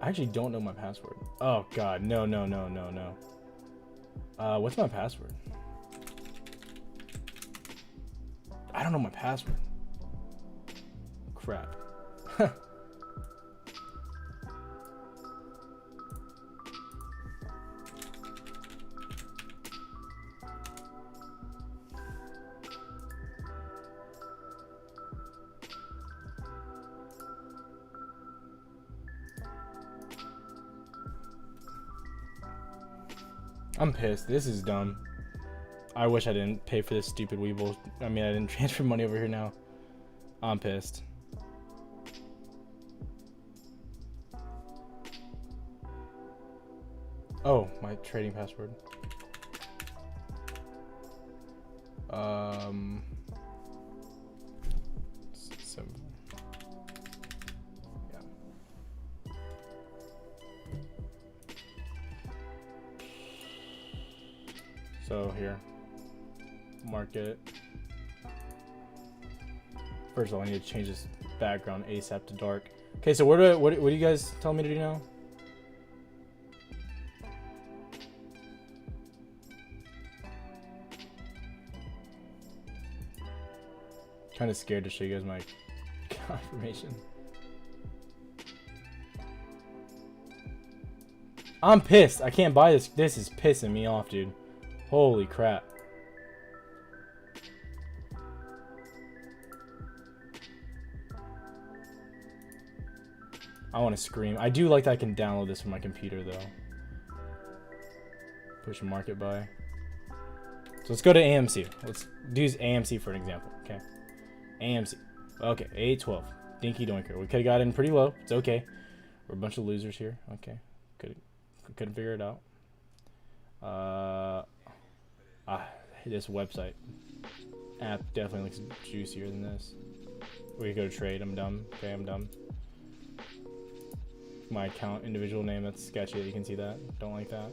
I actually don't know my password. Oh god, no. What's my password? I don't know my password. Crap. I'm pissed. This is dumb. I wish I didn't pay for this stupid Weeble. I mean, I didn't transfer money over here now. I'm pissed. Oh, my trading password. Simple. Yeah. So here, market. First of all, I need to change this background ASAP to dark. Okay, so what do you guys tell me to do now? Kind of scared to show you guys my confirmation. I'm pissed. I can't buy this. This is pissing me off, dude. Holy crap. I want to scream. I do like that I can download this from my computer, though. Push a market buy. So let's go to AMC. Let's use AMC for an example, okay? AMC. Okay, 812. Dinky doinker. We could have got in pretty low. It's okay. We're a bunch of losers here. Okay. Couldn't figure it out. This website app definitely looks juicier than this. We could go to trade. I'm dumb. Okay, I'm dumb. My account individual name, that's sketchy. You can see that. Don't like that.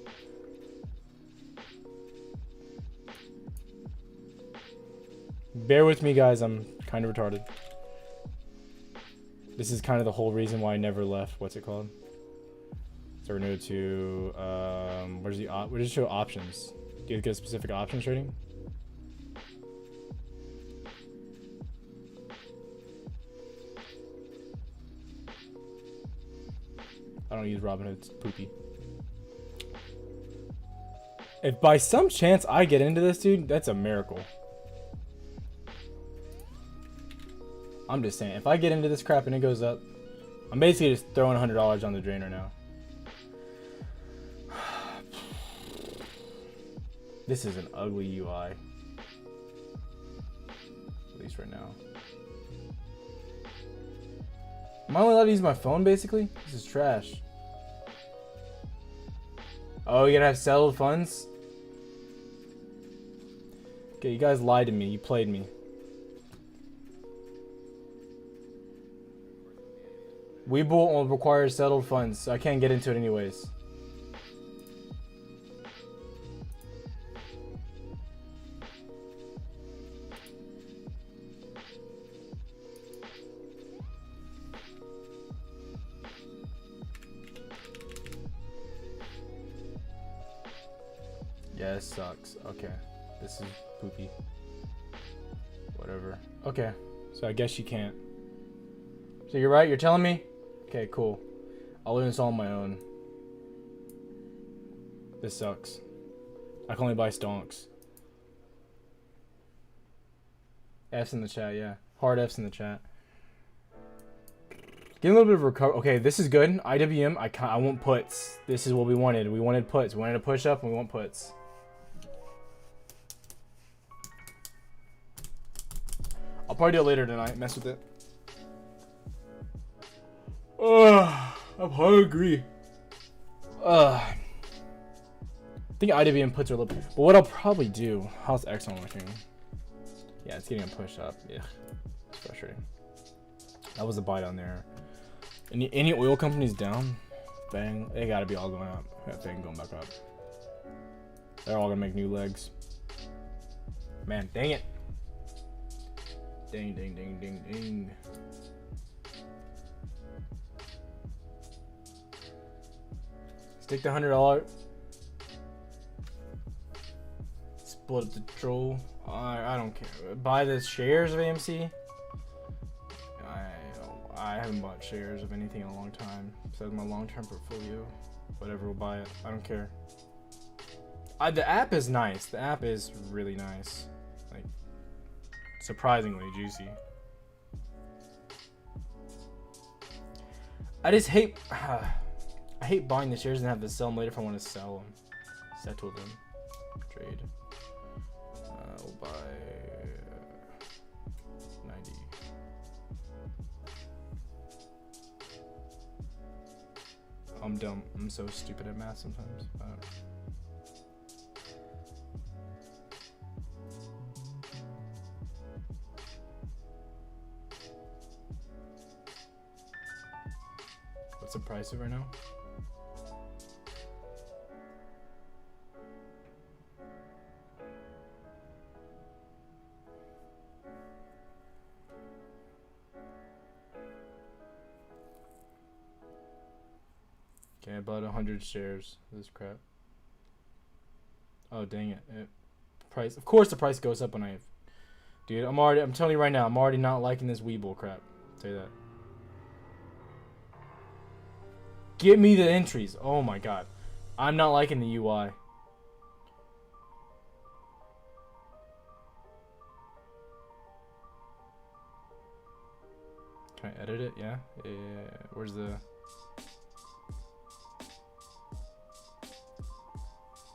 Bear with me, guys. I'm kind of retarded. This is kind of the whole reason why I never left. What's it called? So we're new to where's it show options? Do you get specific options trading? I don't use Robinhood. It's poopy. If by some chance I get into this, dude, that's a miracle. I'm just saying, if I get into this crap and it goes up, I'm basically just throwing $100 on the drain right now. This is an ugly UI. At least right now. Am I only allowed to use my phone, basically? This is trash. Oh, you gotta have settled funds? Okay, you guys lied to me. You played me. Weeble requires settled funds, so I can't get into it anyways. Yeah, this sucks. Okay. This is poopy. Whatever. Okay. So I guess you can't. So you're right? You're telling me? Okay, cool. I'll learn this all on my own. This sucks. I can only buy stonks. F's in the chat, yeah. Hard F's in the chat. Getting a little bit of recovery. Okay, this is good. IWM, I want puts. This is what we wanted. We wanted puts. We wanted to push up and we want puts. I'll probably do it later tonight. Mess with it. I'm hungry. I think IWM puts are a little bit. But what I'll probably do. How's X on working? Yeah, it's getting a push up. Yeah, it's frustrating. That was a buy down there. Any oil companies down? Bang. They gotta be all going up. That thing going back up. They're all gonna make new legs. Man, dang it. Ding, ding, ding, ding, ding. Stick the $100. Split up the troll. I don't care. Buy the shares of AMC. I haven't bought shares of anything in a long time. Besides my long-term portfolio. Whatever, we'll buy it. I don't care. The app is nice. The app is really nice. Like, surprisingly juicy. I just hate. I hate buying the shares and have to sell them later if I want to sell them. Settle them. Trade. We'll buy 90. I'm dumb. I'm so stupid at math sometimes. What's the price of it right now? Okay, I bought 100 shares of this crap. Oh, dang it. Price. Of course the price goes up when I... Dude, I'm telling you right now, I'm already not liking this Weeble crap. I'll tell you that. Give me the entries. Oh my god. I'm not liking the UI. Can I edit it? Yeah? Yeah. Where's the...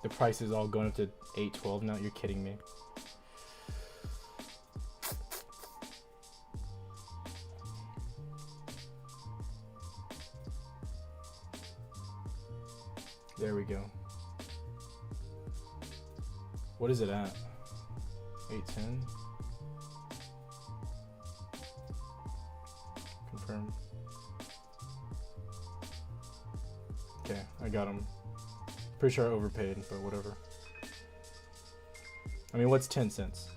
The price is all going up to 812 now. You're kidding me. There we go. What is it at? 810? Confirm. Okay, I got him. Pretty sure I overpaid, but whatever. I mean, what's 10 cents?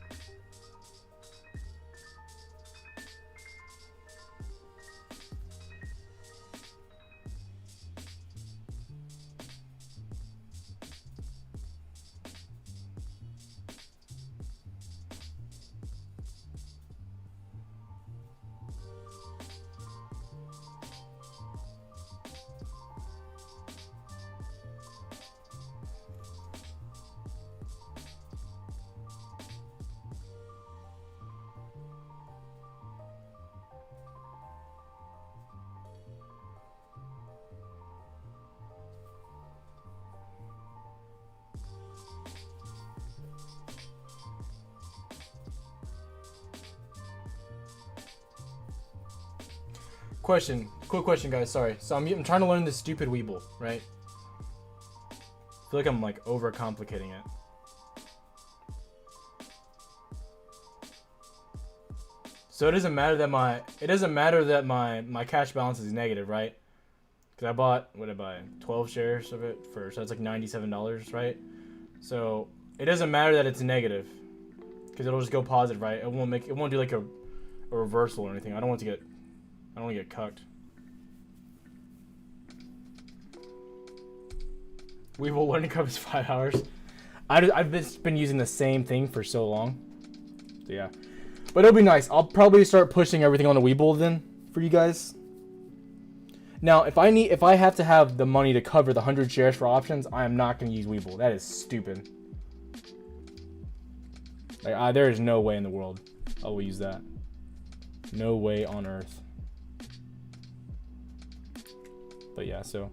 Quick question, guys. Sorry. So I'm trying to learn this stupid Weeble, right? I feel like I'm like overcomplicating it. So it doesn't matter that my cash balance is negative, right? Because I bought, what did I buy? 12 shares of it for, so that's like $97, right? So it doesn't matter that it's negative, because it'll just go positive, right? It won't do like a reversal or anything. I don't want to get cucked. Weevil learning curve is 5 hours. I've just been using the same thing for so long. So yeah, but it'll be nice. I'll probably start pushing everything on the Webull then for you guys. Now, if I have to have the money to cover the 100 shares for options, I am not going to use Webull. That is stupid. Like, there is no way in the world I will use that. No way on earth. But yeah, so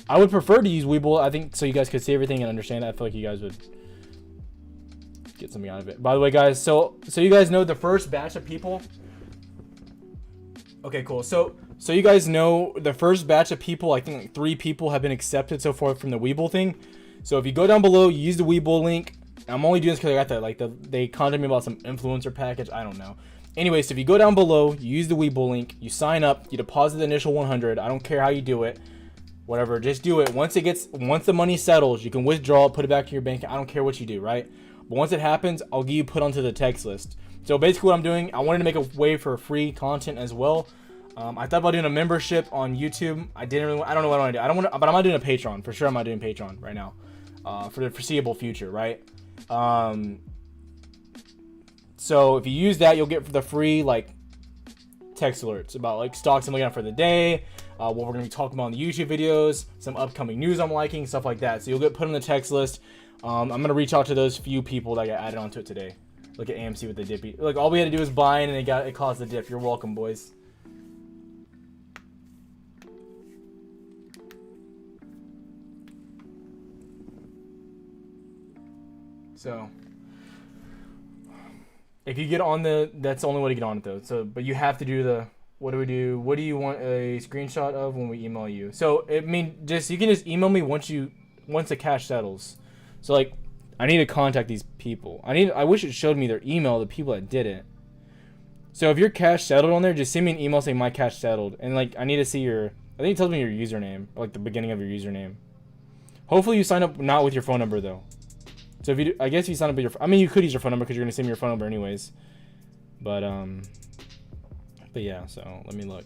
I would prefer to use Webull, I think, so you guys could see everything and understand that. I feel like you guys would get something out of it. By the way, guys, so you guys know the first batch of people. Okay, cool. So you guys know the first batch of people, I think like 3 people have been accepted so far from the Webull thing. So if you go down below, you use the Webull link. I'm only doing this because I got that, like, they contacted me about some influencer package. I don't know. Anyways, if you go down below, you use the Webull link, you sign up, you deposit the initial 100. I don't care how you do it. Whatever, just do it. Once the money settles, you can withdraw it, put it back in your bank. I don't care what you do, right? But once it happens, I'll get you put onto the text list. So basically what I'm doing, I wanted to make a way for free content as well. I thought about doing a membership on YouTube. I don't know what I want to do. But I'm not doing a Patreon. For sure I'm not doing Patreon right now. For the foreseeable future, right? So if you use that, you'll get the free, like, text alerts about, like, stocks I'm looking at for the day, what we're going to be talking about in the YouTube videos, some upcoming news I'm liking, stuff like that. So you'll get put on the text list. I'm going to reach out to those few people that got added onto it today. Look at AMC with the dippy. Look, all we had to do was buy in and it caused the dip. You're welcome, boys. So if you get on that's the only way to get on it though. So, but you have to do what do we do? What do you want a screenshot of when we email you? So, you can just email me once the cash settles. So, like, I need to contact these people. I wish it showed me their email, the people that did it. So, if your cash settled on there, just send me an email saying my cash settled. And, like, I need to see I think it tells me your username, or, like, the beginning of your username. Hopefully you sign up not with your phone number though. So if you do, I guess if you sign up with you could use your phone number because you're gonna send me your phone number anyways. But yeah. So let me look.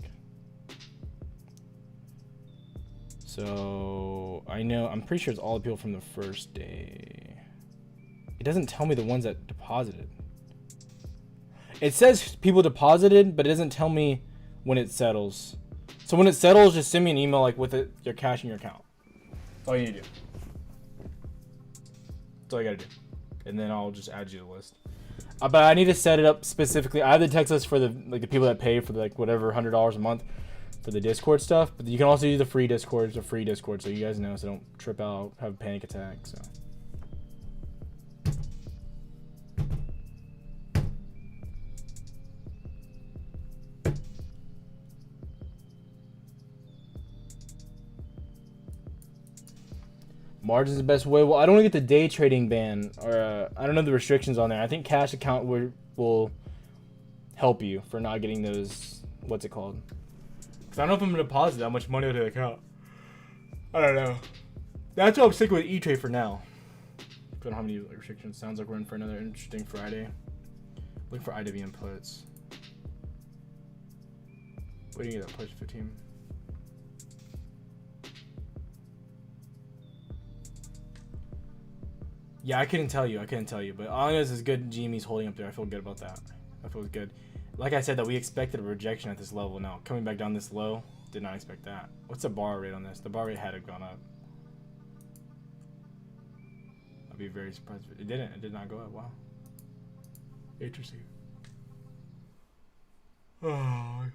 So I'm pretty sure it's all the people from the first day. It doesn't tell me the ones that deposited. It says people deposited, but it doesn't tell me when it settles. So when it settles, just send me an email like with your cash in your account. That's all you need to do. That's all you gotta do, and then I'll just add you to the list. But I need to set it up specifically. I have the text list for the people that pay for like whatever $100 a month for the Discord stuff. But you can also use the free Discord. It's a free Discord, so you guys know, so don't trip out, have a panic attack. So. Margin's the best way. Well, I don't want to get the day trading ban, or I don't know the restrictions on there. I think cash account will help you for not getting those. What's it called? Because I don't know if I'm gonna deposit that much money into the account. I don't know. That's why I'm sticking with E-Trade for now. I don't have any restrictions. Sounds like we're in for another interesting Friday. Look for IW inputs. What do you get that push 15? Yeah, I couldn't tell you, but all I know is good GME's holding up there. I feel good about that. I feel good. Like I said, that we expected a rejection at this level. Now, coming back down this low, did not expect that. What's the bar rate on this? The bar rate had to have gone up. I'd be very surprised if it didn't. It did not go up. Wow. Interesting. Oh.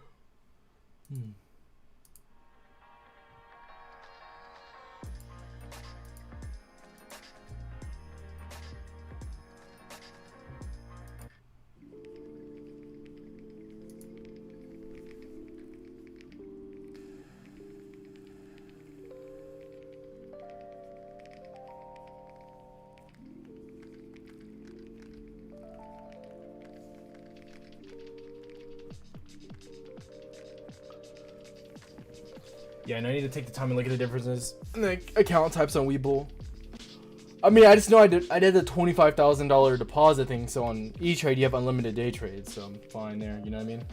Yeah, and I need to take the time and look at the differences in the account types on Webull. I mean, I just know I did the $25,000 deposit thing, so on E-Trade you have unlimited day trades, so I'm fine there, you know what I mean?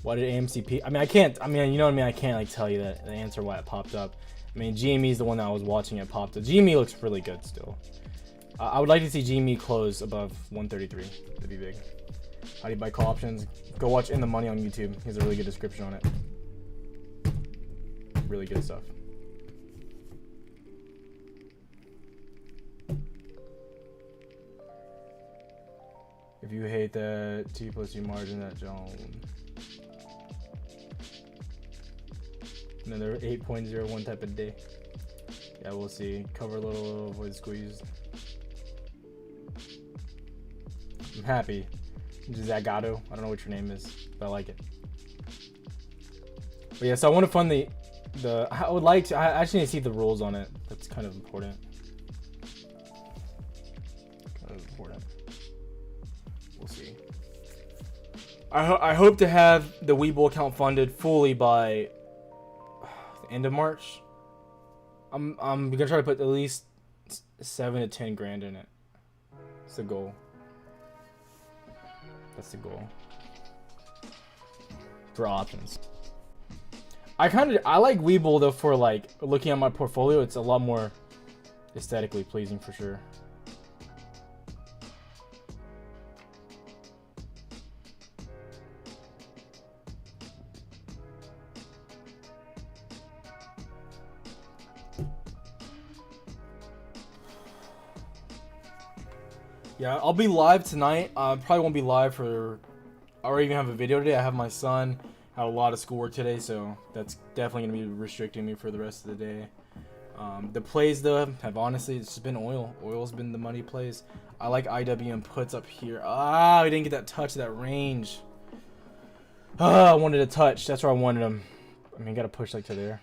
Why did AMCP? I mean, I can't. I mean, you know what I mean. I can't like tell you the answer why it popped up. I mean, GME is the one that I was watching. It popped up. GME looks really good still. I would like to see GME close above 133. That'd be big. How do you buy call options? Go watch In the Money on YouTube. He has a really good description on it. Really good stuff. If you hate that T plus U margin, that John. Another 8.01 type of day. Yeah, we'll see. Cover a little, avoid squeeze. I'm happy. Zagato. I don't know what your name is, but I like it. But yeah, so I want to fund the I would like to. I actually need to see the rules on it. That's kind of important. We'll see. I hope to have the Webull account funded fully by the end of March. I'm gonna try to put at least 7 to 10 grand in it. That's the goal. That's the goal. For options. I like Webull though for like looking at my portfolio. It's a lot more aesthetically pleasing for sure. Yeah, I'll be live tonight. Probably won't be live for. I already even have a video today. I have my son. Had a lot of schoolwork today, so that's definitely gonna be restricting me for the rest of the day. The plays though have honestly it's just been oil. Oil's been the money plays. I like IWM puts up here. Ah, we didn't get that touch, that range. Ah, I wanted a touch. That's where I wanted him. I mean, gotta push like to there.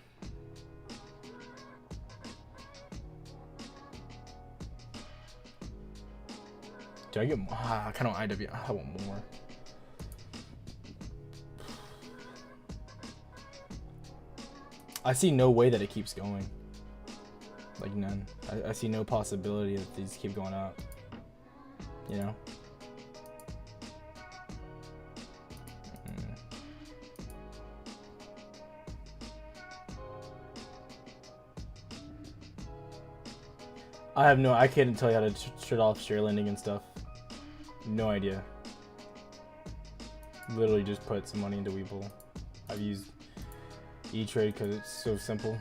Do I get more? I kind of IW. I want more. I see no way that it keeps going. Like none. I see no possibility that these keep going up. You know? I can't tell you how to shut off share lending and stuff. No idea. Literally just put some money into Webull. I've used E-Trade because it's so simple.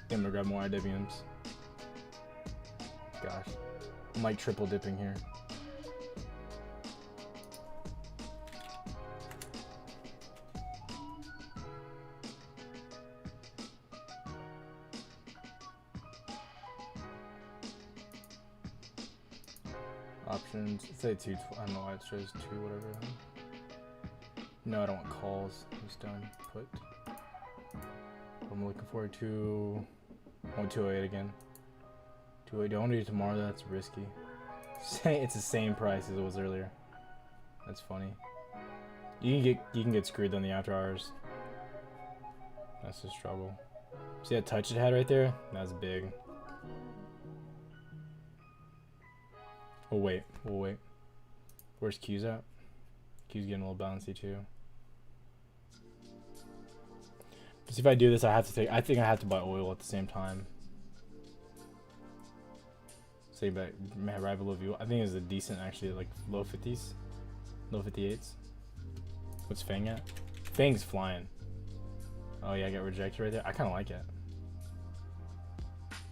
I'm gonna grab more IWMs. Gosh. I'm like triple dipping here. Options, say 2, I don't know why it shows 2, whatever. No, I don't want calls. I'm just done. Put. I'm looking forward to. I want 208 again. 208. Don't do it tomorrow. That's risky. It's the same price as it was earlier. That's funny. You can get screwed on the after hours. That's the struggle. See that touch it had right there? That's big. We'll wait. Where's Q's at? Q's getting a little bouncy too. See if I do this, I think I have to buy oil at the same time. Say back, right below view. I think it's a decent actually, like low 50s, low 58s. What's Fang at? Fang's flying. Oh yeah, I got rejected right there. I kind of like it.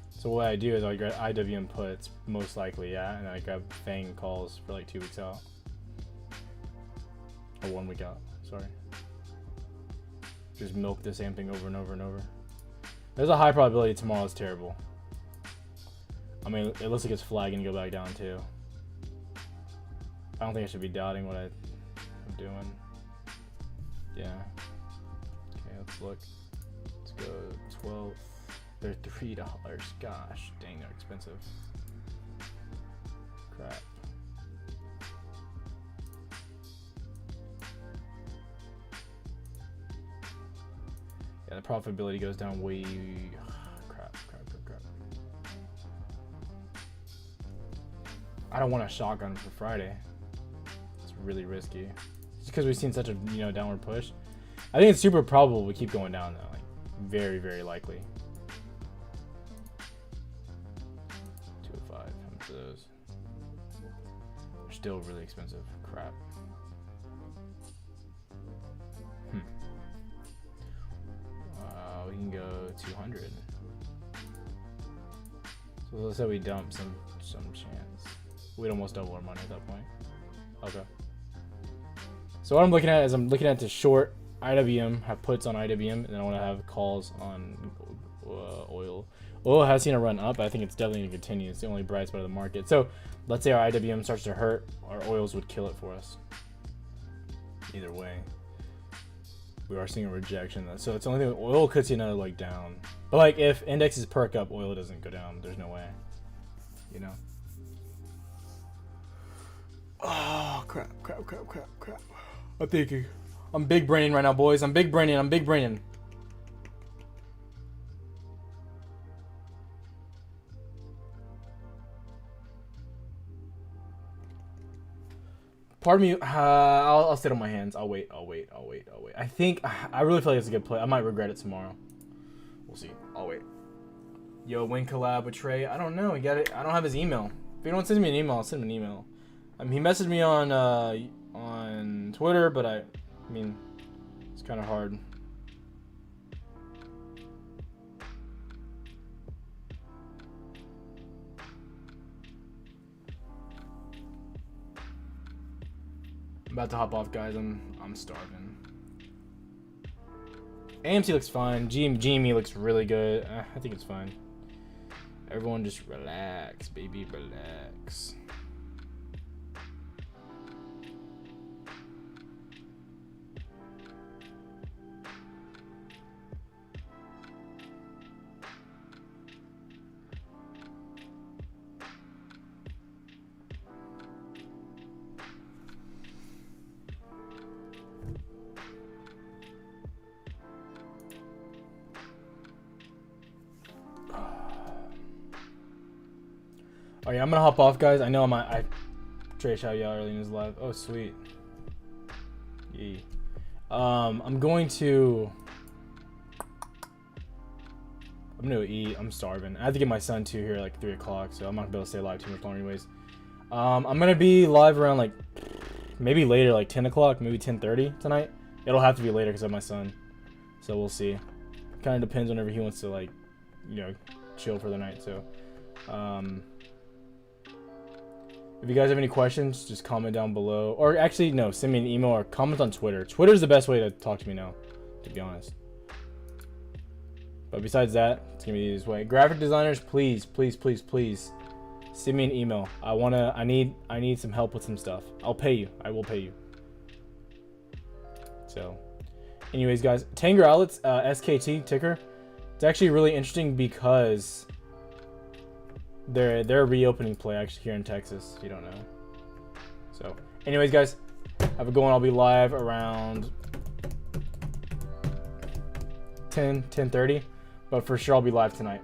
So what I do is I grab IWM puts, most likely, yeah, and I grab Fang calls for like 2 weeks out. Or 1 week out, sorry. Just milk the same thing over and over and over. There's a high probability tomorrow's terrible. I mean, it looks like it's flagging to go back down too. I don't think I should be doubting what I'm doing. Yeah. Okay, let's look. Let's go 12. They're $3. Gosh, dang, they're expensive. Crap. Yeah, the profitability goes down way. Crap. I don't want a shotgun for Friday. It's really risky. Just because we've seen such a downward push. I think it's super probable we keep going down though. Like very, very likely. 205. How much are those? They're still really expensive. Crap. We can go 200. So let's say we dump some chance. We'd almost double our money at that point. Okay. So what I'm looking at is I'm looking at to short IWM, have puts on IWM, and then I want to have calls on oil. Oil has seen a run up. I think it's definitely going to continue. It's the only bright spot of the market. So let's say our IWM starts to hurt, our oils would kill it for us. Either way. We are seeing a rejection though, so it's the only thing. Oil could see another leg down, but like if indexes perk up, oil doesn't go down. There's no way, Oh crap! I'm thinking. I'm big braining right now, boys. I'm big braining. Pardon me. I'll sit on my hands. I'll wait. I think I really feel like it's a good play. I might regret it tomorrow. We'll see. I'll wait. Yo, when collab with Trey? I don't know. He got it. I don't have his email. If you don't send me an email, I'll send him an email. He messaged me on Twitter, but I mean, it's kind of hard. I'm about to hop off, guys. I'm starving. AMC looks fine. GME looks really good. I think it's fine. Everyone just relax, baby, relax. Oh yeah, I'm gonna hop off, guys. I know I Trey shouted y'all early in his live. Oh sweet. Yee. I'm gonna eat. I'm starving. I have to get my son to here like 3 o'clock, so I'm not gonna be able to stay live too much longer anyways. I'm gonna be live around like maybe later, like 10 o'clock, maybe 10:30 tonight. It'll have to be later because of my son. So we'll see. Kind of depends whenever he wants to like, chill for the night. So, if you guys have any questions, just comment down below. Or actually, no, send me an email or comment on Twitter. Twitter's the best way to talk to me now, to be honest. But besides that, it's gonna be this way. Graphic designers, please send me an email. I need some help with some stuff. I'll pay you. I will pay you. So, anyways, guys, Tanger Outlets, SKT ticker. It's actually really interesting because they're a reopening play actually here in Texas, if you don't know. So, anyways, guys, have a good one. I'll be live around 10:30, but for sure I'll be live tonight.